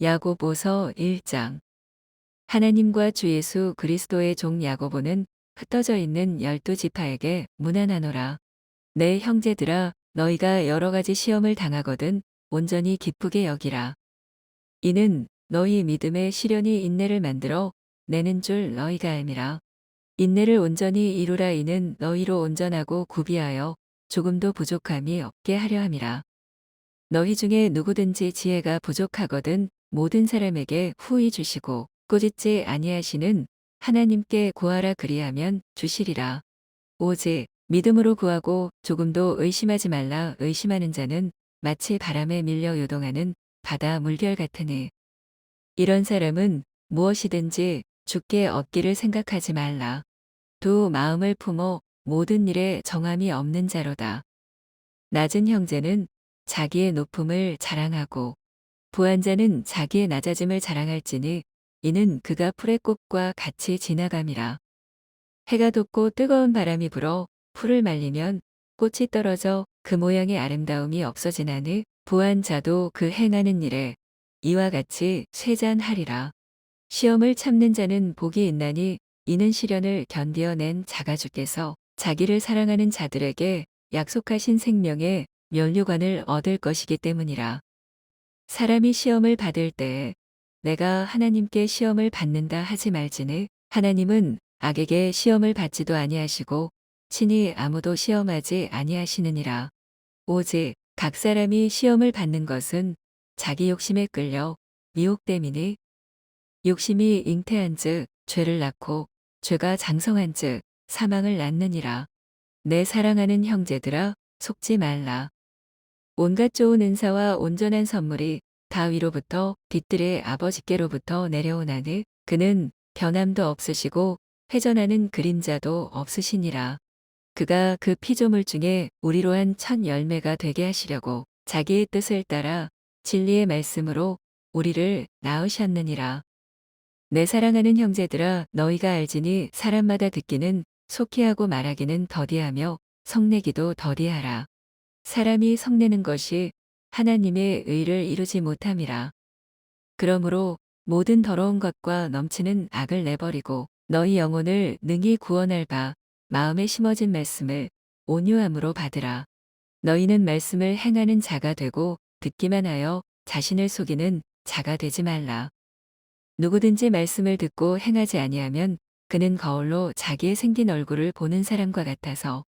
야고보서 1장. 하나님과 주 예수 그리스도의 종 야고보는 흩어져 있는 12지파에게 문안하노라. 내 형제들아, 너희가 여러 가지 시험을 당하거든 온전히 기쁘게 여기라. 이는 너희 믿음의 시련이 인내를 만들어 내는 줄 너희가 알미라. 인내를 온전히 이루라. 이는 너희로 온전하고 구비하여 조금도 부족함이 없게 하려 함이라. 너희 중에 누구든지 지혜가 부족하거든 모든 사람에게 후히 주시고 꾸짖지 아니하시는 하나님께 구하라. 그리하면 주시리라. 오직 믿음으로 구하고 조금도 의심하지 말라. 의심하는 자는 마치 바람에 밀려 요동하는 바다 물결 같으니 이런 사람은 무엇이든지 주께 얻기를 생각하지 말라. 두 마음을 품어 모든 일에 정함이 없는 자로다. 낮은 형제는 자기의 높음을 자랑하고 부한 자는 자기의 낮아짐을 자랑할지니 이는 그가 풀의 꽃과 같이 지나감이라. 해가 돋고 뜨거운 바람이 불어 풀을 말리면 꽃이 떨어져 그 모양의 아름다움이 없어지나니 부한 자도 그 행하는 일에 이와 같이 쇠잔하리라. 시험을 참는 자는 복이 있나니 이는 시련을 견디어낸 자가 주께서 자기를 사랑하는 자들에게 약속하신 생명의 면류관을 얻을 것이기 때문이라. 사람이 시험을 받을 때에 내가 하나님께 시험을 받는다 하지 말지니 하나님은 악에게 시험을 받지도 아니하시고 친히 아무도 시험하지 아니하시느니라. 오직 각 사람이 시험을 받는 것은 자기 욕심에 끌려 미혹됨이니 욕심이 잉태한즉 죄를 낳고 죄가 장성한즉 사망을 낳느니라. 내 사랑하는 형제들아, 속지 말라. 온갖 좋은 은사와 온전한 선물이 다 위로부터 빛들의 아버지께로부터 내려오나니 그는 변함도 없으시고 회전하는 그림자도 없으시니라. 그가 그 피조물 중에 우리로 한 첫 열매가 되게 하시려고 자기의 뜻을 따라 진리의 말씀으로 우리를 낳으셨느니라. 내 사랑하는 형제들아, 너희가 알지니 사람마다 듣기는 속히 하고 말하기는 더디하며 성내기도 더디하라. 사람이 성내는 것이 하나님의 의를 이루지 못함이라. 그러므로 모든 더러운 것과 넘치는 악을 내버리고 너희 영혼을 능히 구원할 바 마음에 심어진 말씀을 온유함으로 받으라. 너희는 말씀을 행하는 자가 되고 듣기만 하여 자신을 속이는 자가 되지 말라. 누구든지 말씀을 듣고 행하지 아니하면 그는 거울로 자기의 생긴 얼굴을 보는 사람과 같아서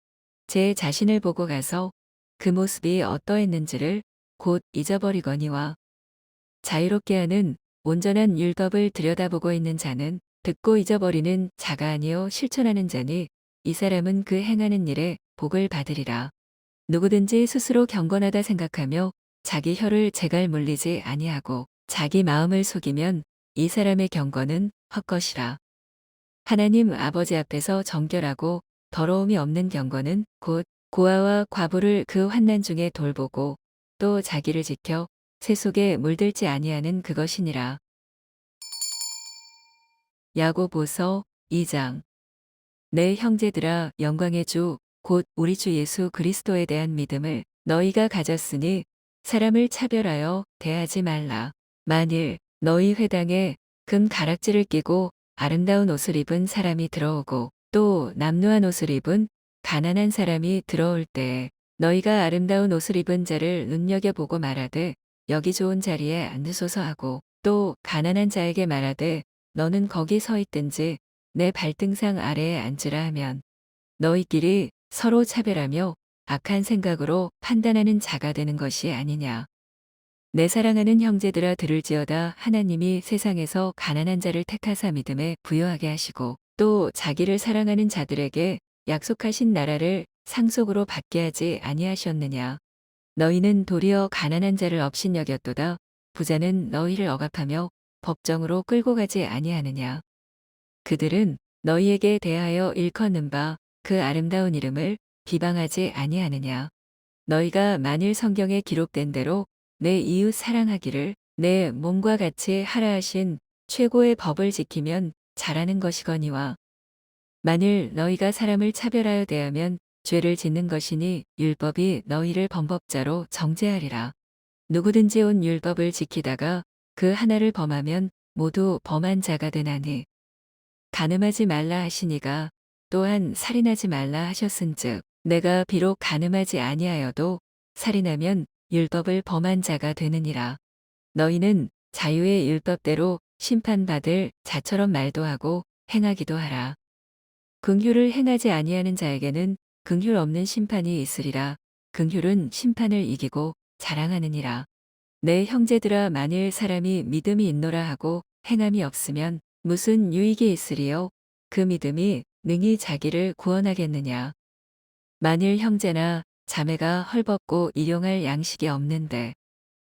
제 자신을 보고 가서 그 모습이 어떠했는지를 곧 잊어버리거니와 자유롭게 하는 온전한 율법을 들여다보고 있는 자는 듣고 잊어버리는 자가 아니요 실천하는 자니 이 사람은 그 행하는 일에 복을 받으리라. 누구든지 스스로 경건하다 생각하며 자기 혀를 제갈 물리지 아니하고 자기 마음을 속이면 이 사람의 경건은 헛것이라. 하나님 아버지 앞에서 정결하고 더러움이 없는 경건은 곧 고아와 과부를 그 환난 중에 돌보고 또 자기를 지켜 새 속에 물들지 아니하는 그것이니라. 야고보서 2장. 내 형제들아, 영광의 주 곧 우리 주 예수 그리스도에 대한 믿음을 너희가 가졌으니 사람을 차별하여 대하지 말라. 만일 너희 회당에 금 가락지를 끼고 아름다운 옷을 입은 사람이 들어오고 또 남루한 옷을 입은 가난한 사람이 들어올 때에 너희가 아름다운 옷을 입은 자를 눈여겨보고 말하되 여기 좋은 자리에 앉으소서 하고 또 가난한 자에게 말하되 너는 거기 서 있든지 내 발등상 아래에 앉으라 하면 너희끼리 서로 차별하며 악한 생각으로 판단하는 자가 되는 것이 아니냐. 내 사랑하는 형제들아, 들을지어다. 하나님이 세상에서 가난한 자를 택하사 믿음에 부요하게 하시고 또 자기를 사랑하는 자들에게 약속하신 나라를 상속으로 받게 하지 아니하셨느냐. 너희는 도리어 가난한 자를 업신여겼도다. 부자는 너희를 억압하며 법정으로 끌고 가지 아니하느냐. 그들은 너희에게 대하여 일컫는 바 그 아름다운 이름을 비방하지 아니하느냐. 너희가 만일 성경에 기록된 대로 내 이웃 사랑하기를 내 몸과 같이 하라 하신 최고의 법을 지키면 잘하는 것이거니와 만일 너희가 사람을 차별하여 대하면 죄를 짓는 것이니 율법이 너희를 범법자로 정죄하리라. 누구든지 온 율법을 지키다가 그 하나를 범하면 모두 범한 자가 되나니 간음하지 말라 하시니가 또한 살인하지 말라 하셨은즉 내가 비록 간음하지 아니하여도 살인하면 율법을 범한 자가 되느니라. 너희는 자유의 율법대로 심판받을 자처럼 말도 하고 행하기도 하라. 긍휼을 행하지 아니하는 자에게는 긍휼 없는 심판이 있으리라. 긍휼은 심판을 이기고 자랑하느니라. 내 형제들아, 만일 사람이 믿음이 있노라 하고 행함이 없으면 무슨 유익이 있으리요? 그 믿음이 능히 자기를 구원하겠느냐? 만일 형제나 자매가 헐벗고 일용할 양식이 없는데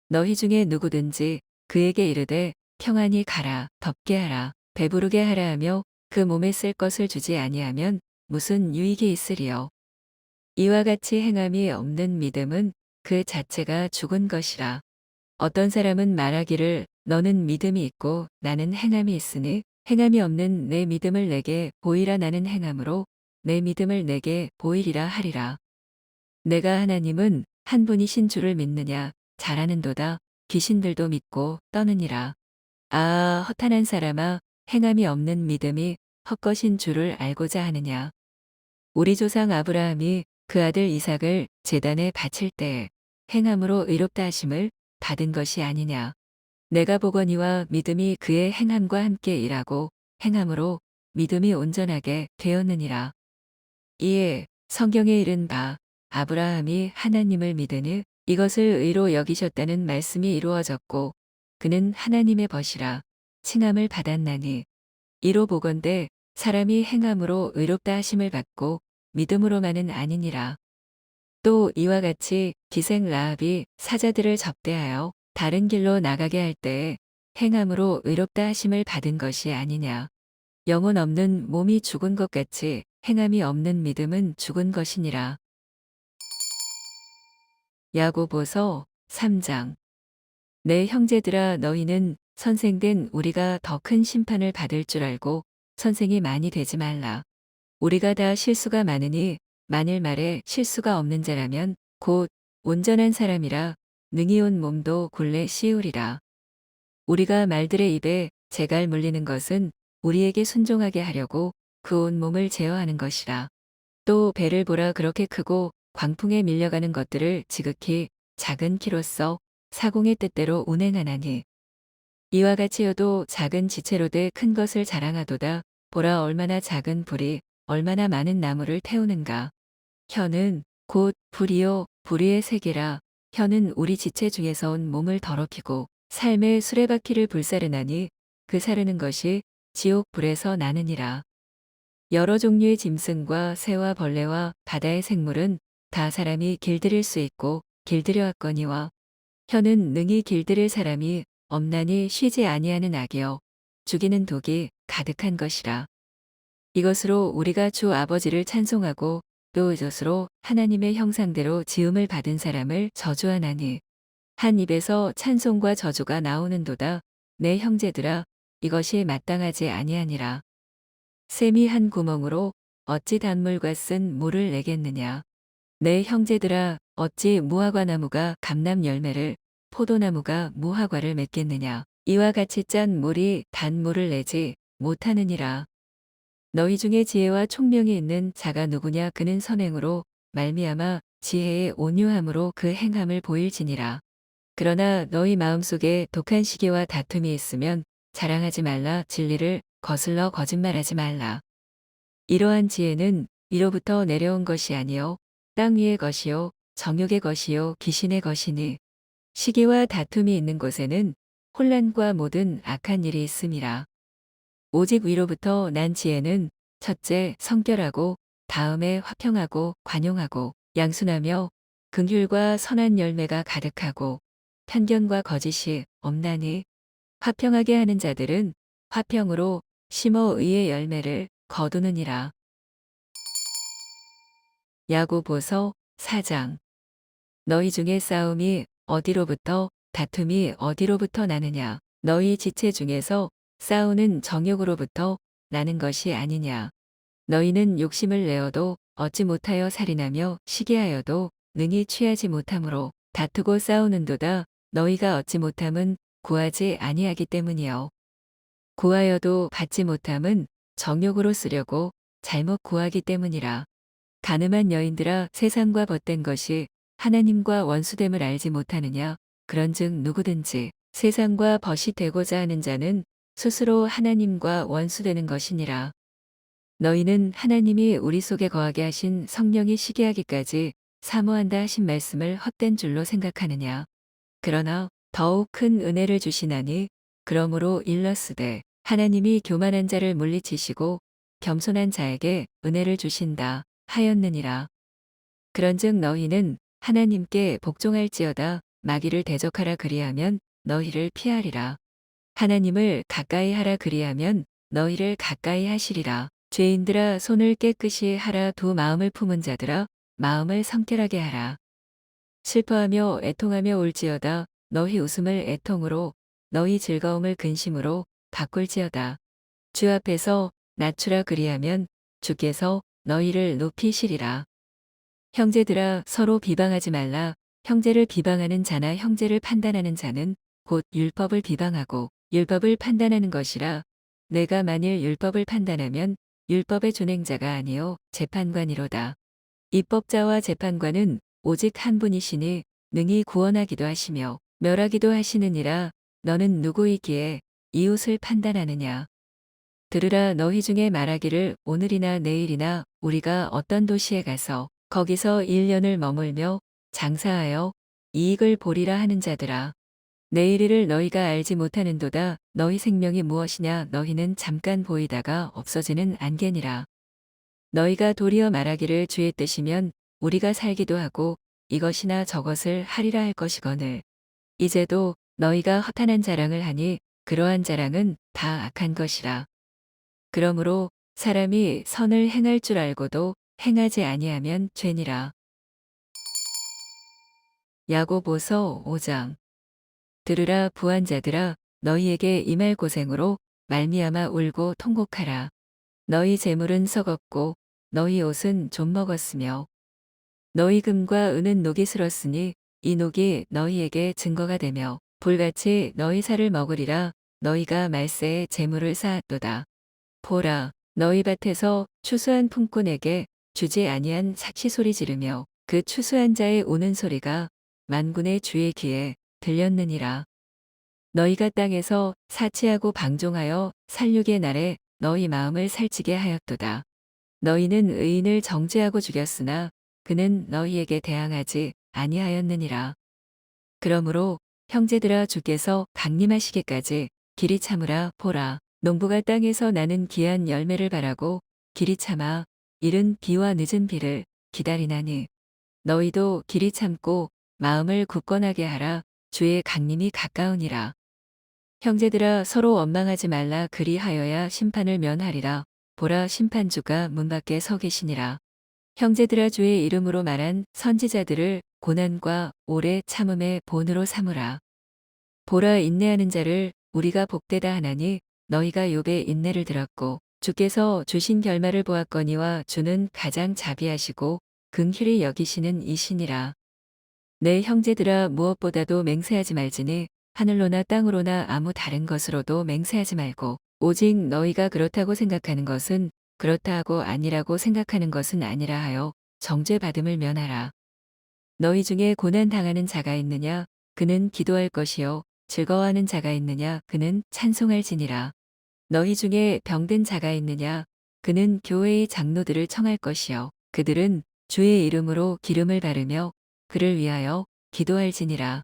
너희 중에 누구든지 그에게 이르되 평안히 가라, 덥게 하라, 배부르게 하라 하며 그 몸에 쓸 것을 주지 아니하면 무슨 유익이 있으리요? 이와 같이 행함이 없는 믿음은 그 자체가 죽은 것이라. 어떤 사람은 말하기를 너는 믿음이 있고 나는 행함이 있으니 행함이 없는 내 믿음을 내게 보이라. 나는 행함으로 내 믿음을 내게 보이리라 하리라. 내가 하나님은 한 분이신 줄을 믿느냐? 잘하는도다. 귀신들도 믿고 떠느니라. 아, 허탄한 사람아, 행함이 없는 믿음이 헛것인 줄을 알고자 하느냐? 우리 조상 아브라함이 그 아들 이삭을 제단에 바칠 때에 행함으로 의롭다 하심을 받은 것이 아니냐? 내가 보거니와 믿음이 그의 행함과 함께 일하고 행함으로 믿음이 온전하게 되었느니라. 이에 성경에 이른 바 아브라함이 하나님을 믿으니 이것을 의로 여기셨다는 말씀이 이루어졌고 그는 하나님의 벗이라 칭함을 받았나니 이로 보건대 사람이 행함으로 의롭다 하심을 받고 믿음으로만은 아니니라. 또 이와 같이 기생 라합이 사자들을 접대하여 다른 길로 나가게 할 때에 행함으로 의롭다 하심을 받은 것이 아니냐. 영혼 없는 몸이 죽은 것 같이 행함이 없는 믿음은 죽은 것이니라. 야고보서 3장. 내 형제들아, 너희는 선생된 우리가 더 큰 심판을 받을 줄 알고 선생이 많이 되지 말라. 우리가 다 실수가 많으니 만일 말에 실수가 없는 자라면 곧 온전한 사람이라 능히 온 몸도 굴레 씌우리라. 우리가 말들의 입에 재갈 물리는 것은 우리에게 순종하게 하려고 그 온 몸을 제어하는 것이라. 또 배를 보라, 그렇게 크고 광풍에 밀려가는 것들을 지극히 작은 키로써 사공의 뜻대로 운행하나니 이와 같이여도 작은 지체로되 큰 것을 자랑하도다. 보라, 얼마나 작은 불이 얼마나 많은 나무를 태우는가. 혀는 곧 불이요 불의의 세계라. 혀는 우리 지체 중에서 온 몸을 더럽히고 삶의 수레바퀴를 불사르나니 그 사르는 것이 지옥 불에서 나느니라. 여러 종류의 짐승과 새와 벌레와 바다의 생물은 다 사람이 길들일 수 있고 길들여 왔거니와 혀는 능히 길들일 사람이 없나니 쉬지 아니하는 악이요 죽이는 독이 가득한 것이라. 이것으로 우리가 주 아버지를 찬송하고 또 이것으로 하나님의 형상대로 지음을 받은 사람을 저주하나니 한 입에서 찬송과 저주가 나오는도다. 내 형제들아, 이것이 마땅하지 아니하니라. 샘이 한 구멍으로 어찌 단물과 쓴 물을 내겠느냐. 내 형제들아, 어찌 무화과 나무가 감람 열매를 포도나무가 무화과를 맺겠느냐. 이와 같이 짠 물이 단물을 내지 못하느니라. 너희 중에 지혜와 총명이 있는 자가 누구냐. 그는 선행으로 말미암아 지혜의 온유함으로 그 행함을 보일지니라. 그러나 너희 마음속에 독한 시기와 다툼이 있으면 자랑하지 말라. 진리를 거슬러 거짓말하지 말라. 이러한 지혜는 위로부터 내려온 것이 아니요 땅 위의 것이요 정욕의 것이요 귀신의 것이니 시기와 다툼이 있는 곳에는 혼란과 모든 악한 일이 있음이라. 오직 위로부터 난 지혜는 첫째 성결하고 다음에 화평하고 관용하고 양순하며 긍휼과 선한 열매가 가득하고 편견과 거짓이 없나니 화평하게 하는 자들은 화평으로 심어 의의 열매를 거두느니라. 야고보서 4장. 너희 중에 싸움이 어디로부터 다툼이 어디로부터 나느냐. 너희 지체 중에서 싸우는 정욕으로부터 나는 것이 아니냐. 너희는 욕심을 내어도 얻지 못하여 살인하며 시기하여도 능히 취하지 못하므로 다투고 싸우는도다. 너희가 얻지 못함은 구하지 아니하기 때문이요. 구하여도 받지 못함은 정욕으로 쓰려고 잘못 구하기 때문이라. 가늠한 여인들아, 세상과 벗된 것이 하나님과 원수됨을 알지 못하느냐? 그런즉 누구든지 세상과 벗이 되고자 하는 자는 스스로 하나님과 원수되는 것이니라. 너희는 하나님이 우리 속에 거하게 하신 성령이 시기하기까지 사모한다 하신 말씀을 헛된 줄로 생각하느냐? 그러나 더욱 큰 은혜를 주시나니 그러므로 일렀으되 하나님이 교만한 자를 물리치시고 겸손한 자에게 은혜를 주신다 하였느니라. 그런즉 너희는 하나님께 복종할지어다. 마귀를 대적하라 그리하면 너희를 피하리라. 하나님을 가까이 하라 그리하면 너희를 가까이 하시리라. 죄인들아, 손을 깨끗이 하라. 두 마음을 품은 자들아, 마음을 성결하게 하라. 슬퍼하며 애통하며 울지어다. 너희 웃음을 애통으로, 너희 즐거움을 근심으로 바꿀지어다. 주 앞에서 낮추라 그리하면 주께서 너희를 높이시리라. 형제들아, 서로 비방하지 말라. 형제를 비방하는 자나 형제를 판단하는 자는 곧 율법을 비방하고 율법을 판단하는 것이라. 내가 만일 율법을 판단하면 율법의 준행자가 아니요 재판관이로다. 입법자와 재판관은 오직 한 분이시니 능히 구원하기도 하시며 멸하기도 하시느니라. 너는 누구이기에 이웃을 판단하느냐? 들으라. 너희 중에 말하기를 오늘이나 내일이나 우리가 어떤 도시에 가서 거기서 1년을 머물며 장사하여 이익을 보리라 하는 자들아. 내일을 너희가 알지 못하는도다. 너희 생명이 무엇이냐? 너희는 잠깐 보이다가 없어지는 안개니라. 너희가 도리어 말하기를 주의 뜻이면 우리가 살기도 하고 이것이나 저것을 하리라 할 것이거늘. 이제도 너희가 허탄한 자랑을 하니 그러한 자랑은 다 악한 것이라. 그러므로 사람이 선을 행할 줄 알고도 행하지 아니하면 죄니라. 야고보서 5장. 들으라. 부한자들아, 너희에게 임할 고생으로 말미암아 울고 통곡하라. 너희 재물은 썩었고 너희 옷은 좀 먹었으며 너희 금과 은은 녹이 슬었으니 이 녹이 너희에게 증거가 되며 불같이 너희 살을 먹으리라. 너희가 말세에 재물을 쌓았도다. 보라, 너희 밭에서 추수한 품꾼에게 주지 아니한 삭시 소리 지르며 그 추수한 자의 우는 소리가 만군의 주의 귀에 들렸느니라. 너희가 땅에서 사치하고 방종하여 살육의 날에 너희 마음을 살찌게 하였도다. 너희는 의인을 정죄하고 죽였으나 그는 너희에게 대항하지 아니하였느니라. 그러므로 형제들아, 주께서 강림하시기까지 길이 참으라. 보라, 농부가 땅에서 나는 귀한 열매를 바라고 길이 참아 이른 비와 늦은 비를 기다리나니 너희도 길이 참고 마음을 굳건하게 하라. 주의 강림이 가까우니라. 형제들아, 서로 원망하지 말라. 그리하여야 심판을 면하리라. 보라, 심판주가 문 밖에 서 계시니라. 형제들아, 주의 이름으로 말한 선지자들을 고난과 오래 참음의 본으로 삼으라. 보라, 인내하는 자를 우리가 복되다 하나니 너희가 욥의 인내를 들었고 주께서 주신 결말을 보았거니와 주는 가장 자비하시고 긍휼히 여기시는 이시니라. 내 형제들아, 무엇보다도 맹세하지 말지니 하늘로나 땅으로나 아무 다른 것으로도 맹세하지 말고 오직 너희가 그렇다고 생각하는 것은 그렇다 하고 아니라고 생각하는 것은 아니라 하여 정죄받음을 면하라. 너희 중에 고난 당하는 자가 있느냐? 그는 기도할 것이요. 즐거워하는 자가 있느냐? 그는 찬송할지니라. 너희 중에 병든 자가 있느냐? 그는 교회의 장로들을 청할 것이요. 그들은 주의 이름으로 기름을 바르며 그를 위하여 기도할지니라.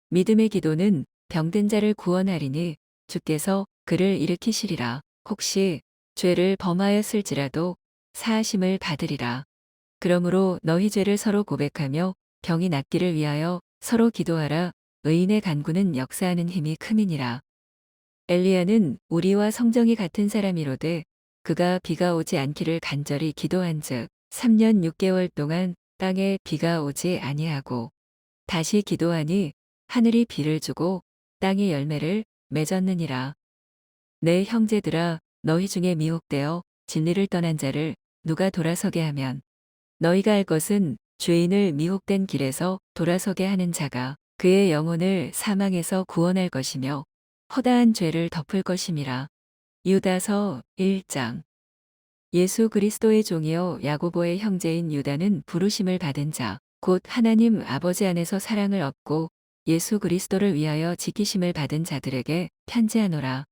믿음의 기도는 병든 자를 구원하리니 주께서 그를 일으키시리라. 혹시 죄를 범하였을지라도 사하심을 받으리라. 그러므로 너희 죄를 서로 고백하며 병이 낫기를 위하여 서로 기도하라. 의인의 간구는 역사하는 힘이 큼이니라. 엘리야는 우리와 성정이 같은 사람이로되 그가 비가 오지 않기를 간절히 기도한즉 3년 6개월 동안 땅에 비가 오지 아니하고 다시 기도하니 하늘이 비를 주고 땅이 열매를 맺었느니라. 내 형제들아, 너희 중에 미혹되어 진리를 떠난 자를 누가 돌아서게 하면 너희가 할 것은 죄인을 미혹된 길에서 돌아서게 하는 자가 그 그의 영혼을 사망에서 구원할 것이며 허다한 죄를 덮을 것임이라. 유다서 1장. 예수 그리스도의 종이요 야고보의 형제인 유다는 부르심을 받은 자, 곧 하나님 아버지 안에서 사랑을 얻고 예수 그리스도를 위하여 지키심을 받은 자들에게 편지하노라.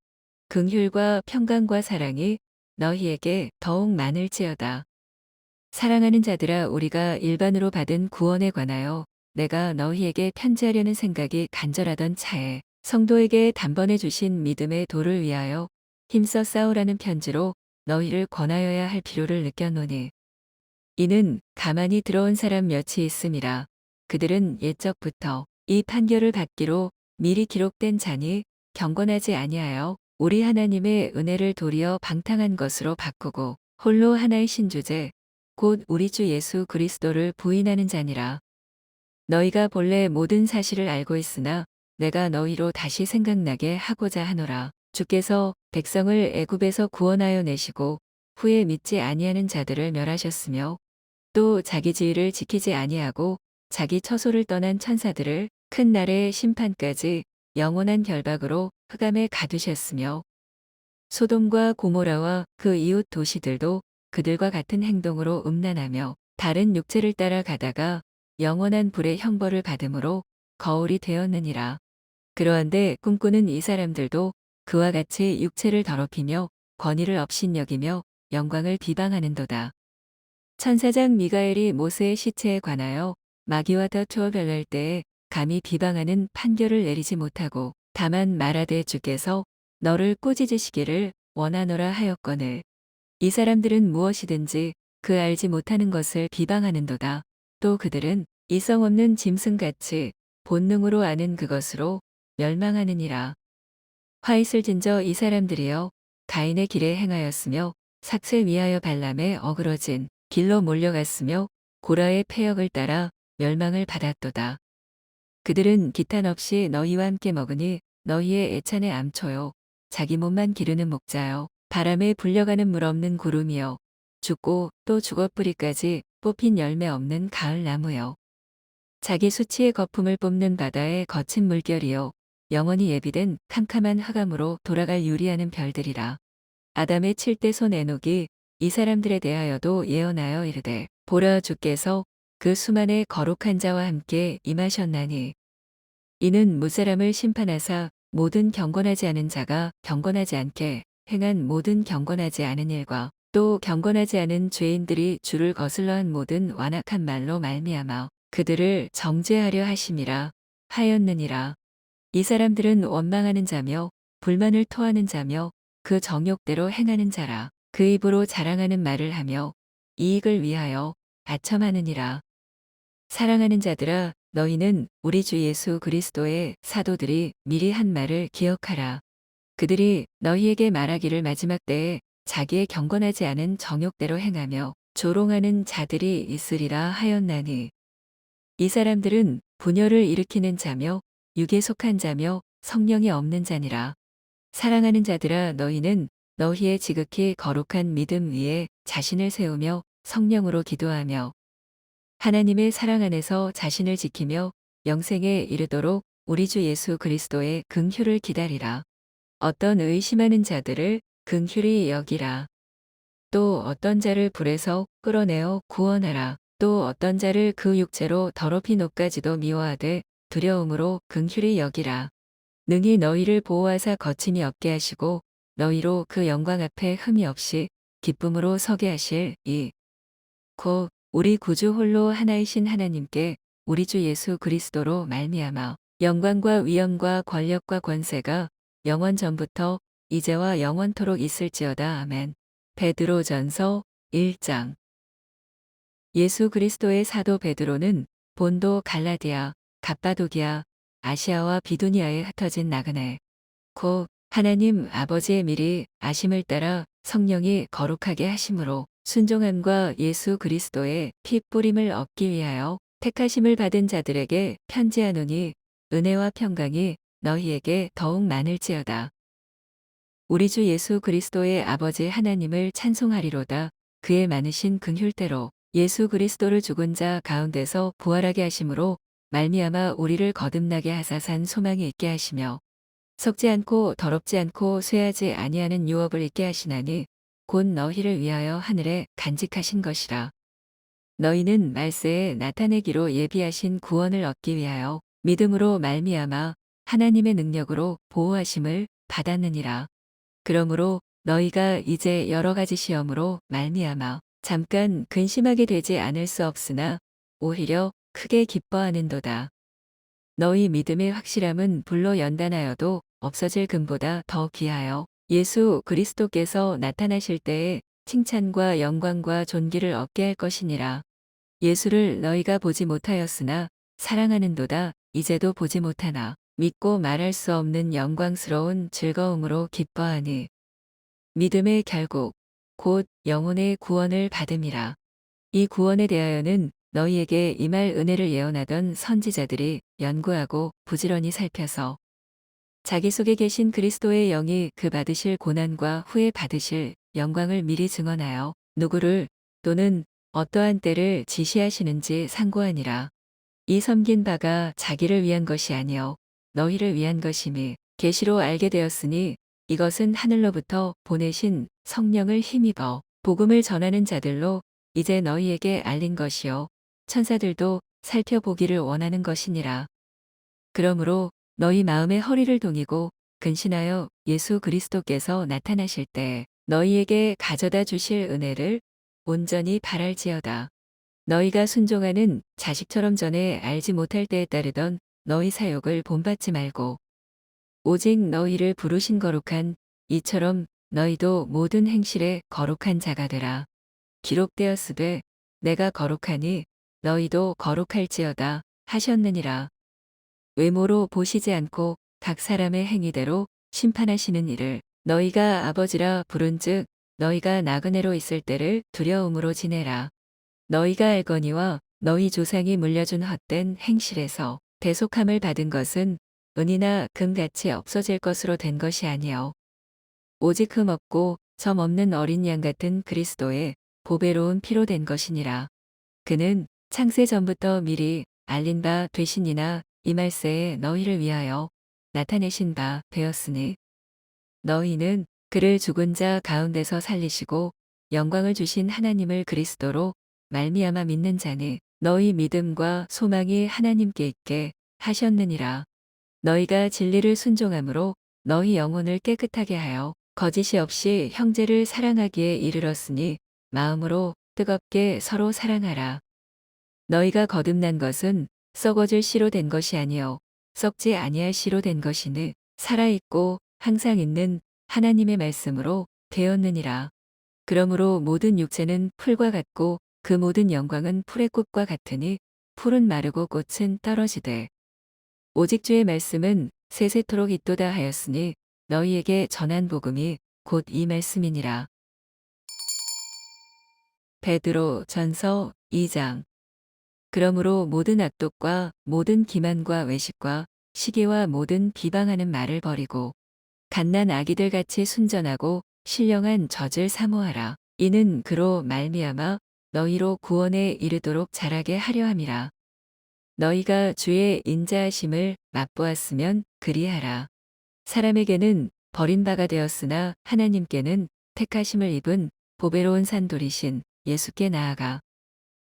긍휼과 평강과 사랑이 너희에게 더욱 많을지어다. 사랑하는 자들아, 우리가 일반으로 받은 구원에 관하여 내가 너희에게 편지하려는 생각이 간절하던 차에 성도에게 단번에 주신 믿음의 도를 위하여 힘써 싸우라는 편지로 너희를 권하여야 할 필요를 느꼈노니, 이는 가만히 들어온 사람 몇이 있음이라. 그들은 옛적부터 이 판결을 받기로 미리 기록된 자니 경건하지 아니하여 우리 하나님의 은혜를 도리어 방탕한 것으로 바꾸고 홀로 하나의 신주제 곧 우리 주 예수 그리스도를 부인하는 자니라. 너희가 본래 모든 사실을 알고 있으나 내가 너희로 다시 생각나게 하고자 하노라. 주께서 백성을 애굽에서 구원하여 내시고 후에 믿지 아니하는 자들을 멸하셨으며 또 자기 지위를 지키지 아니하고 자기 처소를 떠난 천사들을 큰 날의 심판까지 영원한 결박으로 흑암에 가두셨으며 소돔과 고모라와 그 이웃 도시들도 그들과 같은 행동으로 음란하며 다른 육체를 따라 가다가 영원한 불의 형벌을 받음으로 거울이 되었느니라. 그러한데 꿈꾸는 이 사람들도 그와 같이 육체를 더럽히며 권위를 업신여기며 영광을 비방하는도다. 천사장 미가엘이 모세의 시체에 관하여 마귀와 다투어 별날 때에 감히 비방하는 판결을 내리지 못하고 다만 말하되 주께서 너를 꾸짖으시기를 원하노라 하였거늘, 이 사람들은 무엇이든지 그 알지 못하는 것을 비방하는도다. 또 그들은 이성 없는 짐승같이 본능으로 아는 그것으로 멸망하느니라. 화 있을 진저 이 사람들이여, 가인의 길에 행하였으며 삭을 위하여 발람에 어그러진 길로 몰려갔으며 고라의 패역을 따라 멸망을 받았도다. 그들은 기탄 없이 너희와 함께 먹으니 너희의 애찬의 암초요 자기 몸만 기르는 목자요 바람에 불려가는 물 없는 구름이요 죽고 또 죽어뿌리까지 뽑힌 열매 없는 가을 나무요 자기 수치의 거품을 뿜는 바다의 거친 물결이요 영원히 예비된 캄캄한 흑암으로 돌아갈 유리하는 별들이라. 아담의 7대 손 에녹이 이 사람들에 대하여도 예언하여 이르되, 보라, 주께서 그 수만의 거룩한 자와 함께 임하셨나니 이는 무사람을 심판하사 모든 경건하지 않은 자가 경건하지 않게 행한 모든 경건하지 않은 일과 또 경건하지 않은 죄인들이 주를 거슬러 한 모든 완악한 말로 말미암아 그들을 정죄하려 하심이라 하였느니라. 이 사람들은 원망하는 자며 불만을 토하는 자며 그 정욕대로 행하는 자라. 그 입으로 자랑하는 말을 하며 이익을 위하여 아첨하느니라. 사랑하는 자들아, 너희는 우리 주 예수 그리스도의 사도들이 미리 한 말을 기억하라. 그들이 너희에게 말하기를 마지막 때에 자기의 경건하지 않은 정욕대로 행하며 조롱하는 자들이 있으리라 하였나니, 이 사람들은 분열을 일으키는 자며 육에 속한 자며 성령이 없는 자니라. 사랑하는 자들아, 너희는 너희의 지극히 거룩한 믿음 위에 자신을 세우며 성령으로 기도하며 하나님의 사랑 안에서 자신을 지키며 영생에 이르도록 우리 주 예수 그리스도의 긍휼을 기다리라. 어떤 의심하는 자들을 긍휼히 여기라. 또 어떤 자를 불에서 끌어내어 구원하라. 또 어떤 자를 그 육체로 더럽힌 옷까지도 미워하되 두려움으로 긍휼히 여기라. 능히 너희를 보호하사 거침이 없게 하시고 너희로 그 영광 앞에 흠이 없이 기쁨으로 서게 하실 이 곧 우리 구주 홀로 하나이신 하나님께 우리 주 예수 그리스도로 말미암아 영광과 위엄과 권력과 권세가 영원 전부터 이제와 영원토록 있을지어다. 아멘. 베드로전서 1장. 예수 그리스도의 사도 베드로는 본도, 갈라디아, 갑바도기아, 아시아와 비두니아에 흩어진 나그네 곧 하나님 아버지의 미리 아심을 따라 성령이 거룩하게 하심으로 순종함과 예수 그리스도의 피 뿌림을 얻기 위하여 택하심을 받은 자들에게 편지하노니, 은혜와 평강이 너희에게 더욱 많을지어다. 우리 주 예수 그리스도의 아버지 하나님을 찬송하리로다. 그의 많으신 긍휼대로 예수 그리스도를 죽은 자 가운데서 부활하게 하심으로 말미암아 우리를 거듭나게 하사 산 소망이 있게 하시며 썩지 않고 더럽지 않고 쇠하지 아니하는 유업을 있게 하시나니 곧 너희를 위하여 하늘에 간직하신 것이라. 너희는 말세에 나타내기로 예비하신 구원을 얻기 위하여 믿음으로 말미암아 하나님의 능력으로 보호하심을 받았느니라. 그러므로 너희가 이제 여러 가지 시험으로 말미암아 잠깐 근심하게 되지 않을 수 없으나 오히려 크게 기뻐하는도다. 너희 믿음의 확실함은 불로 연단하여도 없어질 금보다 더 귀하여 예수 그리스도께서 나타나실 때에 칭찬과 영광과 존귀를 얻게 할 것이니라. 예수를 너희가 보지 못하였으나 사랑하는도다. 이제도 보지 못하나 믿고 말할 수 없는 영광스러운 즐거움으로 기뻐하니 믿음의 결국 곧 영혼의 구원을 받음이라. 이 구원에 대하여는 너희에게 임할 은혜를 예언하던 선지자들이 연구하고 부지런히 살펴서 자기 속에 계신 그리스도의 영이 그 받으실 고난과 후에 받으실 영광을 미리 증언하여 누구를 또는 어떠한 때를 지시하시는지 상고하니라. 이 섬긴 바가 자기를 위한 것이 아니요 너희를 위한 것임이 계시로 알게 되었으니 이것은 하늘로부터 보내신 성령을 힘입어 복음을 전하는 자들로 이제 너희에게 알린 것이요 천사들도 살펴보기를 원하는 것이니라. 그러므로 너희 마음의 허리를 동이고 근신하여 예수 그리스도께서 나타나실 때 너희에게 가져다 주실 은혜를 온전히 바랄지어다. 너희가 순종하는 자식처럼 전에 알지 못할 때에 따르던 너희 사욕을 본받지 말고 오직 너희를 부르신 거룩한 이처럼 너희도 모든 행실에 거룩한 자가 되라. 기록되었으되 내가 거룩하니 너희도 거룩할지어다 하셨느니라. 외모로 보시지 않고 각 사람의 행위대로 심판하시는 이를 너희가 아버지라 부른즉 너희가 나그네로 있을 때를 두려움으로 지내라. 너희가 알거니와 너희 조상이 물려준 헛된 행실에서 대속함을 받은 것은 은이나 금같이 없어질 것으로 된 것이 아니요 오직 흠 없고 점 없는 어린 양 같은 그리스도의 보배로운 피로 된 것이니라. 그는 창세 전부터 미리 알린 바 되시니나 이 말세에 너희를 위하여 나타내신 바 되었으니 너희는 그를 죽은 자 가운데서 살리시고 영광을 주신 하나님을 그리스도로 말미암아 믿는 자니 너희 믿음과 소망이 하나님께 있게 하셨느니라. 너희가 진리를 순종함으로 너희 영혼을 깨끗하게 하여 거짓이 없이 형제를 사랑하기에 이르렀으니 마음으로 뜨겁게 서로 사랑하라. 너희가 거듭난 것은 썩어질 씨로 된 것이 아니요 썩지 아니할 씨로 된 것이니 살아있고 항상 있는 하나님의 말씀으로 되었느니라. 그러므로 모든 육체는 풀과 같고 그 모든 영광은 풀의 꽃과 같으니 풀은 마르고 꽃은 떨어지되 오직 주의 말씀은 세세토록 있도다 하였으니 너희에게 전한 복음이 곧 이 말씀이니라. 베드로 전서 2장. 그러므로 모든 악독과 모든 기만과 외식과 시기와 모든 비방하는 말을 버리고 갓난 아기들 같이 순전하고 신령한 젖을 사모하라. 이는 그로 말미암아 너희로 구원에 이르도록 자라게 하려 함이라. 너희가 주의 인자하심을 맛보았으면 그리하라. 사람에게는 버림바가 되었으나 하나님께는 택하심을 입은 보배로운 산돌이신 예수께 나아가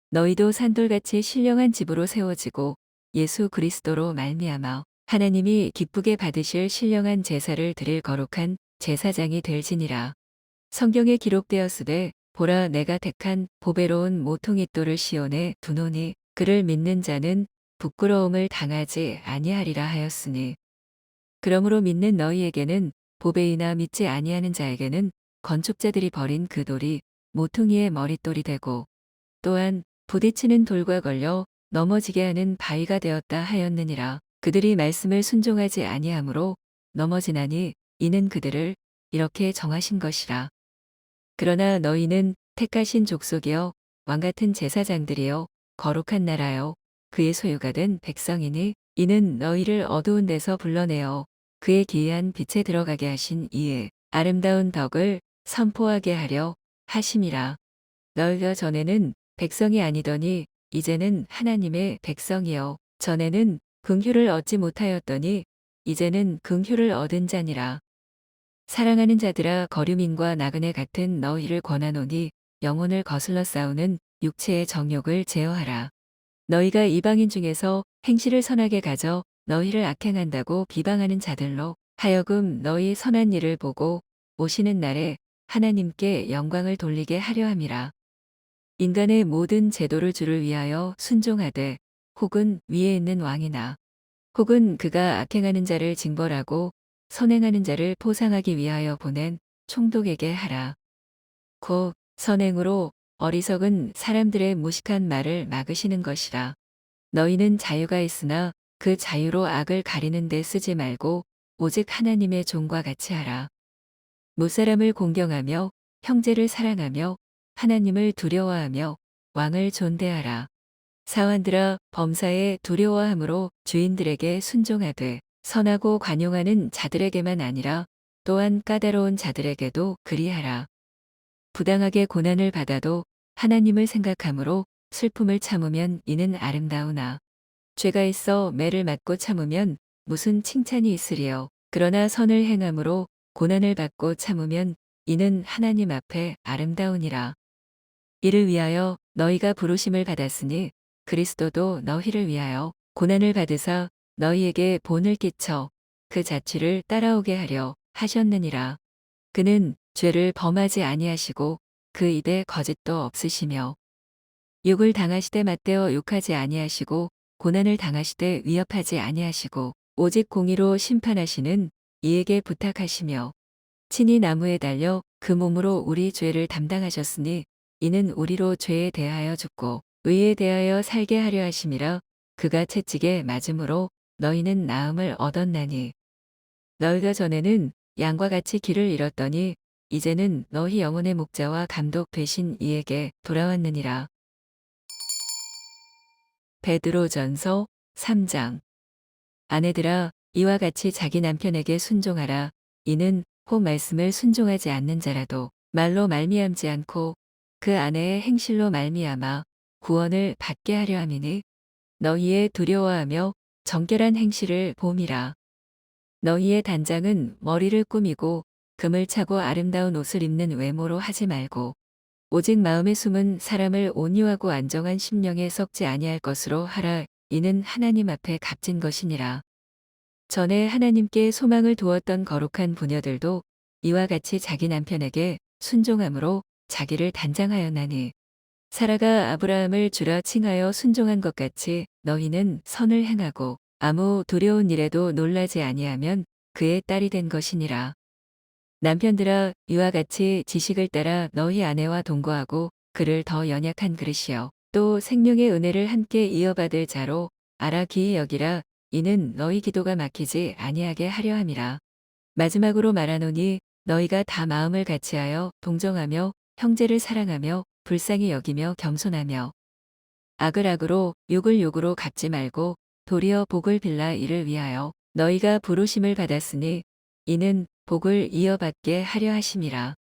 너희도 산돌같이 신령한 집으로 세워지고 예수 그리스도로 말미암아 하나님이 기쁘게 받으실 신령한 제사를 드릴 거룩한 제사장이 될지니라. 성경에 기록되었으되 보라 내가 택한 보배로운 모퉁이돌을 시온에 두노니 그를 믿는 자는 부끄러움을 당하지 아니하리라 하였으니 그러므로 믿는 너희에게는 보배이나 믿지 아니하는 자에게는 건축자들이 버린 그 돌이 모퉁이의 머릿돌이 되고 또한 부딪히는 돌과 걸려 넘어지게 하는 바위가 되었다 하였느니라. 그들이 말씀을 순종하지 아니하므로 넘어지나니 이는 그들을 이렇게 정하신 것이라. 그러나 너희는 택하신 족속이여 왕같은 제사장들이여 거룩한 나라여 그의 소유가 된 백성이니 이는 너희를 어두운 데서 불러내어 그의 기이한 빛에 들어가게 하신 이의 아름다운 덕을 선포하게 하려 하심이라. 너희가 전에는 백성이 아니더니 이제는 하나님의 백성이여 전에는 긍휼을 얻지 못하였더니 이제는 긍휼을 얻은 자니라. 사랑하는 자들아 거류민과 나그네 같은 너희를 권하노니 영혼을 거슬러 싸우는 육체의 정욕을 제어하라. 너희가 이방인 중에서 행실을 선하게 가져 너희를 악행한다고 비방하는 자들로 하여금 너희 선한 일을 보고 오시는 날에 하나님께 영광을 돌리게 하려 함이라. 인간의 모든 제도를 주를 위하여 순종하되 혹은 위에 있는 왕이나 혹은 그가 악행하는 자를 징벌하고 선행하는 자를 포상하기 위하여 보낸 총독에게 하라. 곧 선행으로 어리석은 사람들의 무식한 말을 막으시는 것이라. 너희는 자유가 있으나 그 자유로 악을 가리는 데 쓰지 말고 오직 하나님의 종과 같이 하라. 무사람을 공경하며 형제를 사랑하며 하나님을 두려워하며 왕을 존대하라. 사환들아 범사에 두려워함으로 주인들에게 순종하되 선하고 관용하는 자들에게만 아니라 또한 까다로운 자들에게도 그리하라. 부당하게 고난을 받아도 하나님을 생각함으로 슬픔을 참으면 이는 아름다우나 죄가 있어 매를 맞고 참으면 무슨 칭찬이 있으리요. 그러나 선을 행함으로 고난을 받고 참으면 이는 하나님 앞에 아름다우니라. 이를 위하여 너희가 부르심을 받았으니 그리스도도 너희를 위하여 고난을 받으사 너희에게 본을 끼쳐 그 자취를 따라오게 하려 하셨느니라. 그는 죄를 범하지 아니하시고 그 입에 거짓도 없으시며 욕을 당하시되 맞대어 욕하지 아니하시고 고난을 당하시되 위협하지 아니하시고 오직 공의로 심판하시는 이에게 부탁하시며 친히 나무에 달려 그 몸으로 우리 죄를 담당하셨으니 이는 우리로 죄에 대하여 죽고 의에 대하여 살게 하려 하심이라. 그가 채찍에 맞음으로 너희는 나음을 얻었나니 너희가 전에는 양과 같이 길을 잃었더니 이제는 너희 영혼의 목자와 감독 되신 이에게 돌아왔느니라. 베드로전서 3장. 아내들아 이와 같이 자기 남편에게 순종하라. 이는 혹 말씀을 순종하지 않는 자라도 말로 말미암지 않고 그 아내의 행실로 말미암아 구원을 받게 하려 함이니 너희의 두려워하며 정결한 행실을 봄이라. 너희의 단장은 머리를 꾸미고 금을 차고 아름다운 옷을 입는 외모로 하지 말고 오직 마음에 숨은 사람을 온유하고 안정한 심령에 썩지 아니할 것으로 하라. 이는 하나님 앞에 값진 것이니라. 전에 하나님께 소망을 두었던 거룩한 부녀들도 이와 같이 자기 남편에게 순종함으로 자기를 단장하였나니 사라가 아브라함을 주라 칭하여 순종한 것 같이 너희는 선을 행하고 아무 두려운 일에도 놀라지 아니하면 그의 딸이 된 것이니라. 남편들아 이와 같이 지식을 따라 너희 아내와 동거하고 그를 더 연약한 그릇이요 또 생명의 은혜를 함께 이어받을 자로 알아 기이 여기라. 이는 너희 기도가 막히지 아니하게 하려 함이라. 마지막으로 말하노니 너희가 다 마음을 같이하여 동정하며 형제를 사랑하며 불쌍히 여기며 겸손하며 악을 악으로 욕을 욕으로 갚지 말고 도리어 복을 빌라. 이를 위하여 너희가 부르심을 받았으니 이는 복을 이어받게 하려 하심이라.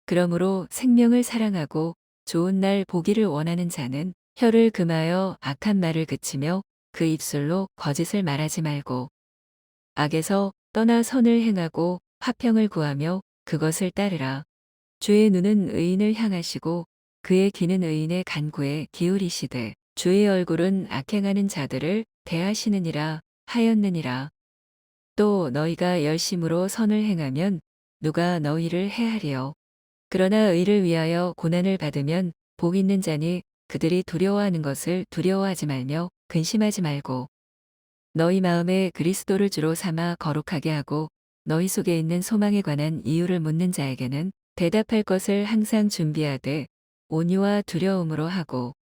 그러므로 생명을 사랑하고 좋은 날 보기를 원하는 자는 혀를 금하여 악한 말을 그치며 그 입술로 거짓을 말하지 말고 악에서 떠나 선을 행하고 화평을 구하며 그것을 따르라. 주의 눈은 의인을 향하시고 그의 귀는 의인의 간구에 기울이시되 주의 얼굴은 악행하는 자들을 대하시느니라 하였느니라. 또 너희가 열심으로 선을 행하면 누가 너희를 해하리요. 그러나 의를 위하여 고난을 받으면 복 있는 자니 그들이 두려워하는 것을 두려워하지 말며 근심하지 말고 너희 마음에 그리스도를 주로 삼아 거룩하게 하고 너희 속에 있는 소망에 관한 이유를 묻는 자에게는 대답할 것을 항상 준비하되 온유와 두려움으로 하고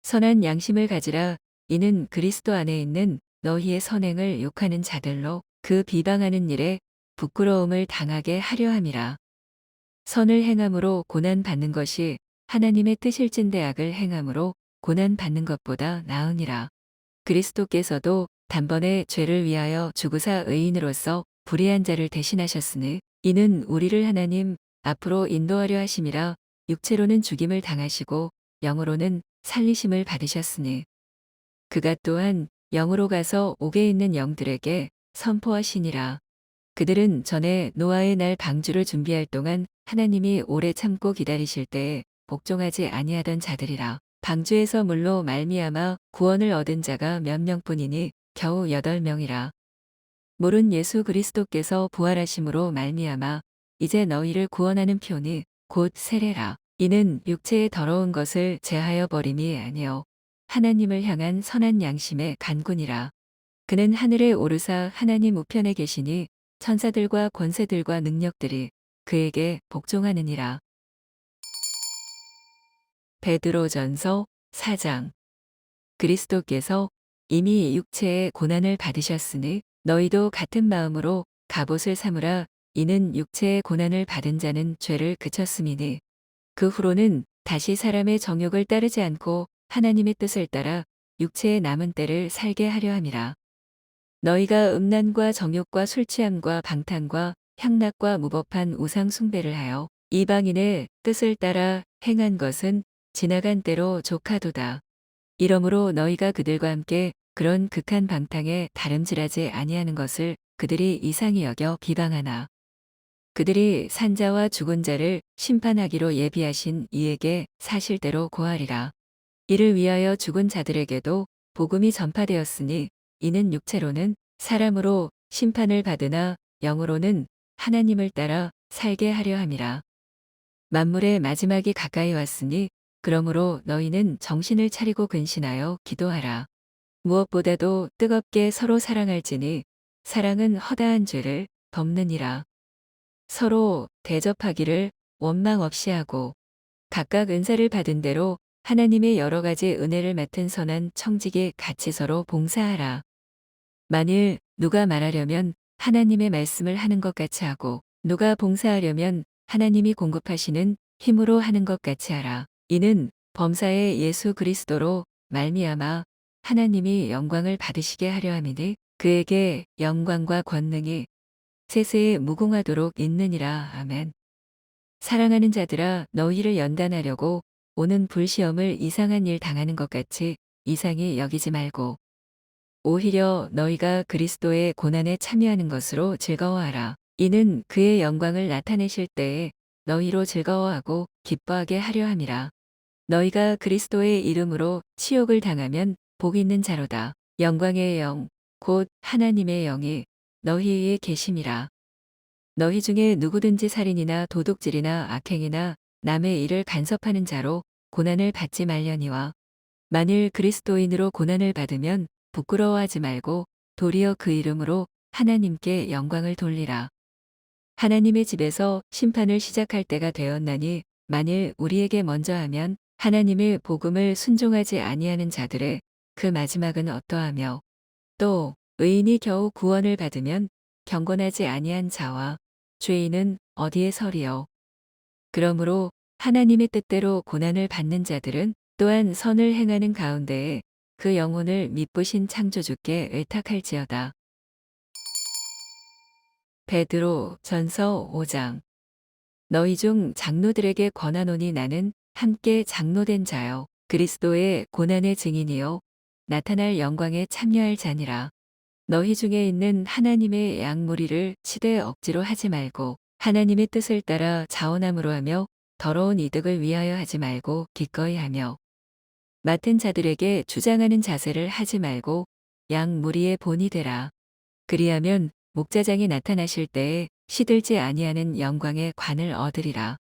선한 양심을 가지라. 이는 그리스도 안에 있는 너희의 선행을 욕하는 자들로 그 비방하는 일에 부끄러움을 당하게 하려 함이라. 선을 행함으로 고난 받는 것이 하나님의 뜻일진대 악을 행함으로 고난 받는 것보다 나으니라. 그리스도께서도 단번에 죄를 위하여 죽으사 의인으로서 불의한 자를 대신하셨으니 이는 우리를 하나님 앞으로 인도하려 하심이라. 육체로는 죽임을 당하시고 영으로는 살리심을 받으셨으니 그가 또한 영으로 가서 옥에 있는 영들에게 선포하시니라. 그들은 전에 노아의 날 방주를 준비할 동안 하나님이 오래 참고 기다리실 때에 복종하지 아니하던 자들이라. 방주에서 물로 말미암아 구원을 얻은 자가 몇 명뿐이니 겨우 8명이라. 물은 예수 그리스도께서 부활하심으로 말미암아 이제 너희를 구원하는 표니 곧 세례라. 이는 육체의 더러운 것을 제하여 버림이 아니요 하나님을 향한 선한 양심의 간군이라. 그는 하늘에 오르사 하나님 우편에 계시니 천사들과 권세들과 능력들이 그에게 복종하느니라. 베드로전서 4장. 그리스도께서 이미 육체의 고난을 받으셨으니 너희도 같은 마음으로 갑옷을 삼으라. 이는 육체의 고난을 받은 자는 죄를 그쳤음이니 그 후로는 다시 사람의 정욕을 따르지 않고 하나님의 뜻을 따라 육체의 남은 때를 살게 하려 함이라. 너희가 음란과 정욕과 술취함과 방탕과 향락과 무법한 우상 숭배를 하여 이방인의 뜻을 따라 행한 것은 지나간 때로 족하도다. 이러므로 너희가 그들과 함께 그런 극한 방탕에 다름질하지 아니하는 것을 그들이 이상히 여겨 비방하나. 그들이 산자와 죽은 자를 심판하기로 예비하신 이에게 사실대로 고하리라. 이를 위하여 죽은 자들에게도 복음이 전파되었으니 이는 육체로는 사람으로 심판을 받으나 영으로는 하나님을 따라 살게 하려 함이라. 만물의 마지막이 가까이 왔으니 그러므로 너희는 정신을 차리고 근신하여 기도하라. 무엇보다도 뜨겁게 서로 사랑할지니 사랑은 허다한 죄를 덮느니라. 서로 대접하기를 원망 없이 하고 각각 은사를 받은 대로 하나님의 여러 가지 은혜를 맡은 선한 청지기에 같이 서로 봉사하라. 만일 누가 말하려면 하나님의 말씀을 하는 것 같이 하고 누가 봉사하려면 하나님이 공급하시는 힘으로 하는 것 같이 하라. 이는 범사의 예수 그리스도로 말미암아 하나님이 영광을 받으시게 하려 함이니 그에게 영광과 권능이 세세에 무궁하도록 있느니라. 아멘. 사랑하는 자들아 너희를 연단하려고 오는 불시험을 이상한 일 당하는 것 같이 이상히 여기지 말고 오히려 너희가 그리스도의 고난에 참여하는 것으로 즐거워하라. 이는 그의 영광을 나타내실 때에 너희로 즐거워하고 기뻐하게 하려 함이라. 너희가 그리스도의 이름으로 치욕을 당하면 복 있는 자로다. 영광의 영, 곧 하나님의 영이 너희 위에 계심이라. 너희 중에 누구든지 살인이나 도둑질이나 악행이나 남의 일을 간섭하는 자로 고난을 받지 말려니와 만일 그리스도인으로 고난을 받으면 부끄러워하지 말고 도리어 그 이름으로 하나님께 영광을 돌리라. 하나님의 집에서 심판을 시작할 때가 되었나니 만일 우리에게 먼저 하면 하나님의 복음을 순종하지 아니하는 자들의 그 마지막은 어떠하며 또 의인이 겨우 구원을 받으면 경건하지 아니한 자와 죄인은 어디에 서리요. 그러므로 하나님의 뜻대로 고난을 받는 자들은 또한 선을 행하는 가운데에 그 영혼을 미쁘신 창조주께 의탁할지어다. 베드로 전서 5장. 너희 중 장로들에게 권하노니 나는 함께 장로된 자요 그리스도의 고난의 증인이요 나타날 영광에 참여할 자니라. 너희 중에 있는 하나님의 양무리를 치되 억지로 하지 말고 하나님의 뜻을 따라 자원함으로 하며 더러운 이득을 위하여 하지 말고 기꺼이 하며 맡은 자들에게 주장하는 자세를 하지 말고 양 무리의 본이 되라. 그리하면 목자장이 나타나실 때에 시들지 아니하는 영광의 관을 얻으리라.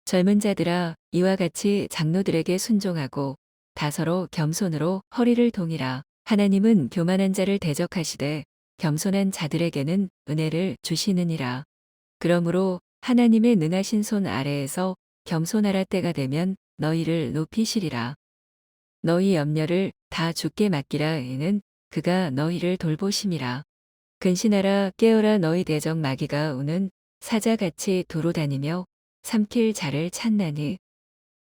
젊은 자들아 이와 같이 장로들에게 순종하고 다서로 겸손으로 허리를 동이라. 하나님은 교만한 자를 대적하시되 겸손한 자들에게는 은혜를 주시느니라. 그러므로 하나님의 능하신 손 아래에서 겸손하라 때가 되면 너희를 높이시리라. 너희 염려를 다 주께 맡기라. 이는 그가 너희를 돌보심이라. 근신하라 깨어라 너희 대적 마귀가 우는 사자같이 도로 다니며 삼킬 자를 찾나니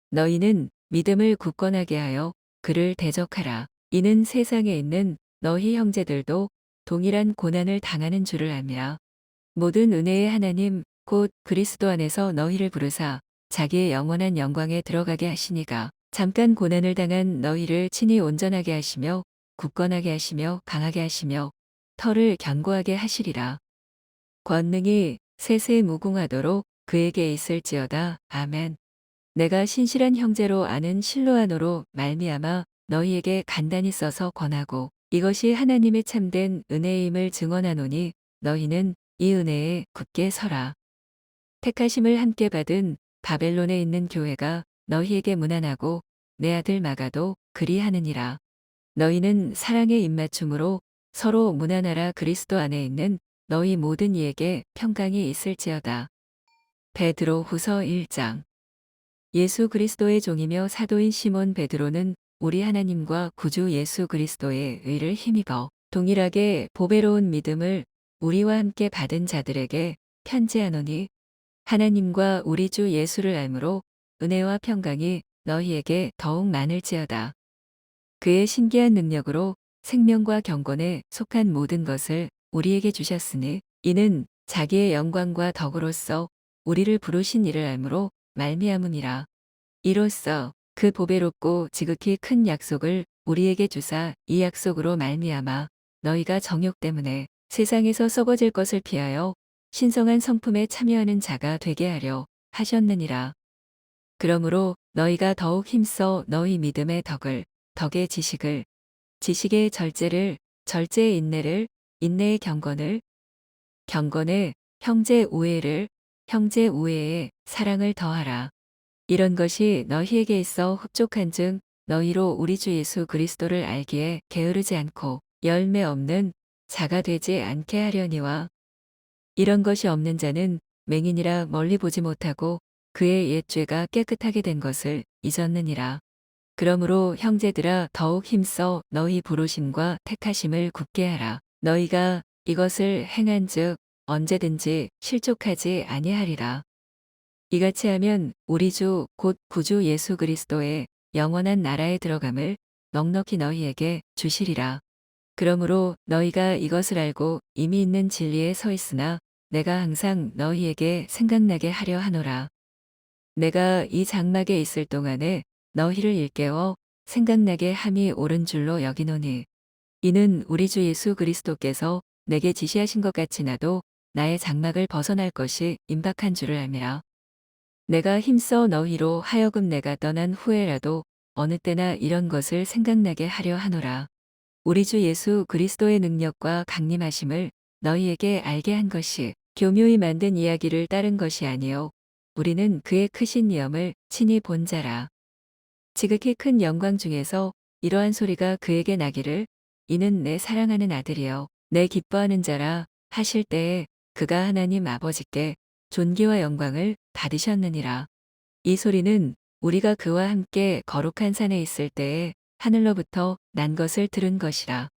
너희는 믿음을 굳건하게 하여 그를 대적하라. 이는 세상에 있는 너희 형제들도 동일한 고난을 당하는 줄을 알미라. 모든 은혜의 하나님 곧 그리스도 안에서 너희를 부르사 자기의 영원한 영광에 들어가게 하시니가 잠깐 고난을 당한 너희를 친히 온전하게 하시며 굳건하게 하시며 강하게 하시며 터를 견고하게 하시리라. 권능이 세세 무궁하도록 그에게 있을지어다. 아멘. 내가 신실한 형제로 아는 실로아노로 말미암아 너희에게 간단히 써서 권하고 이것이 하나님의 참된 은혜임을 증언하노니 너희는 이 은혜에 굳게 서라. 택하심을 함께 받은 바벨론에 있는 교회가 너희에게 문안하고 내 아들 마가도 그리하느니라. 너희는 사랑의 입맞춤으로 서로 문안하라. 그리스도 안에 있는 너희 모든 이에게 평강이 있을지어다. 베드로 후서 1장. 예수 그리스도의 종이며 사도인 시몬 베드로는 우리 하나님과 구주 예수 그리스도의 의를 힘입어 동일하게 보배로운 믿음을 우리와 함께 받은 자들에게 편지하노니 하나님과 우리 주 예수를 알므로 은혜와 평강이 너희에게 더욱 많을지어다. 그의 신기한 능력으로 생명과 경건에 속한 모든 것을 우리에게 주셨으니 이는 자기의 영광과 덕으로서 우리를 부르신 이를 알므로 말미암음이라. 이로써 그 보배롭고 지극히 큰 약속을 우리에게 주사 이 약속으로 말미암아 너희가 정욕 때문에 세상에서 썩어질 것을 피하여 신성한 성품에 참여하는 자가 되게 하려 하셨느니라. 그러므로 너희가 더욱 힘써 너희 믿음의 덕을, 덕의 지식을, 지식의 절제를, 절제의 인내를, 인내의 경건을, 경건에 형제 우애를, 형제 우애에 사랑을 더하라. 이런 것이 너희에게 있어 흡족한즉 너희로 우리 주 예수 그리스도를 알기에 게으르지 않고 열매 없는 자가 되지 않게 하려니와 이런 것이 없는 자는 맹인이라 멀리 보지 못하고 그의 옛 죄가 깨끗하게 된 것을 잊었느니라. 그러므로 형제들아 더욱 힘써 너희 부르심과 택하심을 굳게 하라. 너희가 이것을 행한즉 언제든지 실족하지 아니하리라. 이같이 하면 우리 주 곧 구주 예수 그리스도의 영원한 나라에 들어감을 넉넉히 너희에게 주시리라. 그러므로 너희가 이것을 알고 이미 있는 진리에 서 있으나 내가 항상 너희에게 생각나게 하려 하노라. 내가 이 장막에 있을 동안에 너희를 일깨워 생각나게 함이 옳은 줄로 여기노니 이는 우리 주 예수 그리스도께서 내게 지시하신 것 같이 나도 나의 장막을 벗어날 것이 임박한 줄을 알미라. 내가 힘써 너희로 하여금 내가 떠난 후에라도 어느 때나 이런 것을 생각나게 하려 하노라. 우리 주 예수 그리스도의 능력과 강림하심을 너희에게 알게 한 것이 교묘히 만든 이야기를 따른 것이 아니요 우리는 그의 크신 위엄을 친히 본 자라. 지극히 큰 영광 중에서 이러한 소리가 그에게 나기를 이는 내 사랑하는 아들이여 내 기뻐하는 자라 하실 때에 그가 하나님 아버지께 존귀와 영광을 받으셨느니라. 이 소리는 우리가 그와 함께 거룩한 산에 있을 때에 하늘로부터 난 것을 들은 것이라.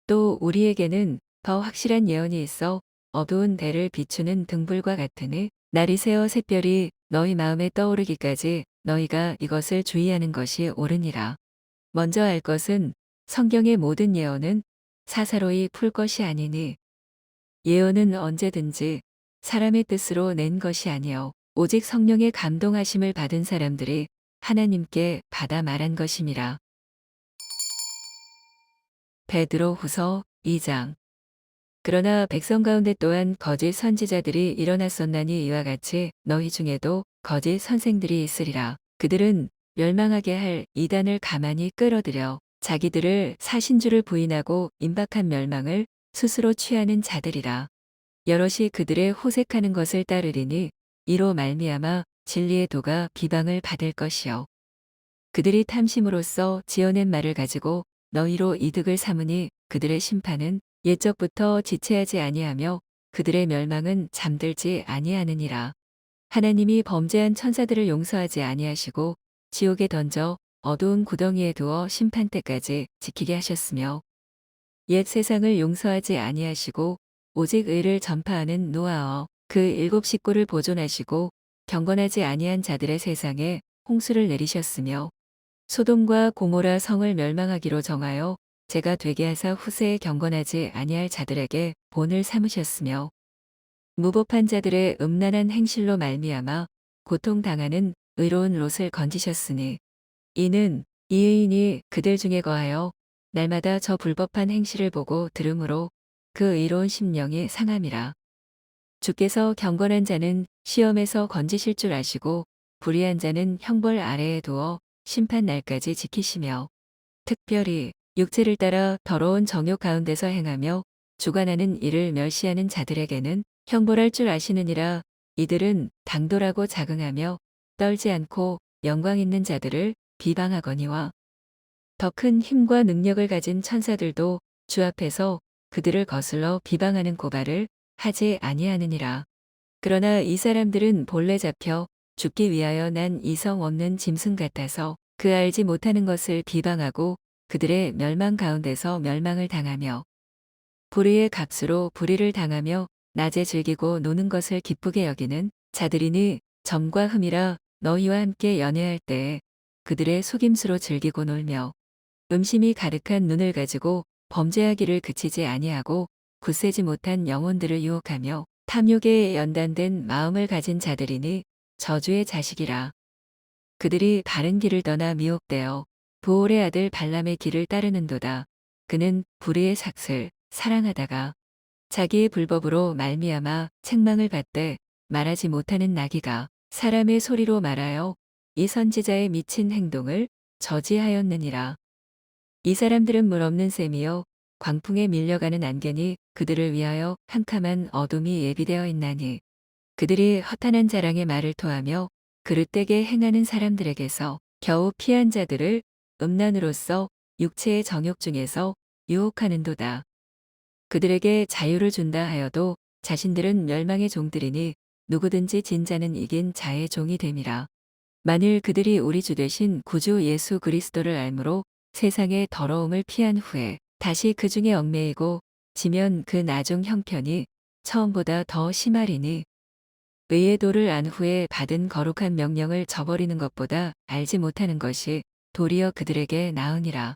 또 우리에게는 더 확실한 예언이 있어 어두운 대를 비추는 등불과 같으니 날이 새어 샛별이 너희 마음에 떠오르기까지 너희가 이것을 주의하는 것이 옳으니라. 먼저 알 것은 성경의 모든 예언은 사사로이 풀 것이 아니니 예언은 언제든지 사람의 뜻으로 낸 것이 아니요 오직 성령의 감동하심을 받은 사람들이 하나님께 받아 말한 것임이라. 베드로 후서 2장. 그러나 백성 가운데 또한 거짓 선지자들이 일어났었나니 이와 같이 너희 중에도 거짓 선생들이 있으리라. 그들은 멸망하게 할 이단을 가만히 끌어들여 자기들을 사신주를 부인하고 임박한 멸망을 스스로 취하는 자들이라. 여럿이 그들의 호색하는 것을 따르리니 이로 말미암아 진리의 도가 비방을 받을 것이요. 그들이 탐심으로써 지어낸 말을 가지고 너희로 이득을 삼으니 그들의 심판은 옛적부터 지체하지 아니하며 그들의 멸망은 잠들지 아니하느니라. 하나님이 범죄한 천사들을 용서하지 아니하시고 지옥에 던져 어두운 구덩이에 두어 심판 때까지 지키게 하셨으며 옛 세상을 용서하지 아니하시고 오직 의를 전파하는 노아어 그 7 식구를 보존하시고 경건하지 아니한 자들의 세상에 홍수를 내리셨으며 소돔과 고모라 성을 멸망하기로 정하여 제가 되게 하사 후세에 경건하지 아니할 자들에게 본을 삼으셨으며 무법한 자들의 음란한 행실로 말미암아 고통당하는 의로운 롯을 건지셨으니 이는 이 의인이 그들 중에 거하여 날마다 저 불법한 행실을 보고 들으므로 그 의로운 심령이 상함이라. 주께서 경건한 자는 시험에서 건지실 줄 아시고 불의한 자는 형벌 아래에 두어 심판 날까지 지키시며 특별히 육체를 따라 더러운 정욕 가운데서 행하며 주관하는 이를 멸시하는 자들에게는 형벌할 줄 아시느니라. 이들은 당돌하고 자긍하며 떨지 않고 영광 있는 자들을 비방하거니와 더 큰 힘과 능력을 가진 천사들도 주 앞에서 그들을 거슬러 비방하는 고발을 하지 아니하느니라. 그러나 이 사람들은 본래 잡혀 죽기 위하여 난 이성 없는 짐승 같아서 그 알지 못하는 것을 비방하고 그들의 멸망 가운데서 멸망을 당하며 불의의 값으로 불의를 당하며 낮에 즐기고 노는 것을 기쁘게 여기는 자들이니 점과 흠이라. 너희와 함께 연애할 때에 그들의 속임수로 즐기고 놀며 음심이 가득한 눈을 가지고 범죄하기를 그치지 아니하고 굳세지 못한 영혼들을 유혹하며 탐욕에 연단된 마음을 가진 자들이니 저주의 자식이라. 그들이 바른 길을 떠나 미혹되어 부올의 아들 발람의 길을 따르는도다. 그는 불의의 삭슬 사랑하다가 자기의 불법으로 말미암아 책망을 받되 말하지 못하는 나귀가 사람의 소리로 말하여 이 선지자의 미친 행동을 저지하였느니라. 이 사람들은 물 없는 샘이요 광풍에 밀려가는 안개니 그들을 위하여 캄캄한 어둠이 예비되어 있나니 그들이 허탄한 자랑의 말을 토하며 그릇되게 행하는 사람들에게서 겨우 피한 자들을 음란으로써 육체의 정욕 중에서 유혹하는도다. 그들에게 자유를 준다 하여도 자신들은 멸망의 종들이니 누구든지 진자는 이긴 자의 종이 됨이라. 만일 그들이 우리 주 되신 구주 예수 그리스도를 알므로 세상의 더러움을 피한 후에 다시 그 중에 얽매이고 지면 그 나중 형편이 처음보다 더 심하리니 의의 도를 안 후에 받은 거룩한 명령을 저버리는 것보다 알지 못하는 것이 도리어 그들에게 나으니라.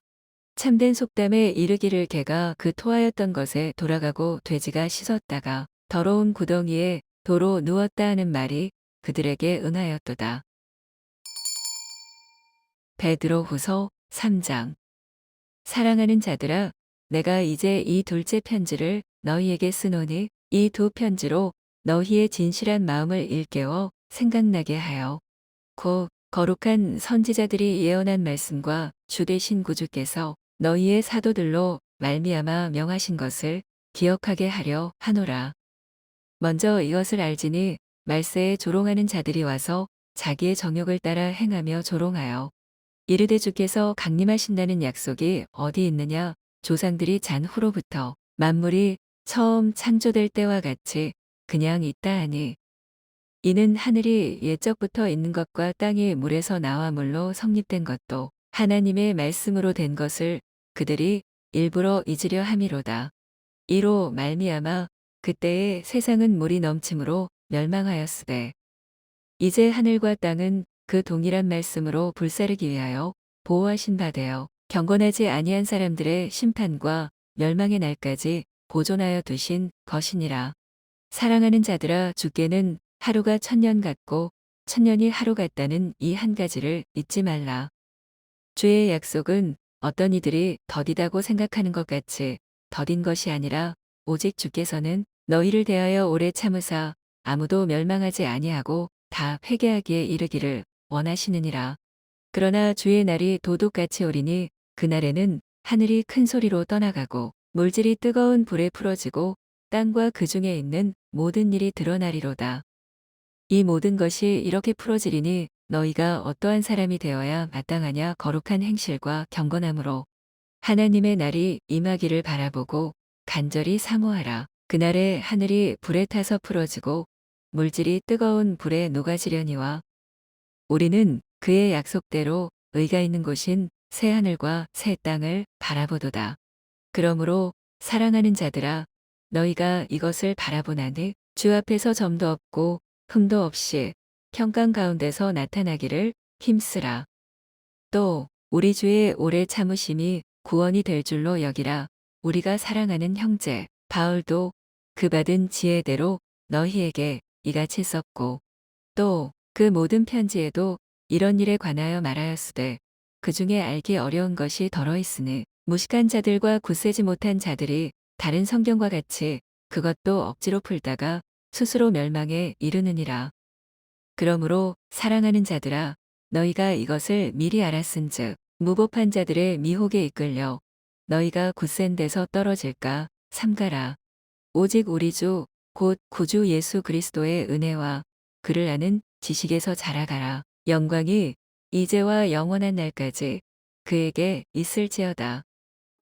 참된 속담에 이르기를 개가 그 토하였던 것에 돌아가고 돼지가 씻었다가 더러운 구덩이에 도로 누웠다 하는 말이 그들에게 응하였도다. 베드로후서 3장. 사랑하는 자들아, 내가 이제 이 둘째 편지를 너희에게 쓰노니 이 두 편지로 너희의 진실한 마음을 일깨워 생각나게 하여 곧 거룩한 선지자들이 예언한 말씀과 주 되신 구주께서 너희의 사도들로 말미암아 명하신 것을 기억하게 하려 하노라. 먼저 이것을 알지니 말세에 조롱하는 자들이 와서 자기의 정욕을 따라 행하며 조롱하여 이르되 주께서 강림하신다는 약속이 어디 있느냐. 조상들이 잔 후로부터 만물이 처음 창조될 때와 같이 그냥 있다 하니 이는 하늘이 옛적부터 있는 것과 땅이 물에서 나와 물로 성립된 것도 하나님의 말씀으로 된 것을 그들이 일부러 잊으려 함이로다. 이로 말미암아 그때에 세상은 물이 넘침으로 멸망하였으되 이제 하늘과 땅은 그 동일한 말씀으로 불사르기 위하여 보호하신 바 되어 경건하지 아니한 사람들의 심판과 멸망의 날까지 보존하여 두신 것이니라. 사랑하는 자들아, 주께는 하루가 천년 같고 천년이 하루 같다는 이 한 가지를 잊지 말라. 주의 약속은 어떤 이들이 더디다고 생각하는 것 같이 더딘 것이 아니라 오직 주께서는 너희를 대하여 오래 참으사 아무도 멸망하지 아니하고 다 회개하기에 이르기를 원하시느니라. 그러나 주의 날이 도둑같이 오리니 그날에는 하늘이 큰 소리로 떠나가고 물질이 뜨거운 불에 풀어지고 땅과 그 중에 있는 모든 일이 드러나리로다. 이 모든 것이 이렇게 풀어지리니 너희가 어떠한 사람이 되어야 마땅하냐. 거룩한 행실과 경건함으로 하나님의 날이 임하기를 바라보고 간절히 사모하라. 그날에 하늘이 불에 타서 풀어지고 물질이 뜨거운 불에 녹아지려니와 우리는 그의 약속대로 의가 있는 곳인 새 하늘과 새 땅을 바라보도다. 그러므로 사랑하는 자들아, 너희가 이것을 바라보나니 주 앞에서 점도 없고 흠도 없이 평강 가운데서 나타나기를 힘쓰라. 또 우리 주의 오래 참으심이 구원이 될 줄로 여기라. 우리가 사랑하는 형제 바울도 그 받은 지혜대로 너희에게 이같이 썼고 또 그 모든 편지에도 이런 일에 관하여 말하였으되 그 중에 알기 어려운 것이 덜어 있으니 무식한 자들과 굳세지 못한 자들이 다른 성경과 같이 그것도 억지로 풀다가 스스로 멸망에 이르느니라. 그러므로 사랑하는 자들아 너희가 이것을 미리 알았은즉 무법한 자들의 미혹에 이끌려 너희가 굳센 데서 떨어질까 삼가라. 오직 우리 주 곧 구주 예수 그리스도의 은혜와 그를 아는 지식에서 자라가라. 영광이 이제와 영원한 날까지 그에게 있을지어다.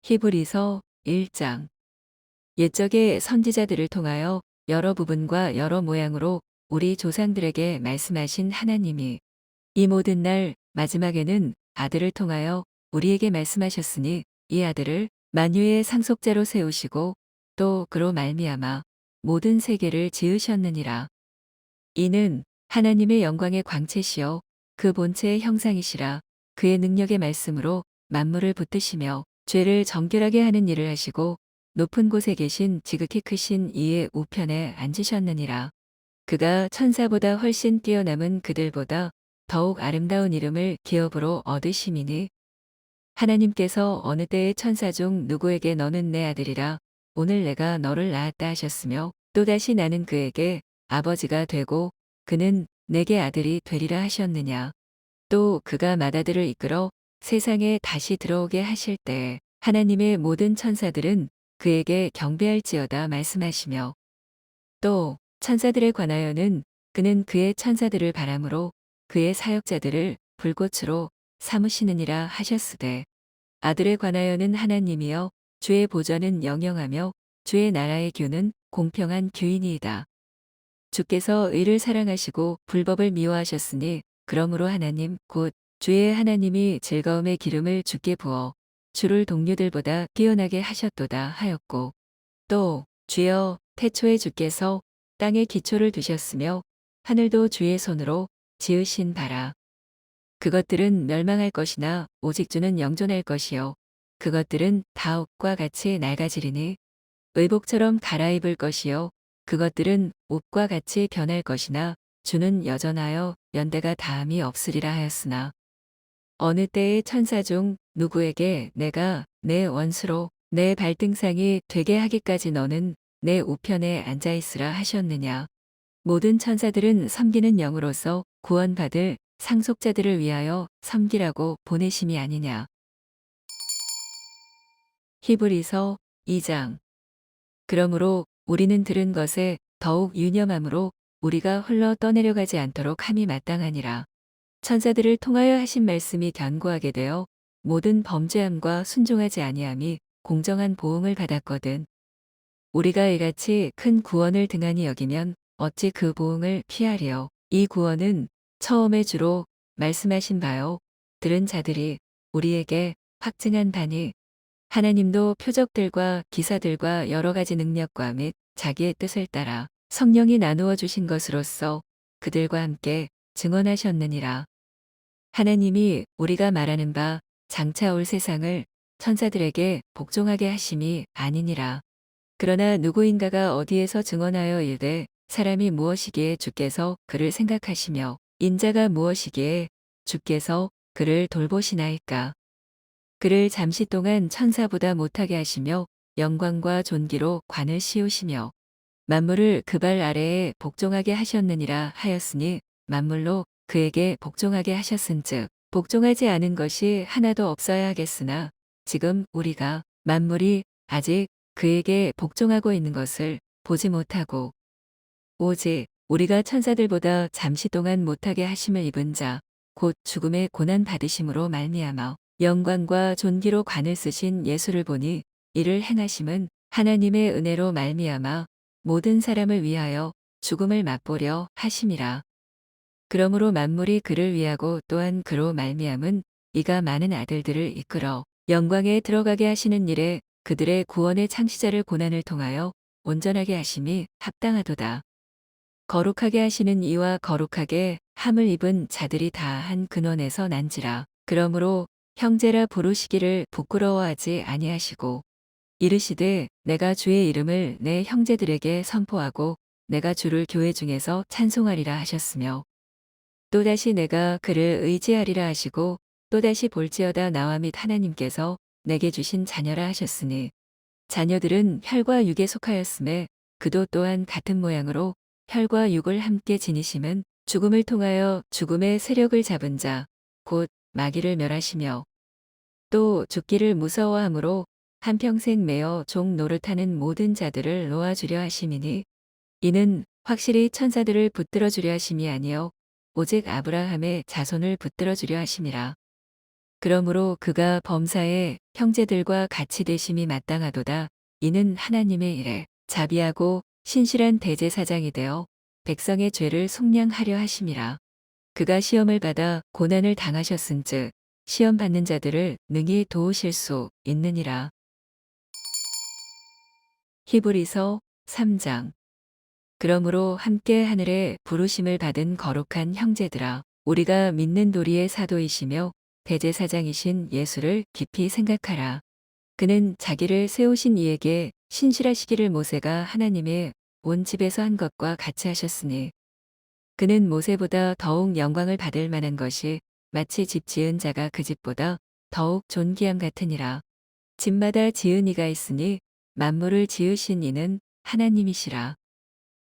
히브리서 1장. 옛적의 선지자들을 통하여 여러 부분과 여러 모양으로 우리 조상들에게 말씀하신 하나님이 이 모든 날 마지막에는 아들을 통하여 우리에게 말씀하셨으니 이 아들을 만유의 상속자로 세우시고 또 그로 말미암아 모든 세계를 지으셨느니라. 이는 하나님의 영광의 광채시요 그 본체의 형상이시라. 그의 능력의 말씀으로 만물을 붙드시며 죄를 정결하게 하는 일을 하시고 높은 곳에 계신 지극히 크신 이의 우편에 앉으셨느니라. 그가 천사보다 훨씬 뛰어남은 그들보다 더욱 아름다운 이름을 기업으로 얻으심이니 하나님께서 어느 때의 천사 중 누구에게 너는 내 아들이라 오늘 내가 너를 낳았다 하셨으며 또다시 나는 그에게 아버지가 되고 그는 내게 아들이 되리라 하셨느냐. 또 그가 맏아들을 이끌어 세상에 다시 들어오게 하실 때에 하나님의 모든 천사들은 그에게 경배할지어다 말씀하시며 또 천사들에 관하여는 그는 그의 천사들을 바람으로 그의 사역자들을 불꽃으로 삼으시느니라 하셨으되 아들에 관하여는 하나님이여 주의 보좌는 영영하며 주의 나라의 규는 공평한 규이니이다. 주께서 의를 사랑하시고 불법을 미워하셨으니 그러므로 하나님 곧 주의 하나님이 즐거움의 기름을 주께 부어 주를 동료들보다 뛰어나게 하셨도다 하였고 또 주여 태초에 주께서 땅에 기초를 두셨으며 하늘도 주의 손으로 지으신 바라. 그것들은 멸망할 것이나 오직 주는 영존할 것이요 그것들은 다 옷과 같이 낡아지리니 의복처럼 갈아입을 것이요 그것들은 옷과 같이 변할 것이나 주는 여전하여 연대가 다함이 없으리라 하였으나 어느 때의 천사 중 누구에게 내가 내 원수로 내 발등상이 되게 하기까지 너는 내 우편에 앉아 있으라 하셨느냐. 모든 천사들은 섬기는 영으로서 구원받을 상속자들을 위하여 섬기라고 보내심이 아니냐. 히브리서 2장. 그러므로 우리는 들은 것에 더욱 유념함으로 우리가 흘러 떠내려가지 않도록 함이 마땅하니라. 천사들을 통하여 하신 말씀이 견고하게 되어 모든 범죄함과 순종하지 아니함이 공정한 보응을 받았거든. 우리가 이같이 큰 구원을 등한히 여기면 어찌 그 보응을 피하리요. 이 구원은 처음에 주로 말씀하신 바요. 들은 자들이 우리에게 확증한 바니 하나님도 표적들과 기사들과 여러 가지 능력과 및 자기의 뜻을 따라 성령이 나누어 주신 것으로서 그들과 함께 증언하셨느니라. 하나님이 우리가 말하는 바 장차 올 세상을 천사들에게 복종하게 하심이 아니니라. 그러나 누구인가가 어디에서 증언하여 이르되 사람이 무엇이기에 주께서 그를 생각하시며 인자가 무엇이기에 주께서 그를 돌보시나이까. 그를 잠시 동안 천사보다 못하게 하시며 영광과 존귀로 관을 씌우시며 만물을 그 발 아래에 복종하게 하셨느니라 하였으니 만물로 그에게 복종하게 하셨은즉 복종하지 않은 것이 하나도 없어야 하겠으나 지금 우리가 만물이 아직 그에게 복종하고 있는 것을 보지 못하고 오직 우리가 천사들보다 잠시 동안 못하게 하심을 입은 자 곧 죽음의 고난 받으심으로 말미암아 영광과 존귀로 관을 쓰신 예수를 보니 이를 행하심은 하나님의 은혜로 말미암아 모든 사람을 위하여 죽음을 맛보려 하심이라. 그러므로 만물이 그를 위하고 또한 그로 말미암은 이가 많은 아들들을 이끌어 영광에 들어가게 하시는 일에 그들의 구원의 창시자를 고난을 통하여 온전하게 하심이 합당하도다. 거룩하게 하시는 이와 거룩하게 함을 입은 자들이 다 한 근원에서 난지라. 그러므로 형제라 부르시기를 부끄러워하지 아니하시고 이르시되 내가 주의 이름을 내 형제들에게 선포하고 내가 주를 교회 중에서 찬송하리라 하셨으며 또다시 내가 그를 의지하리라 하시고 또다시 볼지어다 나와 및 하나님께서 내게 주신 자녀라 하셨으니 자녀들은 혈과 육에 속하였음에 그도 또한 같은 모양으로 혈과 육을 함께 지니심은 죽음을 통하여 죽음의 세력을 잡은 자 곧 마귀를 멸하시며 또 죽기를 무서워함으로 한평생 매어 종 노릇하는 모든 자들을 놓아주려 하심이니 이는 확실히 천사들을 붙들어 주려 하심이 아니요 오직 아브라함의 자손을 붙들어 주려 하심이라. 그러므로 그가 범사에 형제들과 같이 되심이 마땅하도다. 이는 하나님의 일에 자비하고 신실한 대제사장이 되어 백성의 죄를 속량하려 하심이라. 그가 시험을 받아 고난을 당하셨은즉 시험 받는 자들을 능히 도우실 수 있느니라. 히브리서 3장. 그러므로 함께 하늘에 부르심을 받은 거룩한 형제들아, 우리가 믿는 도리의 사도이시며 대제사장이신 예수를 깊이 생각하라. 그는 자기를 세우신 이에게 신실하시기를 모세가 하나님의 온 집에서 한 것과 같이 하셨으니 그는 모세보다 더욱 영광을 받을 만한 것이 마치 집 지은 자가 그 집보다 더욱 존귀함 같으니라. 집마다 지은 이가 있으니 만물을 지으신 이는 하나님이시라.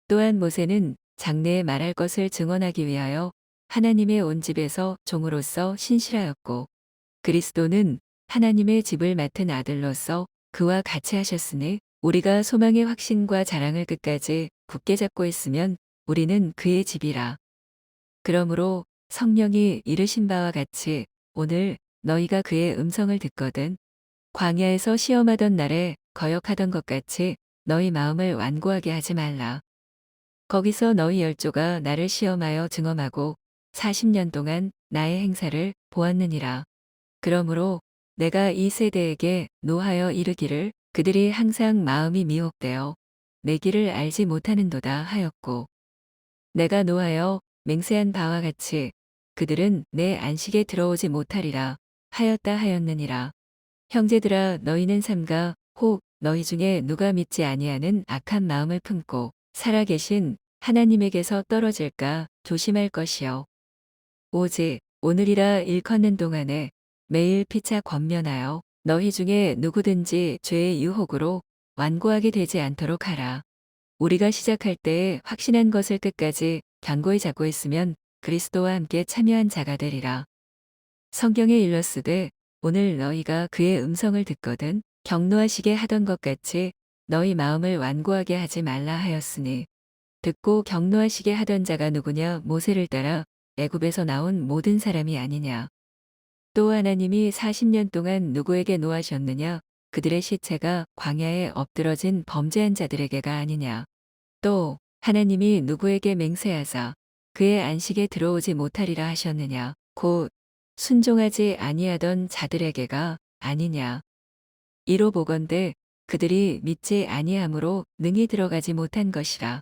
또한 모세는 장래에 말할 것을 증언하기 위하여 하나님의 온 집에서 종으로서 신실하였고 그리스도는 하나님의 집을 맡은 아들로서 그와 같이 하셨으니 우리가 소망의 확신과 자랑을 끝까지 굳게 잡고 있으면 우리는 그의 집이라. 그러므로 성령이 이르신 바와 같이 오늘 너희가 그의 음성을 듣거든 광야에서 시험하던 날에 거역하던 것 같이 너희 마음을 완고하게 하지 말라. 거기서 너희 열조가 나를 시험하여 증언하고 40년 동안 나의 행사를 보았느니라. 그러므로 내가 이 세대에게 노하여 이르기를 그들이 항상 마음이 미혹되어 내 길을 알지 못하는도다 하였고 내가 노하여 맹세한 바와 같이 그들은 내 안식에 들어오지 못하리라 하였다 하였느니라. 형제들아 너희는 삼가 혹 너희 중에 누가 믿지 아니하는 악한 마음을 품고 살아계신 하나님에게서 떨어질까 조심할 것이요. 오직 오늘이라 일컫는 동안에 매일 피차 권면하여 너희 중에 누구든지 죄의 유혹으로 완고하게 되지 않도록 하라. 우리가 시작할 때에 확신한 것을 끝까지 견고히 잡고 있으면 그리스도와 함께 참여한 자가 되리라. 성경에 일렀으되 오늘 너희가 그의 음성을 듣거든 경노하시게 하던 것 같이 너희 마음을 완고하게 하지 말라 하였으니 듣고 경노하시게 하던 자가 누구냐 모세를 따라 애굽에서 나온 모든 사람이 아니냐. 또 하나님이 40년 동안 누구에게 노하셨느냐 그들의 시체가 광야에 엎드러진 범죄한 자들에게가 아니냐. 또 하나님이 누구에게 맹세하사 그의 안식에 들어오지 못하리라 하셨느냐 곧 순종하지 아니하던 자들에게가 아니냐. 이로 보건대 그들이 믿지 아니함으로 능히 들어가지 못한 것이라.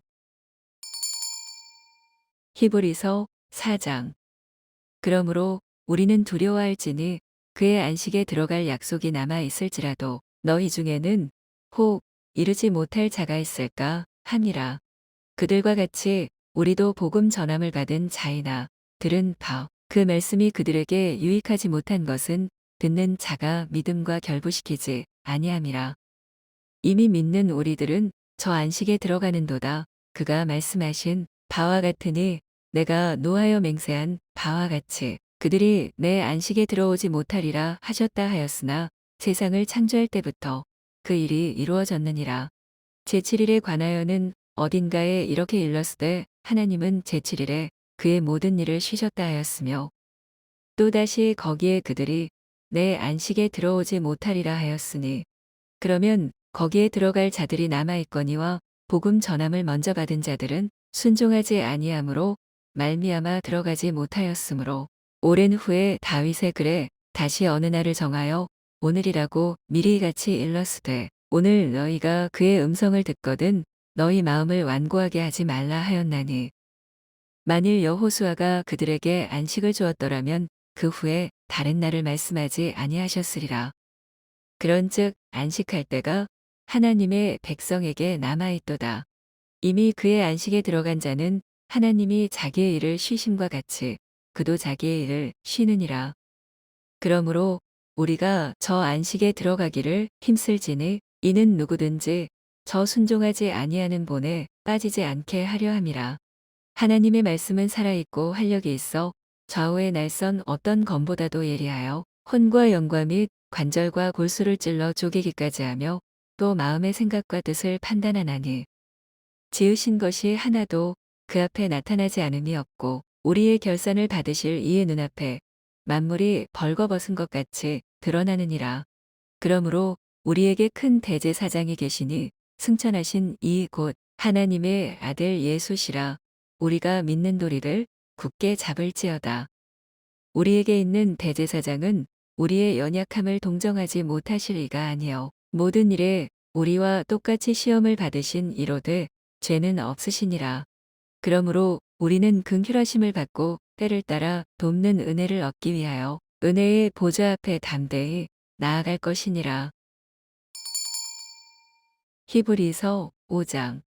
히브리서 4장. 그러므로 우리는 두려워할지니 그의 안식에 들어갈 약속이 남아 있을지라도 너희 중에는 혹 이르지 못할 자가 있을까 함이라. 그들과 같이 우리도 복음 전함을 받은 자이나 들은 바 그 말씀이 그들에게 유익하지 못한 것은 듣는 자가 믿음과 결부시키지 아니함이라. 이미 믿는 우리들은 저 안식에 들어가는도다. 그가 말씀하신 바와 같으니 내가 노하여 맹세한 바와 같이 그들이 내 안식에 들어오지 못하리라 하셨다 하였으나 세상을 창조할 때부터 그 일이 이루어졌느니라. 제7일에 관하여는 어딘가에 이렇게 일렀으되 하나님은 제7일에 그의 모든 일을 쉬셨다 하였으며 또다시 거기에 그들이 내 안식에 들어오지 못하리라 하였으니 그러면 거기에 들어갈 자들이 남아있거니와 복음 전함을 먼저 받은 자들은 순종하지 아니함으로 말미암아 들어가지 못하였으므로 오랜 후에 다윗의 글에 다시 어느 날을 정하여 오늘이라고 미리 같이 일렀으되 오늘 너희가 그의 음성을 듣거든 너희 마음을 완고하게 하지 말라 하였나니 만일 여호수아가 그들에게 안식을 주었더라면 그 후에 다른 날을 말씀하지 아니하셨으리라. 그런즉 안식할 때가 하나님의 백성에게 남아있도다. 이미 그의 안식에 들어간 자는 하나님이 자기의 일을 쉬심과 같이 그도 자기의 일을 쉬느니라. 그러므로 우리가 저 안식에 들어가기를 힘쓸지니 이는 누구든지 저 순종하지 아니하는 본에 빠지지 않게 하려 함이라. 하나님의 말씀은 살아있고 활력이 있어 좌우의 날선 어떤 검보다도 예리하여 혼과 영과 및 관절과 골수를 찔러 쪼개기까지 하며 또 마음의 생각과 뜻을 판단하나니 지으신 것이 하나도 그 앞에 나타나지 않음이 없고 우리의 결산을 받으실 이의 눈앞에 만물이 벌거벗은 것 같이 드러나느니라. 그러므로 우리에게 큰 대제사장이 계시니 승천하신 이 곧 하나님의 아들 예수시라. 우리가 믿는 도리를 굳게 잡을지어다. 우리에게 있는 대제사장은 우리의 연약함을 동정하지 못하실 이가 아니요 모든 일에 우리와 똑같이 시험을 받으신 이로되 죄는 없으시니라. 그러므로 우리는 긍휼하심을 받고 때를 따라 돕는 은혜를 얻기 위하여 은혜의 보좌 앞에 담대히 나아갈 것이니라. 히브리서 5장.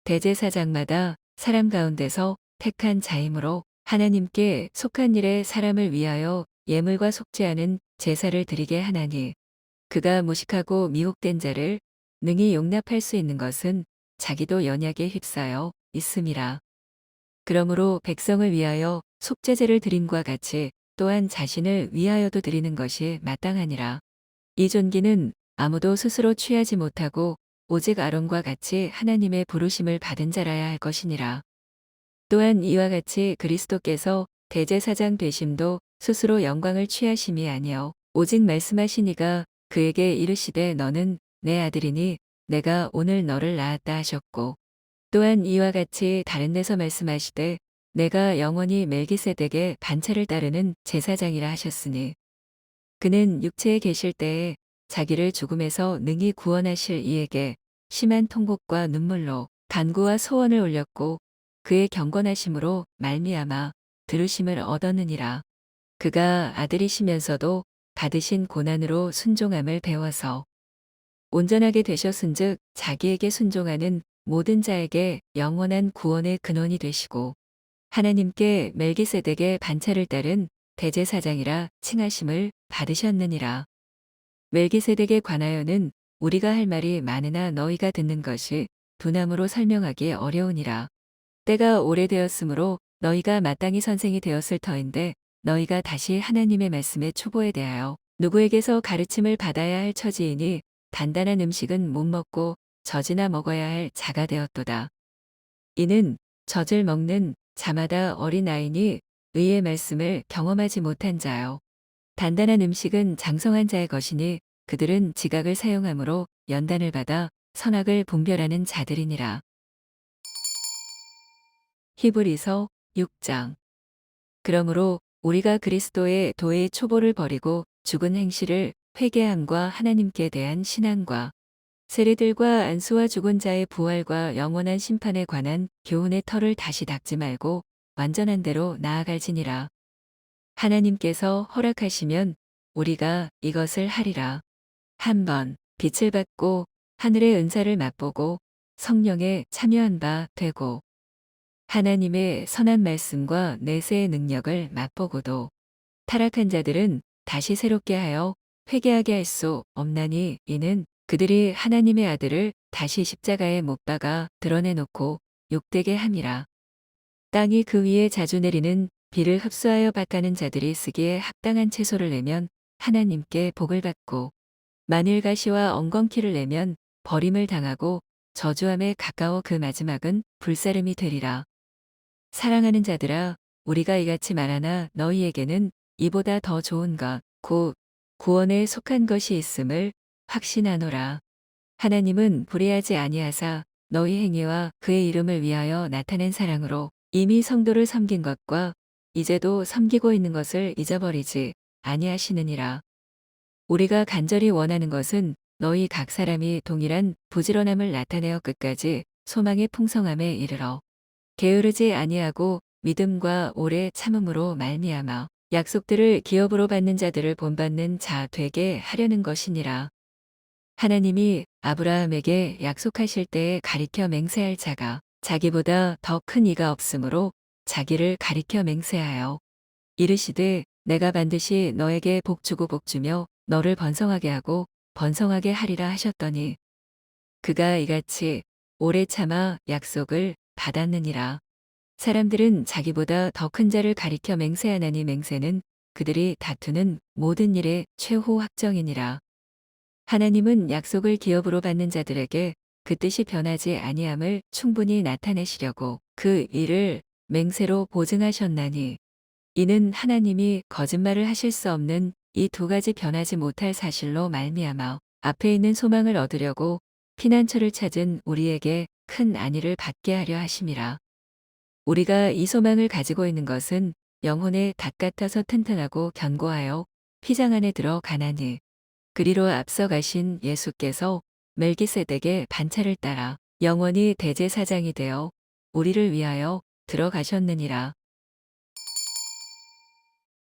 대제사장마다 사람 가운데서 택한 자이므로 하나님께 속한 일에 사람을 위하여 예물과 속지 않은 제사를 드리게 하나니 그가 무식하고 미혹된 자를 능히 용납할 수 있는 것은 자기도 연약에 휩싸여 있음이라. 그러므로 백성을 위하여 속죄제를 드림과 같이 또한 자신을 위하여도 드리는 것이 마땅하니라. 이 존귀는 아무도 스스로 취하지 못하고 오직 아론과 같이 하나님의 부르심을 받은 자라야 할 것이니라. 또한 이와 같이 그리스도께서 대제사장 되심도 스스로 영광을 취하심이 아니요 오직 말씀하시니가 그에게 이르시되 너는 내 아들이니 내가 오늘 너를 낳았다 하셨고 또한 이와 같이 다른 데서 말씀하시되 내가 영원히 멜기세덱의 반차를 따르는 제사장이라 하셨으니 그는 육체에 계실 때에 자기를 죽음에서 능히 구원하실 이에게 심한 통곡과 눈물로 간구와 소원을 올렸고 그의 경건하심으로 말미암아 들으심을 얻었느니라. 그가 아들이시면서도 받으신 고난으로 순종함을 배워서 온전하게 되셨은즉 자기에게 순종하는 모든 자에게 영원한 구원의 근원이 되시고 하나님께 멜기세덱의 반차를 따른 대제사장이라 칭하심을 받으셨느니라. 멜기세덱에 관하여는 우리가 할 말이 많으나 너희가 듣는 것이 두나무로 설명하기 어려우니라. 때가 오래되었으므로 너희가 마땅히 선생이 되었을 터인데 너희가 다시 하나님의 말씀의 초보에 대하여 누구에게서 가르침을 받아야 할 처지이니 단단한 음식은 못 먹고 젖이나 먹어야 할 자가 되었도다. 이는 젖을 먹는 자마다 어린아이니 의의 말씀을 경험하지 못한 자요. 단단한 음식은 장성한 자의 것이니 그들은 지각을 사용함으로 연단을 받아 선악을 분별하는 자들이니라. 히브리서 6장. 그러므로 우리가 그리스도의 도의 초보를 버리고 죽은 행실을 회개함과 하나님께 대한 신앙과 세리들과 안수와 죽은 자의 부활과 영원한 심판에 관한 교훈의 털을 다시 닦지 말고 완전한 대로 나아갈지니라. 하나님께서 허락하시면 우리가 이것을 하리라. 한번 빛을 받고 하늘의 은사를 맛보고 성령에 참여한 바 되고 하나님의 선한 말씀과 내세의 능력을 맛보고도 타락한 자들은 다시 새롭게 하여 회개하게 할 수 없나니 이는 그들이 하나님의 아들을 다시 십자가에 못 박아 드러내놓고 욕되게 함이라. 땅이 그 위에 자주 내리는 비를 흡수하여 밭가는 자들이 쓰기에 합당한 채소를 내면 하나님께 복을 받고 만일 가시와 엉겅퀴를 내면 버림을 당하고 저주함에 가까워 그 마지막은 불사름이 되리라. 사랑하는 자들아 우리가 이같이 말하나 너희에게는 이보다 더 좋은 것 곧 구원에 속한 것이 있음을 확신하노라. 하나님은 불의하지 아니하사 너희 행위와 그의 이름을 위하여 나타낸 사랑으로 이미 성도를 섬긴 것과 이제도 섬기고 있는 것을 잊어버리지 아니하시느니라. 우리가 간절히 원하는 것은 너희 각 사람이 동일한 부지런함을 나타내어 끝까지 소망의 풍성함에 이르러 게으르지 아니하고 믿음과 오래 참음으로 말미암아 약속들을 기업으로 받는 자들을 본받는 자 되게 하려는 것이니라. 하나님이 아브라함에게 약속하실 때에 가리켜 맹세할 자가 자기보다 더 큰 이가 없으므로 자기를 가리켜 맹세하여 이르시되 내가 반드시 너에게 복 주고 복 주며 너를 번성하게 하고 번성하게 하리라 하셨더니 그가 이같이 오래 참아 약속을 받았느니라. 사람들은 자기보다 더 큰 자를 가리켜 맹세하나니 맹세는 그들이 다투는 모든 일의 최후 확정이니라. 하나님은 약속을 기업으로 받는 자들에게 그 뜻이 변하지 아니함을 충분히 나타내시려고 그 일을 맹세로 보증하셨나니 이는 하나님이 거짓말을 하실 수 없는 이 두 가지 변하지 못할 사실로 말미암아 앞에 있는 소망을 얻으려고 피난처를 찾은 우리에게 큰 안위를 받게 하려 하심이라. 우리가 이 소망을 가지고 있는 것은 영혼의 닭 같아서 튼튼하고 견고하여 피장 안에 들어가나니 그리로 앞서가신 예수께서 멜기세덱의 반차를 따라 영원히 대제사장이 되어 우리를 위하여 들어가셨느니라.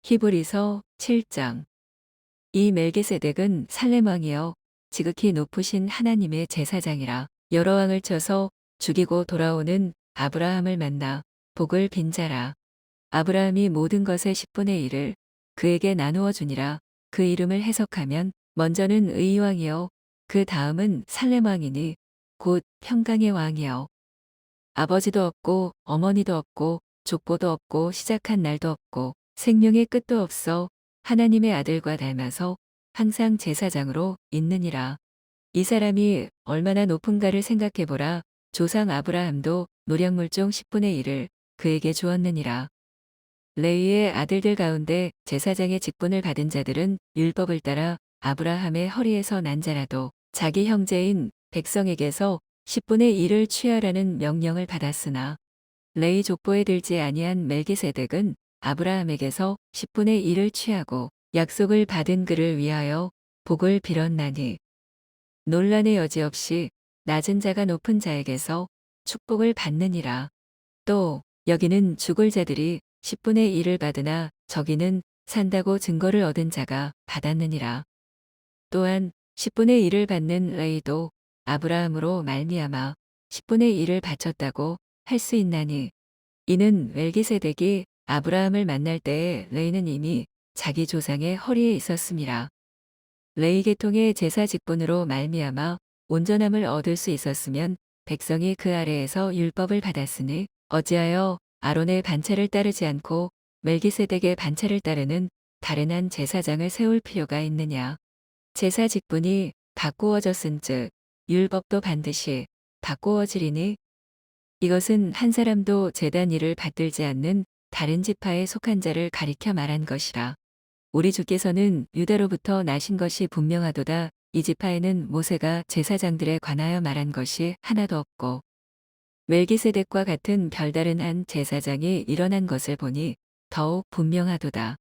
히브리서 7장. 이 멜기세덱은 살렘 왕이여 지극히 높으신 하나님의 제사장이라. 여러 왕을 쳐서 죽이고 돌아오는 아브라함을 만나 복을 빈 자라. 아브라함이 모든 것의 10분의 1을 그에게 나누어 주니라. 그 이름을 해석하면 먼저는 의왕이요 그 다음은 살렘 왕이니 곧 평강의 왕이요. 아버지도 없고 어머니도 없고 족보도 없고 시작한 날도 없고 생명의 끝도 없어 하나님의 아들과 닮아서 항상 제사장으로 있느니라. 이 사람이 얼마나 높은가를 생각해보라. 조상 아브라함도 노량물 중 10분의 1을 그에게 주었느니라. 레위의 아들들 가운데 제사장의 직분을 받은 자들은 율법을 따라 아브라함의 허리에서 난 자라도 자기 형제인 백성에게서 10분의 1을 취하라는 명령을 받았으나 레위 족보에 들지 아니한 멜기세덱은 아브라함에게서 10분의 1을 취하고 약속을 받은 그를 위하여 복을 빌었나니 논란의 여지 없이 낮은 자가 높은 자에게서 축복을 받느니라. 또 여기는 죽을 자들이 10분의 1을 받으나 저기는 산다고 증거를 얻은 자가 받았느니라. 또한 10분의 1을 받는 레이도 아브라함으로 말미암아 10분의 1을 바쳤다고 할 수 있나니 이는 멜기세덱이 아브라함을 만날 때에 레이는 이미 자기 조상의 허리에 있었음이라. 레위 계통의 제사 직분으로 말미암아 온전함을 얻을 수 있었으면 백성이 그 아래에서 율법을 받았으니 어찌하여 아론의 반차를 따르지 않고 멜기세덱의 반차를 따르는 다른 한 제사장을 세울 필요가 있느냐. 제사 직분이 바꾸어졌은즉 율법도 반드시 바꾸어지리니 이것은 한 사람도 제단 일을 받들지 않는 다른 지파에 속한 자를 가리켜 말한 것이라. 우리 주께서는 유다로부터 나신 것이 분명하도다. 이 지파에는 모세가 제사장들에 관하여 말한 것이 하나도 없고 멜기세덱과 같은 별다른 한 제사장이 일어난 것을 보니 더욱 분명하도다.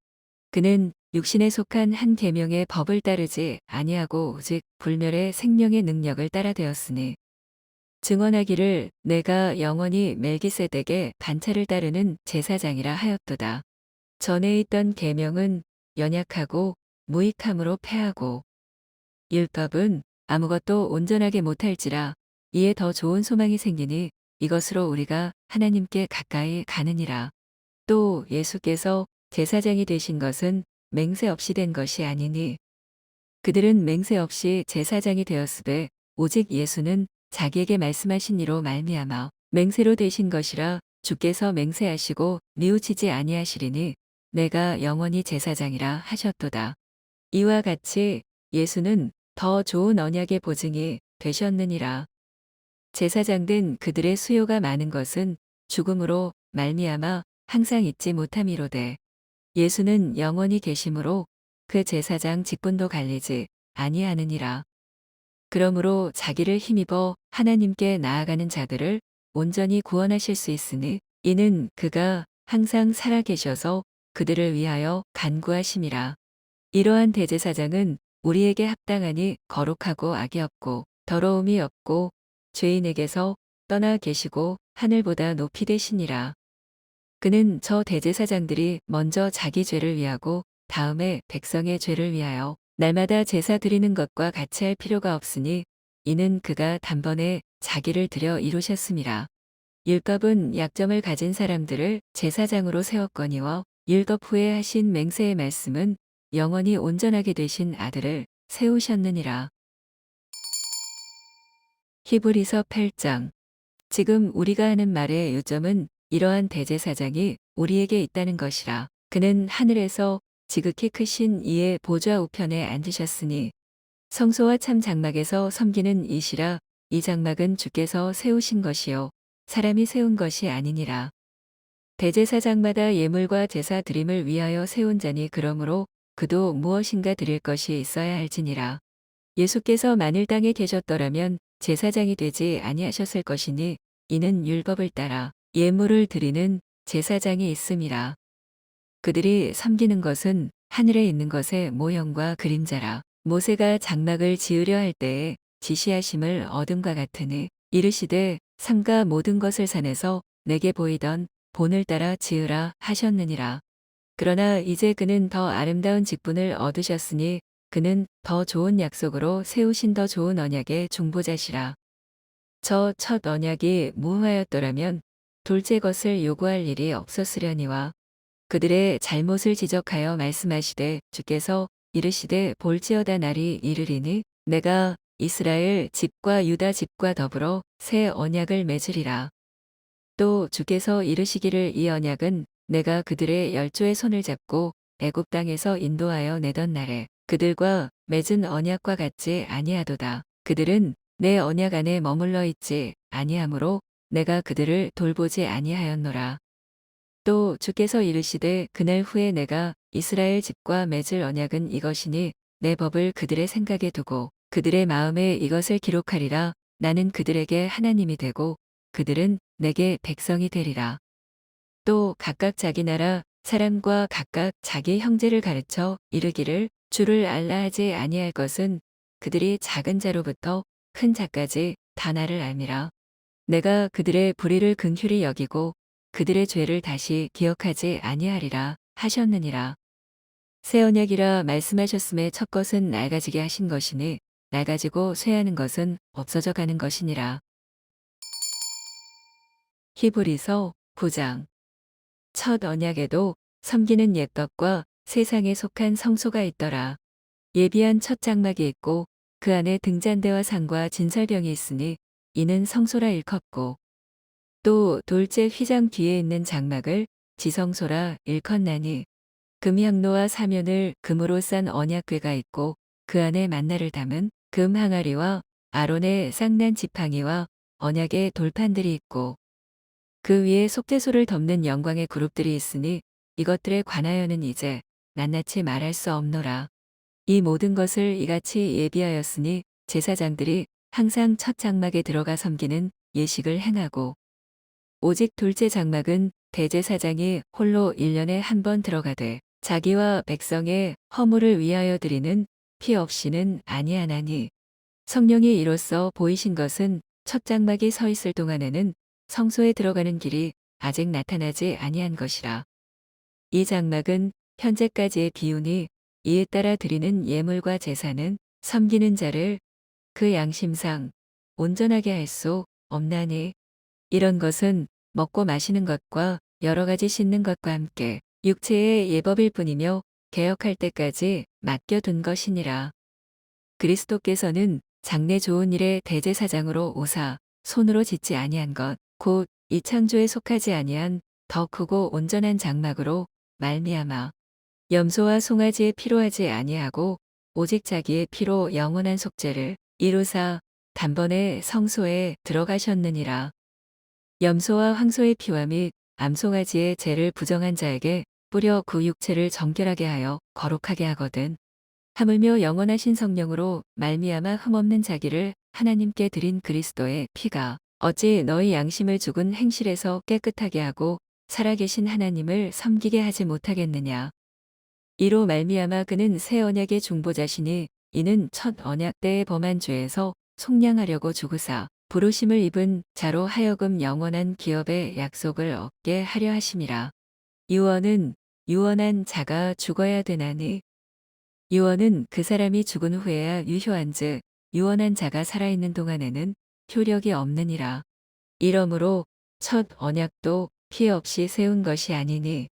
그는 육신에 속한 한 계명의 법을 따르지 아니하고 오직 불멸의 생명의 능력을 따라 되었으니 증언하기를 내가 영원히 멜기세덱의 반차를 따르는 제사장이라 하였도다. 전에 있던 계명은 연약하고 무익함으로 패하고 율법은 아무것도 온전하게 못할지라 이에 더 좋은 소망이 생기니 이것으로 우리가 하나님께 가까이 가느니라. 또 예수께서 제사장이 되신 것은 맹세 없이 된 것이 아니니 그들은 맹세 없이 제사장이 되었으되 오직 예수는 자기에게 말씀하신 이로 말미암아 맹세로 되신 것이라. 주께서 맹세하시고 뉘우치지 아니하시리니 내가 영원히 제사장이라 하셨도다. 이와 같이 예수는 더 좋은 언약의 보증이 되셨느니라. 제사장된 그들의 수요가 많은 것은 죽음으로 말미암아 항상 잊지 못함이로되 예수는 영원히 계심으로 그 제사장 직분도 갈리지 아니하느니라. 그러므로 자기를 힘입어 하나님께 나아가는 자들을 온전히 구원하실 수 있으니 이는 그가 항상 살아 계셔서 그들을 위하여 간구하심이라. 이러한 대제사장은 우리에게 합당하니 거룩하고 악이 없고 더러움이 없고 죄인에게서 떠나 계시고 하늘보다 높이 되시니라. 그는 저 대제사장들이 먼저 자기 죄를 위하고 다음에 백성의 죄를 위하여 날마다 제사 드리는 것과 같이 할 필요가 없으니 이는 그가 단번에 자기를 들여 이루셨음이라. 율법은 약점을 가진 사람들을 제사장으로 세웠거니와 율법 후에 하신 맹세의 말씀은 영원히 온전하게 되신 아들을 세우셨느니라. 히브리서 8장. 지금 우리가 하는 말의 요점은 이러한 대제사장이 우리에게 있다는 것이라. 그는 하늘에서 지극히 크신 이의 보좌 우편에 앉으셨으니 성소와 참 장막에서 섬기는 이시라. 이 장막은 주께서 세우신 것이요 사람이 세운 것이 아니니라. 대제사장마다 예물과 제사 드림을 위하여 세운 자니 그러므로 그도 무엇인가 드릴 것이 있어야 할지니라. 예수께서 만일 땅에 계셨더라면 제사장이 되지 아니하셨을 것이니 이는 율법을 따라 예물을 드리는 제사장이 있음이라. 그들이 섬기는 것은 하늘에 있는 것의 모형과 그림자라. 모세가 장막을 지으려 할 때에 지시하심을 얻음과 같으니 이르시되 삼가 모든 것을 산에서 내게 보이던 본을 따라 지으라 하셨느니라. 그러나 이제 그는 더 아름다운 직분을 얻으셨으니 그는 더 좋은 약속으로 세우신 더 좋은 언약의 중보자시라. 저 첫 언약이 무효하였더라면 둘째 것을 요구할 일이 없었으려니와 그들의 잘못을 지적하여 말씀하시되 주께서 이르시되 볼지어다 날이 이르리니 내가 이스라엘 집과 유다 집과 더불어 새 언약을 맺으리라. 또 주께서 이르시기를 이 언약은 내가 그들의 열조의 손을 잡고 애굽 땅에서 인도하여 내던 날에 그들과 맺은 언약과 같지 아니하도다. 그들은 내 언약 안에 머물러 있지 아니하므로 내가 그들을 돌보지 아니하였노라. 또 주께서 이르시되 그날 후에 내가 이스라엘 집과 맺을 언약은 이것이니 내 법을 그들의 생각에 두고 그들의 마음에 이것을 기록하리라. 나는 그들에게 하나님이 되고 그들은 내게 백성이 되리라. 또 각각 자기 나라 사람과 각각 자기 형제를 가르쳐 이르기를 주를 알라 하지 아니할 것은 그들이 작은 자로부터 큰 자까지 다 나를 알미라. 내가 그들의 불의를 긍휼히 여기고 그들의 죄를 다시 기억하지 아니하리라 하셨느니라. 새 언약이라 말씀하셨음에 첫 것은 낡아지게 하신 것이니 낡아지고 쇠하는 것은 없어져 가는 것이니라. 히브리서 9장. 첫 언약에도 섬기는 옛것과 세상에 속한 성소가 있더라. 예비한 첫 장막이 있고 그 안에 등잔대와 상과 진설병이 있으니 이는 성소라 일컫고 또 돌째 휘장 뒤에 있는 장막을 지성소라 일컫나니 금향로와 사면을 금으로 싼 언약궤가 있고 그 안에 만나를 담은 금 항아리와 아론의 쌍난 지팡이와 언약의 돌판들이 있고 그 위에 속죄소를 덮는 영광의 그룹들이 있으니 이것들에 관하여는 이제 낱낱이 말할 수 없노라. 이 모든 것을 이같이 예비하였으니 제사장들이 항상 첫 장막에 들어가 섬기는 예식을 행하고 오직 둘째 장막은 대제사장이 홀로 1년에 한 번 들어가되 자기와 백성의 허물을 위하여 드리는 피 없이는 아니하나니 성령이 이로써 보이신 것은 첫 장막이 서 있을 동안에는 성소에 들어가는 길이 아직 나타나지 아니한 것이라. 이 장막은 현재까지의 비유니 이에 따라 드리는 예물과 제사는 섬기는 자를 그 양심상 온전하게 할 수 없나니 이런 것은 먹고 마시는 것과 여러 가지 씻는 것과 함께 육체의 예법일 뿐이며 개혁할 때까지 맡겨둔 것이니라. 그리스도께서는 장래 좋은 일의 대제사장으로 오사 손으로 짓지 아니한 것 곧 이 창조에 속하지 아니한 더 크고 온전한 장막으로 말미암아 염소와 송아지의 피로 하지 아니하고 오직 자기의 피로 영원한 속죄를 이루사 단번에 성소에 들어가셨느니라. 염소와 황소의 피와 및 암송아지의 죄를 부정한 자에게 뿌려 그 육체를 정결하게 하여 거룩하게 하거든. 하물며 영원하신 성령으로 말미암아 흠없는 자기를 하나님께 드린 그리스도의 피가 어찌 너희 양심을 죽은 행실에서 깨끗하게 하고 살아계신 하나님을 섬기게 하지 못하겠느냐. 이로 말미암아 그는 새 언약의 중보자시니 이는 첫 언약 때의 범한 죄에서 속량하려고 죽으사 부르심을 입은 자로 하여금 영원한 기업의 약속을 얻게 하려 하심이라. 유언은 유언한 자가 죽어야 되나니 유언은 그 사람이 죽은 후에야 유효한즉 유언한 자가 살아있는 동안에는 효력이 없느니라. 이러므로 첫 언약도 피 없이 세운 것이 아니니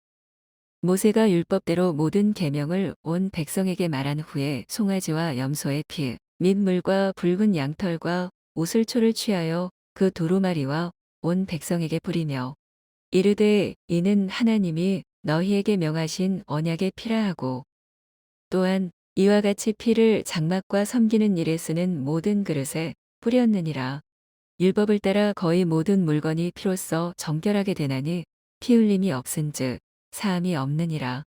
모세가 율법대로 모든 계명을 온 백성에게 말한 후에 송아지와 염소의 피, 및 물과 붉은 양털과 우슬초를 취하여 그 두루마리와 온 백성에게 뿌리며 이르되 이는 하나님이 너희에게 명하신 언약의 피라 하고 또한 이와 같이 피를 장막과 섬기는 일에 쓰는 모든 그릇에 뿌렸느니라. 율법을 따라 거의 모든 물건이 피로써 정결하게 되나니 피 흘림이 없은즉 사함이 없느니라.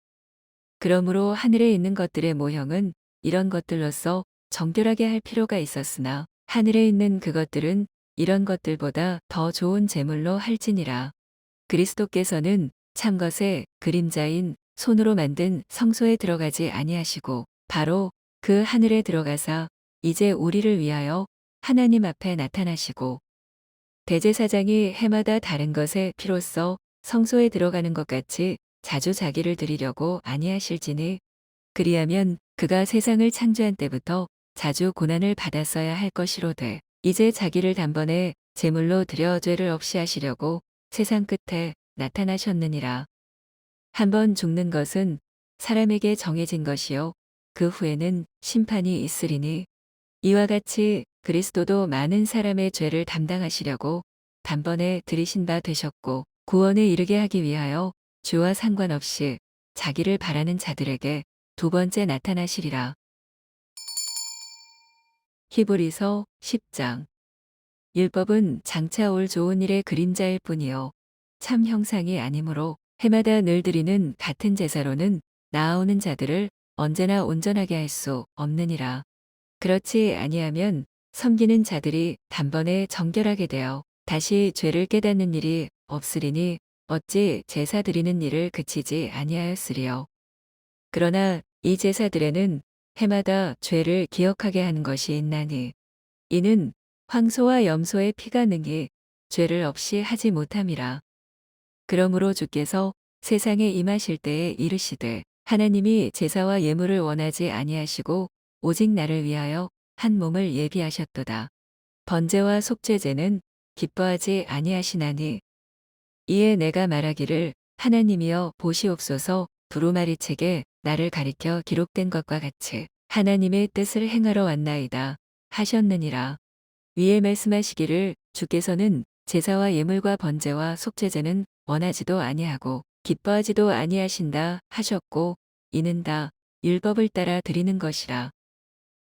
그러므로 하늘에 있는 것들의 모형은 이런 것들로서 정결하게 할 필요가 있었으나 하늘에 있는 그것들은 이런 것들보다 더 좋은 제물로 할지니라. 그리스도께서는 참것의 그림자인 손으로 만든 성소에 들어가지 아니하시고 바로 그 하늘에 들어가사 이제 우리를 위하여 하나님 앞에 나타나시고 대제사장이 해마다 다른 것에 피로써 성소에 들어가는 것 같이 자주 자기를 드리려고 아니하실지니 그리하면 그가 세상을 창조한 때부터 자주 고난을 받았어야 할 것이로되 이제 자기를 단번에 제물로 드려 죄를 없이 하시려고 세상 끝에 나타나셨느니라. 한번 죽는 것은 사람에게 정해진 것이요 그 후에는 심판이 있으리니 이와 같이 그리스도도 많은 사람의 죄를 담당하시려고 단번에 들이신 바 되셨고 구원에 이르게 하기 위하여 죄와 상관없이 자기를 바라는 자들에게 두 번째 나타나시리라. 히브리서 10장. 율법은 장차 올 좋은 일의 그림자일 뿐이요 참 형상이 아니므로 해마다 늘 드리는 같은 제사로는 나아오는 자들을 언제나 온전하게 할 수 없느니라. 그렇지 아니하면 섬기는 자들이 단번에 정결하게 되어 다시 죄를 깨닫는 일이 없으리니 어찌 제사 드리는 일을 그치지 아니하였으리요. 그러나 이 제사들에는 해마다 죄를 기억하게 하는 것이 있나니 이는 황소와 염소의 피가 능히 죄를 없이 하지 못함이라. 그러므로 주께서 세상에 임하실 때에 이르시되 하나님이 제사와 예물을 원하지 아니하시고 오직 나를 위하여 한 몸을 예비하셨도다. 번제와 속죄제는 기뻐하지 아니하시나니 이에 내가 말하기를 하나님이여 보시옵소서 두루마리 책에 나를 가리켜 기록된 것과 같이 하나님의 뜻을 행하러 왔나이다 하셨느니라. 위에 말씀하시기를 주께서는 제사와 예물과 번제와 속죄제는 원하지도 아니하고 기뻐하지도 아니하신다 하셨고 이는 다 율법을 따라 드리는 것이라.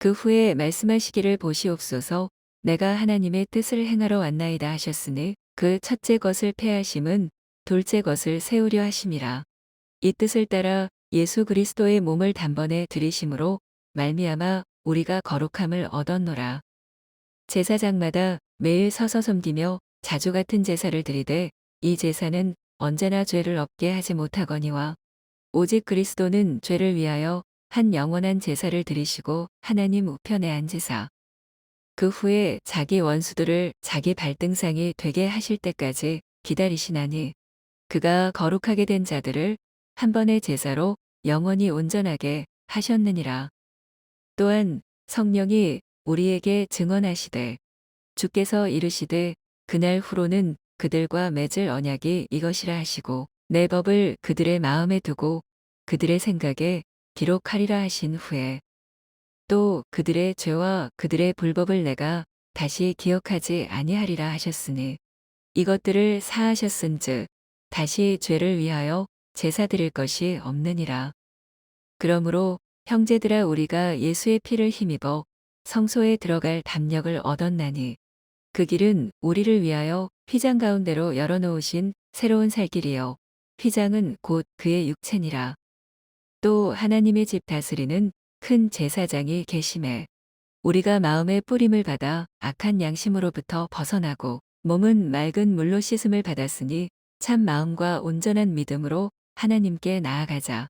그 후에 말씀하시기를 보시옵소서 내가 하나님의 뜻을 행하러 왔나이다 하셨으니 그 첫째 것을 폐하심은 둘째 것을 세우려 하심이라. 이 뜻을 따라 예수 그리스도의 몸을 단번에 들이심으로 말미암아 우리가 거룩함을 얻었노라. 제사장마다 매일 서서 섬기며 자주 같은 제사를 드리되 이 제사는 언제나 죄를 없게 하지 못하거니와 오직 그리스도는 죄를 위하여 한 영원한 제사를 드리시고 하나님 우편에 앉으사 그 후에 자기 원수들을 자기 발등상이 되게 하실 때까지 기다리시나니 그가 거룩하게 된 자들을 한 번의 제사로 영원히 온전하게 하셨느니라. 또한 성령이 우리에게 증언하시되 주께서 이르시되 그날 후로는 그들과 맺을 언약이 이것이라 하시고 내 법을 그들의 마음에 두고 그들의 생각에 기록하리라 하신 후에 또 그들의 죄와 그들의 불법을 내가 다시 기억하지 아니하리라 하셨으니 이것들을 사하셨은즉 다시 죄를 위하여 제사 드릴 것이 없느니라. 그러므로 형제들아 우리가 예수의 피를 힘입어 성소에 들어갈 담력을 얻었나니 그 길은 우리를 위하여 휘장 가운데로 열어놓으신 새로운 살 길이요 휘장은 곧 그의 육체니라. 또 하나님의 집 다스리는 큰 제사장이 계심에 우리가 마음의 뿌림을 받아 악한 양심으로부터 벗어나고 몸은 맑은 물로 씻음을 받았으니 참 마음과 온전한 믿음으로 하나님께 나아가자.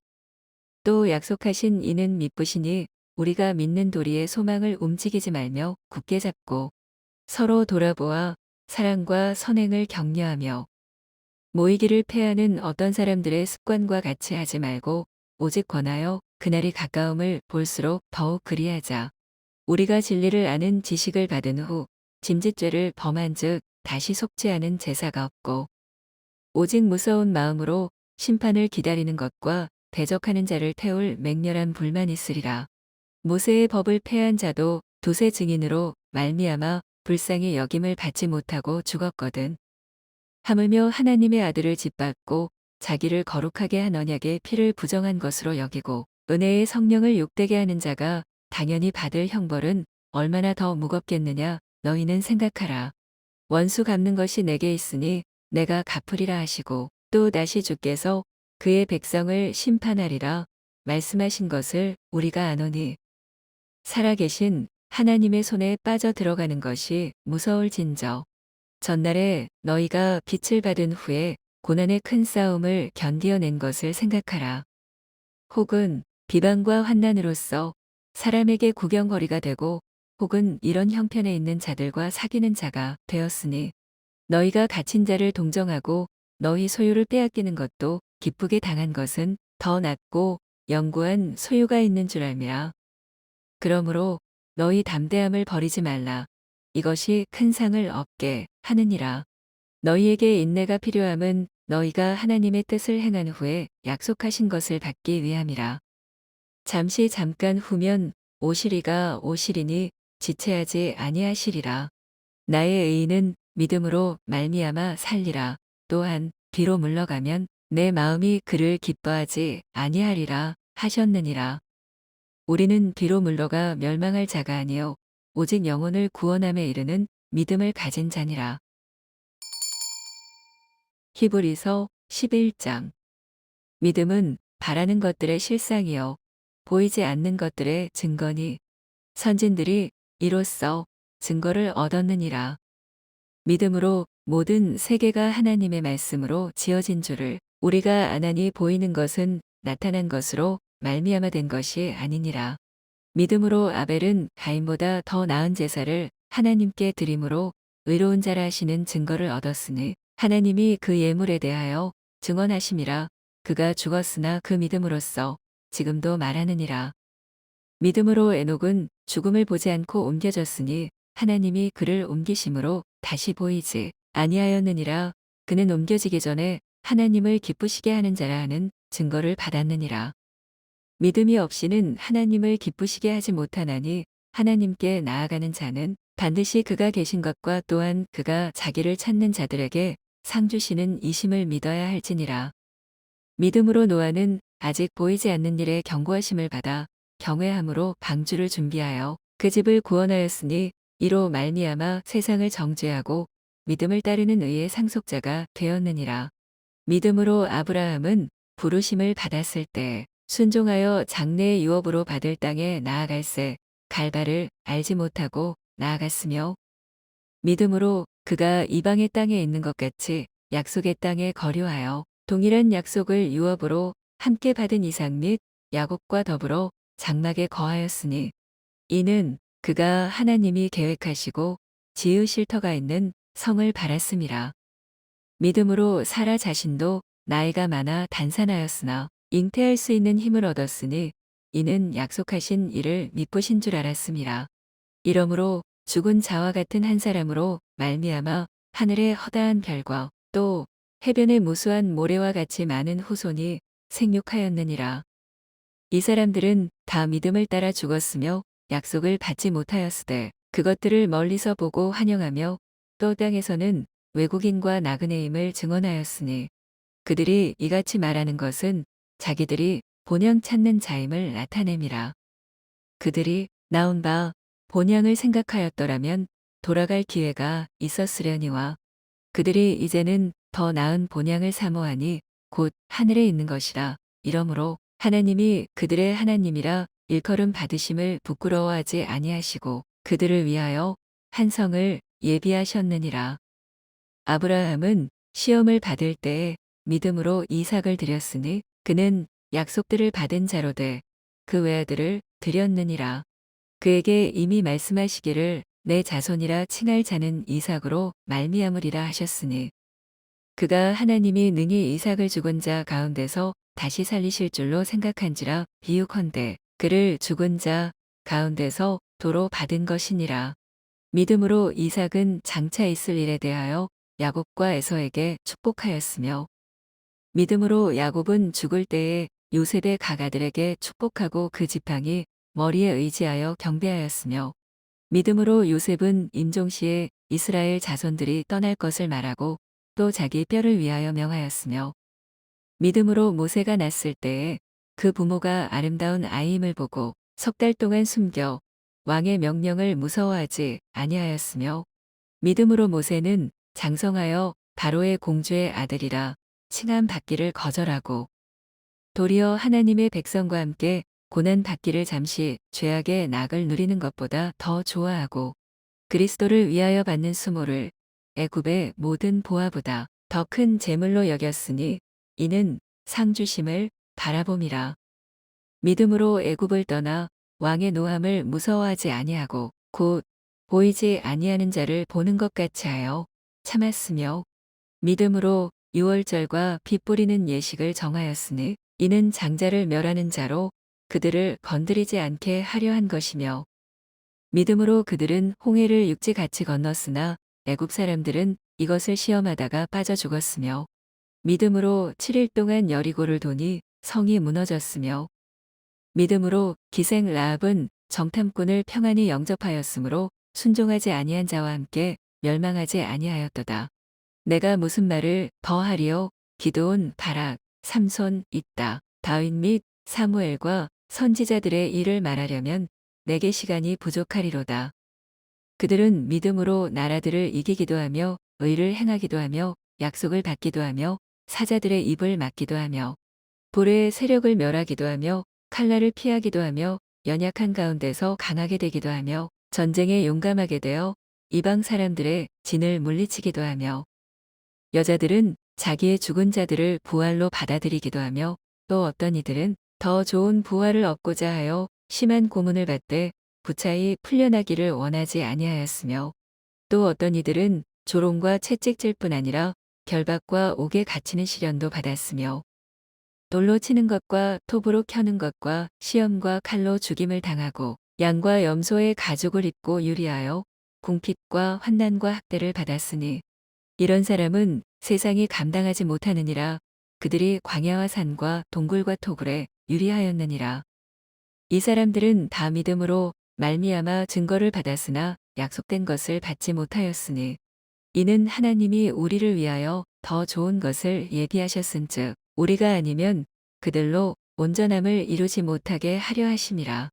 또 약속하신 이는 미쁘시니 우리가 믿는 도리의 소망을 움직이지 말며 굳게 잡고 서로 돌아보아 사랑과 선행을 격려하며 모이기를 패하는 어떤 사람들의 습관과 같이 하지 말고 오직 권하여 그날이 가까움을 볼수록 더욱 그리하자. 우리가 진리를 아는 지식을 받은 후 짐짓죄를 범한즉 다시 속죄하는 제사가 없고 오직 무서운 마음으로 심판을 기다리는 것과 대적하는 자를 태울 맹렬한 불만이 있으리라. 모세의 법을 폐한 자도 두세 증인으로 말미암아 불쌍히 여김을 받지 못하고 죽었거든. 하물며 하나님의 아들을 짓밟고 자기를 거룩하게 한 언약의 피를 부정한 것으로 여기고 은혜의 성령을 욕되게 하는 자가 당연히 받을 형벌은 얼마나 더 무겁겠느냐 너희는 생각하라. 원수 갚는 것이 내게 있으니 내가 갚으리라 하시고 또 다시 주께서 그의 백성을 심판하리라 말씀하신 것을 우리가 아노니 살아계신 하나님의 손에 빠져 들어가는 것이 무서울진저. 전날에 너희가 빛을 받은 후에 고난의 큰 싸움을 견디어낸 것을 생각하라. 혹은 비방과 환난으로써 사람에게 구경거리가 되고 혹은 이런 형편에 있는 자들과 사귀는 자가 되었으니 너희가 갇힌 자를 동정하고 너희 소유를 빼앗기는 것도 기쁘게 당한 것은 더 낫고 영구한 소유가 있는 줄 알미라. 그러므로 너희 담대함을 버리지 말라. 이것이 큰 상을 얻게 하느니라. 너희에게 인내가 필요함은 너희가 하나님의 뜻을 행한 후에 약속하신 것을 받기 위함이라. 잠시 잠깐 후면 오시리가 오시리니 지체하지 아니하시리라. 나의 의인은 믿음으로 말미암아 살리라. 또한 비로 물러가면 내 마음이 그를 기뻐하지 아니하리라 하셨느니라. 우리는 비로 물러가 멸망할 자가 아니요 오직 영혼을 구원함에 이르는 믿음을 가진 자니라. 히브리서 11장. 믿음은 바라는 것들의 실상이요 보이지 않는 것들의 증거니 선진들이 이로써 증거를 얻었느니라. 믿음으로 모든 세계가 하나님의 말씀으로 지어진 줄을 우리가 아나니 보이는 것은 나타난 것으로 말미암아 된 것이 아니니라. 믿음으로 아벨은 가인보다 더 나은 제사를 하나님께 드림으로 의로운 자라 하시는 증거를 얻었으니 하나님이 그 예물에 대하여 증언하심이라. 그가 죽었으나 그 믿음으로써 지금도 말하느니라. 믿음으로 에녹은 죽음을 보지 않고 옮겨졌으니 하나님이 그를 옮기심으로 다시 보이지 아니하였느니라. 그는 옮겨지기 전에 하나님을 기쁘시게 하는 자라 하는 증거를 받았느니라. 믿음이 없이는 하나님을 기쁘시게 하지 못하나니 하나님께 나아가는 자는 반드시 그가 계신 것과 또한 그가 자기를 찾는 자들에게 상 주시는 이심을 믿어야 할지니라. 믿음으로 노아는 아직 보이지 않는 일에 경고하심을 받아 경외함으로 방주를 준비하여 그 집을 구원하였으니 이로 말미암아 세상을 정죄하고 믿음을 따르는 의의 상속자가 되었느니라. 믿음으로 아브라함은 부르심을 받았을 때 순종하여 장래의 유업으로 받을 땅에 나아갈새 갈바를 알지 못하고 나아갔으며 믿음으로 그가 이방의 땅에 있는 것 같이 약속의 땅에 거류하여 동일한 약속을 유업으로 함께 받은 이삭 및 야곱과 더불어 장막에 거하였으니 이는 그가 하나님이 계획하시고 지으실 터가 있는 성을 바랐음이라. 믿음으로 사라 자신도 나이가 많아 단산하였으나 잉태할 수 있는 힘을 얻었으니 이는 약속하신 이를 미쁘신 줄 알았음이라. 이러므로 죽은 자와 같은 한 사람으로 말미암아 하늘의 허다한 별과 또 해변의 무수한 모래와 같이 많은 후손이 생육하였느니라. 이 사람들은 다 믿음을 따라 죽었으며 약속을 받지 못하였으되 그것들을 멀리서 보고 환영하며 또 땅에서는 외국인과 나그네임을 증언하였으니 그들이 이같이 말하는 것은 자기들이 본향 찾는 자임을 나타냄이라. 그들이 나온 바 본향을 생각하였더라면 돌아갈 기회가 있었으려니와 그들이 이제는 더 나은 본향을 사모하니 곧 하늘에 있는 것이라. 이러므로 하나님이 그들의 하나님이라 일컬음 받으심을 부끄러워하지 아니하시고 그들을 위하여 한 성을 예비하셨느니라. 아브라함은 시험을 받을 때에 믿음으로 이삭을 드렸으니 그는 약속들을 받은 자로 돼 그 외아들을 드렸느니라. 그에게 이미 말씀하시기를 내 자손이라 칭할 자는 이삭으로 말미암으리라 하셨으니 그가 하나님이 능히 이삭을 죽은 자 가운데서 다시 살리실 줄로 생각한지라 비유컨대 그를 죽은 자 가운데서 도로 받은 것이니라. 믿음으로 이삭은 장차 있을 일에 대하여 야곱과 에서에게 축복하였으며 믿음으로 야곱은 죽을 때에 요셉의 가가들에게 축복하고 그 지팡이 머리에 의지하여 경배하였으며 믿음으로 요셉은 임종시에 이스라엘 자손들이 떠날 것을 말하고 또 자기 뼈를 위하여 명하였으며 믿음으로 모세가 났을 때에 그 부모가 아름다운 아이임을 보고 석 달 동안 숨겨 왕의 명령을 무서워하지 아니하였으며 믿음으로 모세는 장성하여 바로의 공주의 아들이라 칭함 받기를 거절하고 도리어 하나님의 백성과 함께 고난 받기를 잠시 죄악의 낙을 누리는 것보다 더 좋아하고 그리스도를 위하여 받는 수모를 애굽의 모든 보화보다 더 큰 재물로 여겼으니 이는 상 주심을 바라봄이라. 믿음으로 애굽을 떠나 왕의 노함을 무서워하지 아니하고 곧 보이지 아니하는 자를 보는 것 같이 하여 참았으며 믿음으로 유월절과 빚 뿌리는 예식을 정하였으니 이는 장자를 멸하는 자로 그들을 건드리지 않게 하려 한 것이며 믿음으로 그들은 홍해를 육지같이 건넜으나 애굽 사람들은 이것을 시험하다가 빠져 죽었으며 믿음으로 7일 동안 여리고를 도니 성이 무너졌으며 믿음으로 기생 라합은 정탐꾼을 평안히 영접하였으므로 순종하지 아니한 자와 함께 멸망하지 아니하였도다. 내가 무슨 말을 더 하리요? 기드온, 바락, 삼손 있다. 다윗 및 사무엘과 선지자들의 일을 말하려면 내게 시간이 부족하리로다. 그들은 믿음으로 나라들을 이기기도 하며 의를 행하기도 하며 약속을 받기도 하며 사자들의 입을 막기도 하며 불의 세력을 멸하기도 하며 칼날을 피하기도 하며 연약한 가운데서 강하게 되기도 하며 전쟁에 용감하게 되어 이방 사람들의 진을 물리치기도 하며 여자들은 자기의 죽은 자들을 부활로 받아들이기도 하며 또 어떤 이들은 더 좋은 부활을 얻고자 하여 심한 고문을 받되 부차히 풀려나기를 원하지 아니하였으며 또 어떤 이들은 조롱과 채찍질 뿐 아니라 결박과 옥에 갇히는 시련도 받았으며 돌로 치는 것과 톱으로 켜는 것과 시험과 칼로 죽임을 당하고 양과 염소의 가죽을 입고 유리하여 궁핍과 환난과 학대를 받았으니 이런 사람은 세상이 감당하지 못하느니라. 그들이 광야와 산과 동굴과 토굴에 유리하였느니라. 이 사람들은 다 믿음으로 말미암아 증거를 받았으나 약속된 것을 받지 못하였으니 이는 하나님이 우리를 위하여 더 좋은 것을 예비하셨은즉 우리가 아니면 그들로 온전함을 이루지 못하게 하려 하심이라.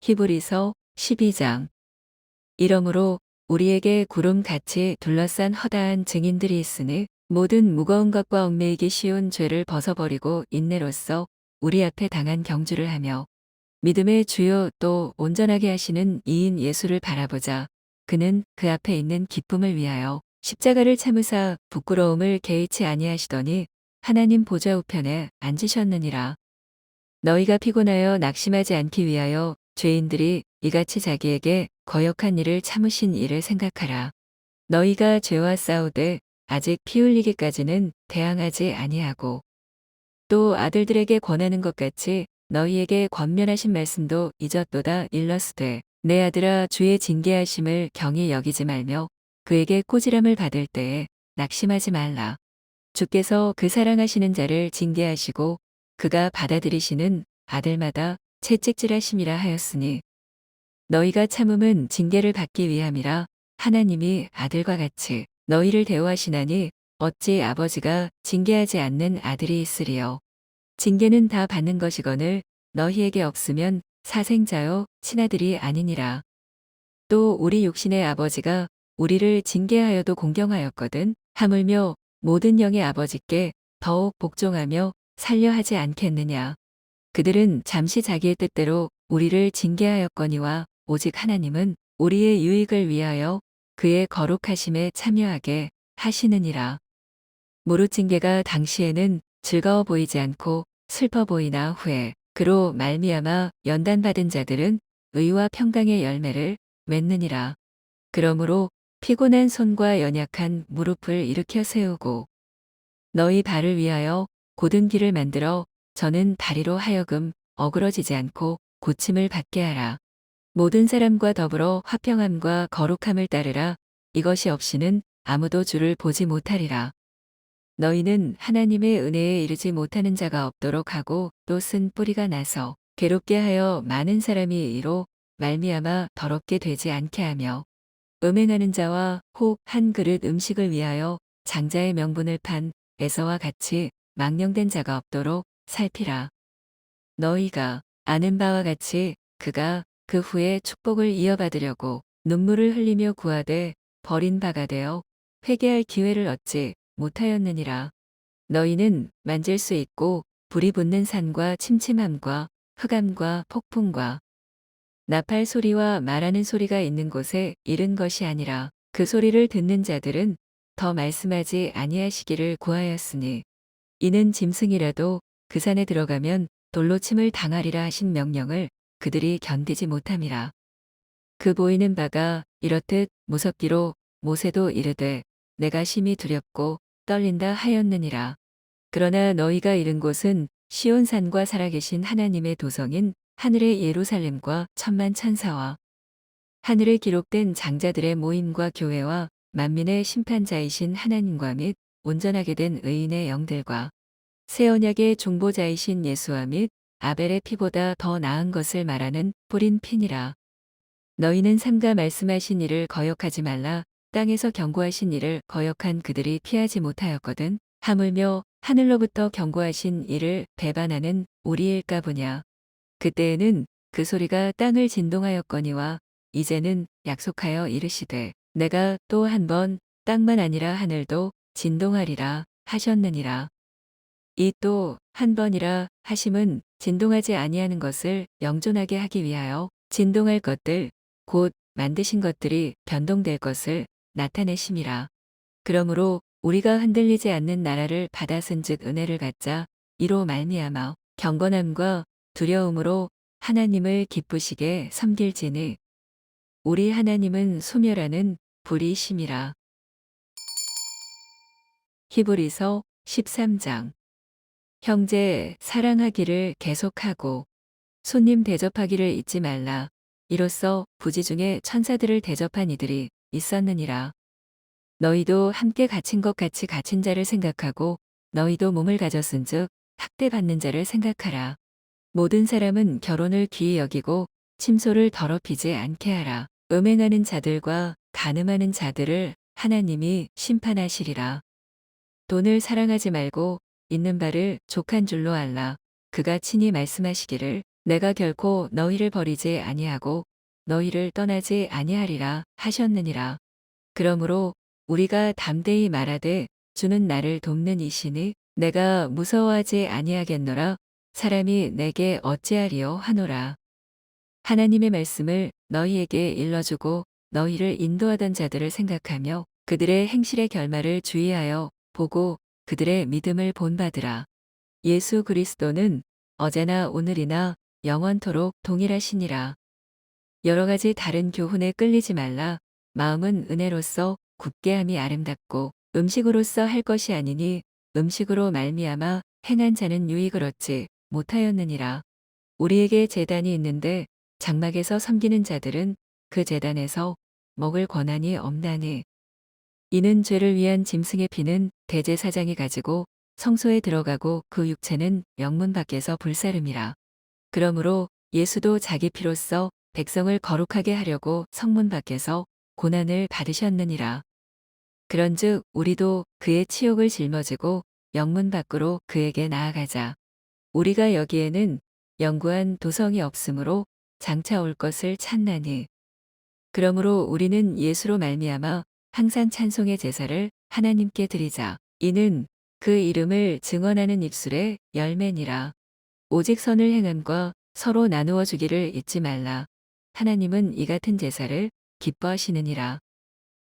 히브리서 12장. 이러므로 우리에게 구름같이 둘러싼 허다한 증인들이 있으니 모든 무거운 것과 얽매이기 쉬운 죄를 벗어버리고 인내로써 우리 앞에 당한 경주를 하며 믿음의 주요 또 온전하게 하시는 이인 예수를 바라보자. 그는 그 앞에 있는 기쁨을 위하여 십자가를 참으사 부끄러움을 개의치 아니하시더니 하나님 보좌 우편에 앉으셨느니라. 너희가 피곤하여 낙심하지 않기 위하여 죄인들이 이같이 자기에게 거역한 일을 참으신 일을 생각하라. 너희가 죄와 싸우되 아직 피 흘리기까지는 대항하지 아니하고 또 아들들에게 권하는 것 같이 너희에게 권면하신 말씀도 잊었도다. 일러스되 내 아들아 주의 징계하심을 경히 여기지 말며 그에게 꼬지람을 받을 때에 낙심하지 말라. 주께서 그 사랑하시는 자를 징계하시고 그가 받아들이시는 아들마다 채찍질하심이라 하였으니 너희가 참음은 징계를 받기 위함이라. 하나님이 아들과 같이 너희를 대우하시나니 어찌 아버지가 징계하지 않는 아들이 있으리요. 징계는 다 받는 것이거늘 너희에게 없으면 사생자요 친아들이 아니니라. 또 우리 육신의 아버지가 우리를 징계하여도 공경하였거든 하물며 모든 영의 아버지께 더욱 복종하며 살려 하지 않겠느냐. 그들은 잠시 자기의 뜻대로 우리를 징계하였거니와 오직 하나님은 우리의 유익을 위하여 그의 거룩하심에 참여하게 하시느니라. 무릇 징계가 당시에는 즐거워 보이지 않고 슬퍼 보이나 후에 그로 말미암아 연단받은 자들은 의와 평강의 열매를 맺느니라. 그러므로 피곤한 손과 연약한 무릎을 일으켜 세우고 너희 발을 위하여 곧은 길을 만들어 저는 다리로 하여금 어그러지지 않고 고침을 받게 하라. 모든 사람과 더불어 화평함과 거룩함을 따르라. 이것이 없이는 아무도 주를 보지 못하리라. 너희는 하나님의 은혜에 이르지 못하는 자가 없도록 하고 또 쓴 뿌리가 나서 괴롭게 하여 많은 사람이 이로 말미암아 더럽게 되지 않게 하며 음행하는 자와 혹 한 그릇 음식을 위하여 장자의 명분을 판 에서와 같이 망령된 자가 없도록 살피라. 너희가 아는 바와 같이 그가 그 후에 축복을 이어받으려고 눈물을 흘리며 구하되 버린 바가 되어 회개할 기회를 얻지 못하였느니라. 너희는 만질 수 있고 불이 붙는 산과 침침함과 흑암과 폭풍과 나팔 소리와 말하는 소리가 있는 곳에 이른 것이 아니라 그 소리를 듣는 자들은 더 말씀하지 아니하시기를 구하였으니 이는 짐승이라도 그 산에 들어가면 돌로 침을 당하리라 하신 명령을 그들이 견디지 못함이라. 그 보이는 바가 이렇듯 무섭기로 모세도 이르되 내가 심히 두렵고 떨린다 하였느니라. 그러나 너희가 이른 곳은 시온산과 살아계신 하나님의 도성인 하늘의 예루살렘과 천만 천사와 하늘에 기록된 장자들의 모임과 교회와 만민의 심판자이신 하나님과 및 온전하게 된 의인의 영들과 새 언약의 중보자이신 예수와 및 아벨의 피보다 더 나은 것을 말하는 뿌린 피니라. 너희는 삼가 말씀하신 일을 거역하지 말라. 땅에서 경고하신 일을 거역한 그들이 피하지 못하였거든. 하물며 하늘로부터 경고하신 이를 배반하는 우리일까 보냐. 그때에는 그 소리가 땅을 진동하였거니와 이제는 약속하여 이르시되 내가 또 한 번 땅만 아니라 하늘도 진동하리라 하셨느니라. 이 또 한 번이라 하심은 진동하지 아니하는 것을 영존하게 하기 위하여 진동할 것들 곧 만드신 것들이 변동될 것을 나타내심이라. 그러므로 우리가 흔들리지 않는 나라를 받았은즉 은혜를 갖자. 이로 말미암아 경건함과 두려움으로 하나님을 기쁘시게 섬길지니 우리 하나님은 소멸하는 불이심이라. 히브리서 13장. 형제 사랑하기를 계속하고 손님 대접하기를 잊지 말라. 이로써 부지 중에 천사들을 대접한 이들이 있었느니라. 너희도 함께 갇힌 것 같이 갇힌 자를 생각하고 너희도 몸을 가졌은즉 학대받는 자를 생각하라. 모든 사람은 결혼을 귀히 여기고 침소를 더럽히지 않게 하라. 음행하는 자들과 간음하는 자들을 하나님이 심판하시리라. 돈을 사랑하지 말고 있는 바를 족한 줄로 알라. 그가 친히 말씀하시기를 내가 결코 너희를 버리지 아니하고 너희를 떠나지 아니하리라 하셨느니라. 그러므로 우리가 담대히 말하되 주는 나를 돕는 이시니 내가 무서워하지 아니하겠노라. 사람이 내게 어찌하리요 하노라. 하나님의 말씀을 너희에게 일러주고 너희를 인도하던 자들을 생각하며 그들의 행실의 결말을 주의하여 보고 그들의 믿음을 본받으라. 예수 그리스도는 어제나 오늘이나 영원토록 동일하시니라. 여러 가지 다른 교훈에 끌리지 말라. 마음은 은혜로서 굳게 함이 아름답고 음식으로서 할 것이 아니니 음식으로 말미암아 행한 자는 유익을 얻지 못하였느니라. 우리에게 제단이 있는데 장막에서 섬기는 자들은 그 제단에서 먹을 권한이 없나니 이는 죄를 위한 짐승의 피는 대제사장이 가지고 성소에 들어가고 그 육체는 영문 밖에서 불사름이라. 그러므로 예수도 자기 피로써 백성을 거룩하게 하려고 성문 밖에서 고난을 받으셨느니라. 그런즉 우리도 그의 치욕을 짊어지고 영문 밖으로 그에게 나아가자. 우리가 여기에는 영구한 도성이 없으므로 장차 올 것을 찾나니. 그러므로 우리는 예수로 말미암아 항상 찬송의 제사를 하나님께 드리자. 이는 그 이름을 증언하는 입술의 열매니라. 오직 선을 행함과 서로 나누어 주기를 잊지 말라. 하나님은 이 같은 제사를 기뻐하시느니라.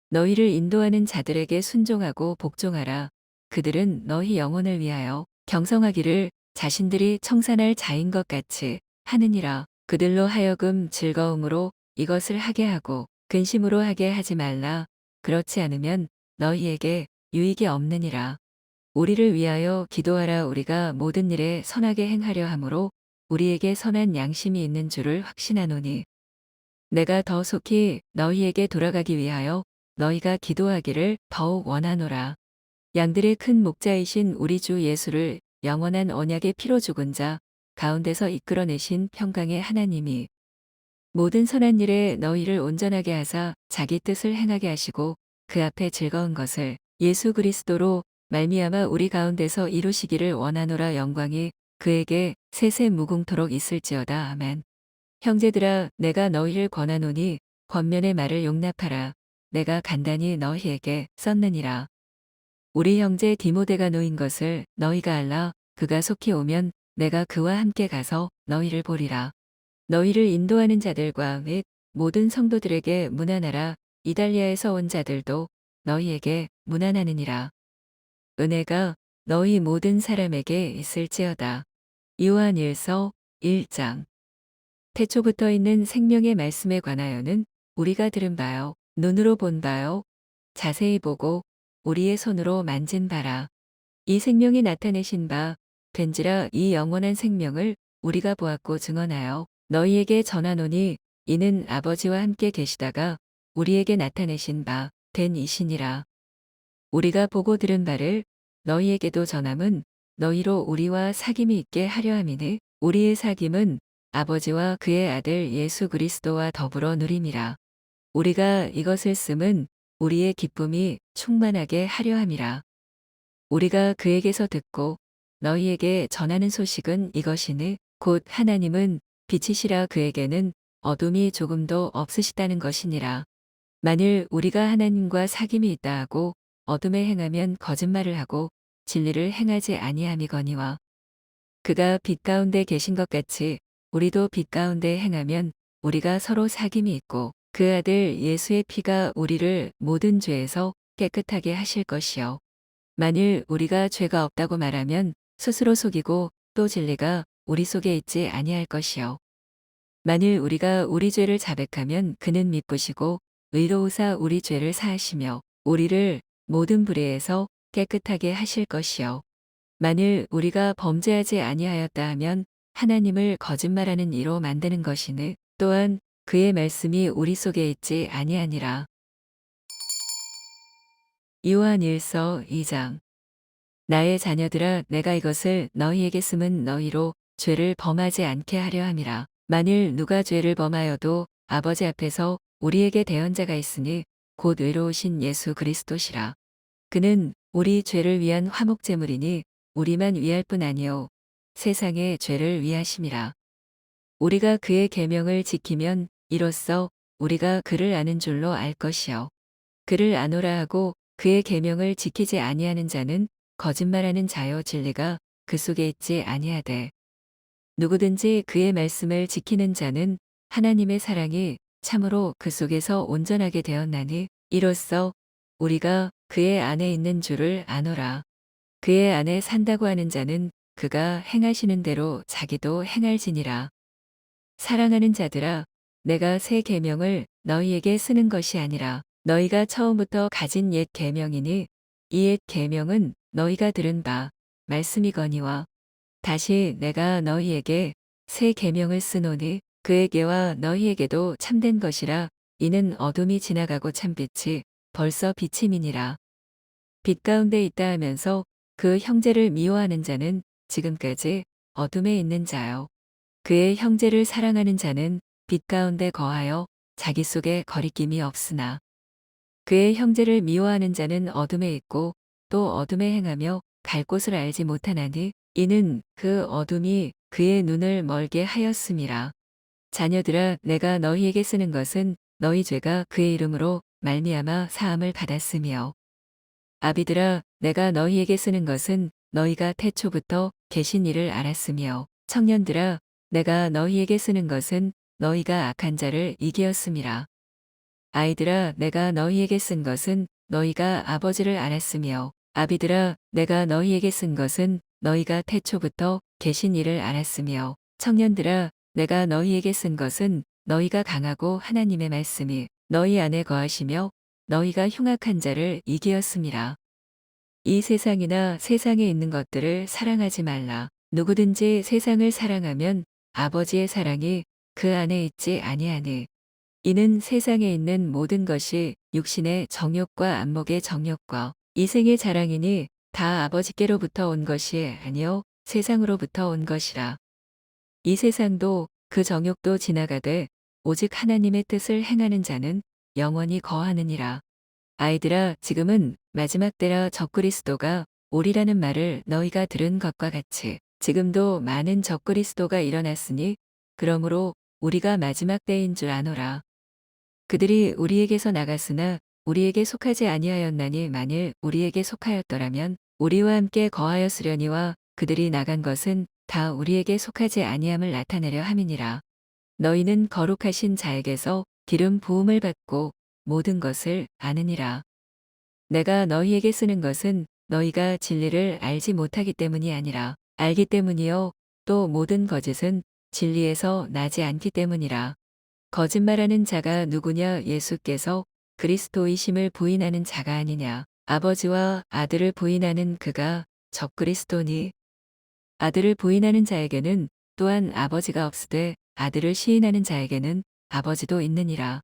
너희를 인도하는 자들에게 순종하고 복종하라. 그들은 너희 영혼을 위하여 경성하기를 자신들이 청산할 자인 것 같이 하느니라. 그들로 하여금 즐거움으로 이것을 하게 하고 근심으로 하게 하지 말라. 그렇지 않으면 너희에게 유익이 없느니라. 우리를 위하여 기도하라. 우리가 모든 일에 선하게 행하려 함으로 우리에게 선한 양심이 있는 줄을 확신하노니 내가 더 속히 너희에게 돌아가기 위하여 너희가 기도하기를 더욱 원하노라. 양들의 큰 목자이신 우리 주 예수를 영원한 언약의 피로 죽은 자 가운데서 이끌어내신 평강의 하나님이 모든 선한 일에 너희를 온전하게 하사 자기 뜻을 행하게 하시고 그 앞에 즐거운 것을 예수 그리스도로 말미암아 우리 가운데서 이루시기를 원하노라. 영광이 그에게 세세 무궁토록 있을지어다. 아멘. 형제들아, 내가 너희를 권하노니 권면의 말을 용납하라. 내가 간단히 너희에게 썼느니라. 우리 형제 디모데가 놓인 것을 너희가 알라. 그가 속히 오면 내가 그와 함께 가서 너희를 보리라. 너희를 인도하는 자들과 및 모든 성도들에게 문안하라. 이달리아에서 온 자들도 너희에게 문안하느니라. 은혜가 너희 모든 사람에게 있을지어다. 요한일서 1장. 태초부터 있는 생명의 말씀에 관하여는 우리가 들은 바요, 눈으로 본 바요, 자세히 보고 우리의 손으로 만진 바라. 이 생명이 나타내신 바 된지라. 이 영원한 생명을 우리가 보았고 증언하여 너희에게 전하노니 이는 아버지와 함께 계시다가 우리에게 나타내신 바 된 이시니라. 우리가 보고 들은 바를 너희에게도 전함은 너희로 우리와 사귐이 있게 하려 함이니 우리의 사귐은 아버지와 그의 아들 예수 그리스도와 더불어 누림이라. 우리가 이것을 씀은 우리의 기쁨이 충만하게 하려 함이라. 우리가 그에게서 듣고 너희에게 전하는 소식은 이것이니 곧 하나님은 빛이시라. 그에게는 어둠이 조금도 없으시다는 것이니라. 만일 우리가 하나님과 사귐이 있다 하고 어둠에 행하면 거짓말을 하고 진리를 행하지 아니함이거니와 그가 빛 가운데 계신 것 같이 우리도 빛 가운데 행하면 우리가 서로 사귐이 있고 그 아들 예수의 피가 우리를 모든 죄에서 깨끗하게 하실 것이요. 만일 우리가 죄가 없다고 말하면 스스로 속이고 또 진리가 우리 속에 있지 아니할 것이요. 만일 우리가 우리 죄를 자백하면 그는 미쁘시고 의로우사 우리 죄를 사하시며 우리를 모든 불의에서 깨끗하게 하실 것이요. 만일 우리가 범죄하지 아니하였다 하면 하나님을 거짓말하는 이로 만드는 것이니 또한 그의 말씀이 우리 속에 있지 아니하니라. 요한일서 2장. 나의 자녀들아, 내가 이것을 너희에게 씀은 너희로 죄를 범하지 않게 하려 함이라. 만일 누가 죄를 범하여도 아버지 앞에서 우리에게 대언자가 있으니 곧 의로우신 예수 그리스도시라. 그는 우리 죄를 위한 화목제물이니 우리만 위할 뿐 아니요 세상의 죄를 위하심이라. 우리가 그의 계명을 지키면 이로써 우리가 그를 아는 줄로 알 것이요. 그를 아노라 하고 그의 계명을 지키지 아니하는 자는 거짓말하는 자요 진리가 그 속에 있지 아니하되 누구든지 그의 말씀을 지키는 자는 하나님의 사랑이 참으로 그 속에서 온전하게 되었나니 이로써 우리가 그의 안에 있는 줄을 아노라. 그의 안에 산다고 하는 자는 그가 행하시는 대로 자기도 행할지니라. 사랑하는 자들아, 내가 새 계명을 너희에게 쓰는 것이 아니라 너희가 처음부터 가진 옛 계명이니 이 옛 계명은 너희가 들은 바 말씀이거니와 다시 내가 너희에게 새 계명을 쓰노니 그에게와 너희에게도 참된 것이라. 이는 어둠이 지나가고 참빛이 벌써 비침이니라. 빛 가운데 있다 하면서 그 형제를 미워하는 자는 지금까지 어둠에 있는 자요. 그의 형제를 사랑하는 자는 빛 가운데 거하여 자기 속에 거리낌이 없으나 그의 형제를 미워하는 자는 어둠에 있고 또 어둠에 행하며 갈 곳을 알지 못하나니 이는 그 어둠이 그의 눈을 멀게 하였음이라. 자녀들아, 내가 너희에게 쓰는 것은 너희 죄가 그의 이름으로 말미암아 사함을 받았으며 아비들아, 내가 너희에게 쓰는 것은 너희가 태초부터 계신 이를 알았으며 청년들아, 내가 너희에게 쓰는 것은 너희가 악한 자를 이기었음이라. 아이들아, 내가 너희에게 쓴 것은 너희가 아버지를 알았으며 아비들아, 내가 너희에게 쓴 것은 너희가 태초부터 계신 이를 알았으며 청년들아, 내가 너희에게 쓴 것은 너희가 강하고 하나님의 말씀이 너희 안에 거하시며 너희가 흉악한 자를 이기었음이라. 이 세상이나 세상에 있는 것들을 사랑하지 말라. 누구든지 세상을 사랑하면 아버지의 사랑이 그 안에 있지 아니하니 이는 세상에 있는 모든 것이 육신의 정욕과 안목의 정욕과 이 생의 자랑이니 다 아버지께로부터 온 것이 아니요 세상으로부터 온 것이라. 이 세상도 그 정욕도 지나가되 오직 하나님의 뜻을 행하는 자는 영원히 거하느니라. 아이들아, 지금은 마지막 때라 적그리스도가 오리라는 말을 너희가 들은 것과 같이 지금도 많은 적그리스도가 일어났으니 그러므로 우리가 마지막 때인 줄 아노라. 그들이 우리에게서 나갔으나 우리에게 속하지 아니하였나니 만일 우리에게 속하였더라면 우리와 함께 거하였으려니와 그들이 나간 것은 다 우리에게 속하지 아니함을 나타내려 함이니라. 너희는 거룩하신 자에게서 기름 부음을 받고 모든 것을 아느니라. 내가 너희에게 쓰는 것은 너희가 진리를 알지 못하기 때문이 아니라 알기 때문이요 또 모든 거짓은 진리에서 나지 않기 때문이라. 거짓말하는 자가 누구냐? 예수께서 그리스도이심을 부인하는 자가 아니냐? 아버지와 아들을 부인하는 그가 적그리스도니. 아들을 부인하는 자에게는 또한 아버지가 없으되 아들을 시인하는 자에게는 아버지도 있느니라.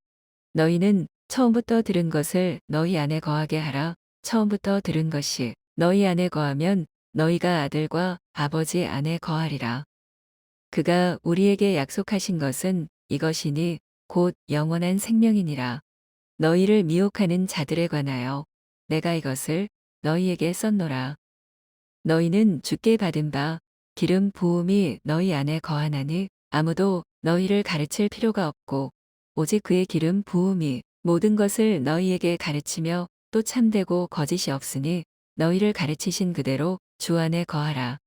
너희는 처음부터 들은 것을 너희 안에 거하게 하라. 처음부터 들은 것이 너희 안에 거하면 너희가 아들과 아버지 안에 거하리라. 그가 우리에게 약속하신 것은 이것이니 곧 영원한 생명이니라. 너희를 미혹하는 자들에 관하여 내가 이것을 너희에게 썼노라. 너희는 주께 받은 바 기름 부음이 너희 안에 거하나니 아무도 너희를 가르칠 필요가 없고 오직 그의 기름 부음이 모든 것을 너희에게 가르치며 또 참되고 거짓이 없으니 너희를 가르치신 그대로 주 안에 거하라.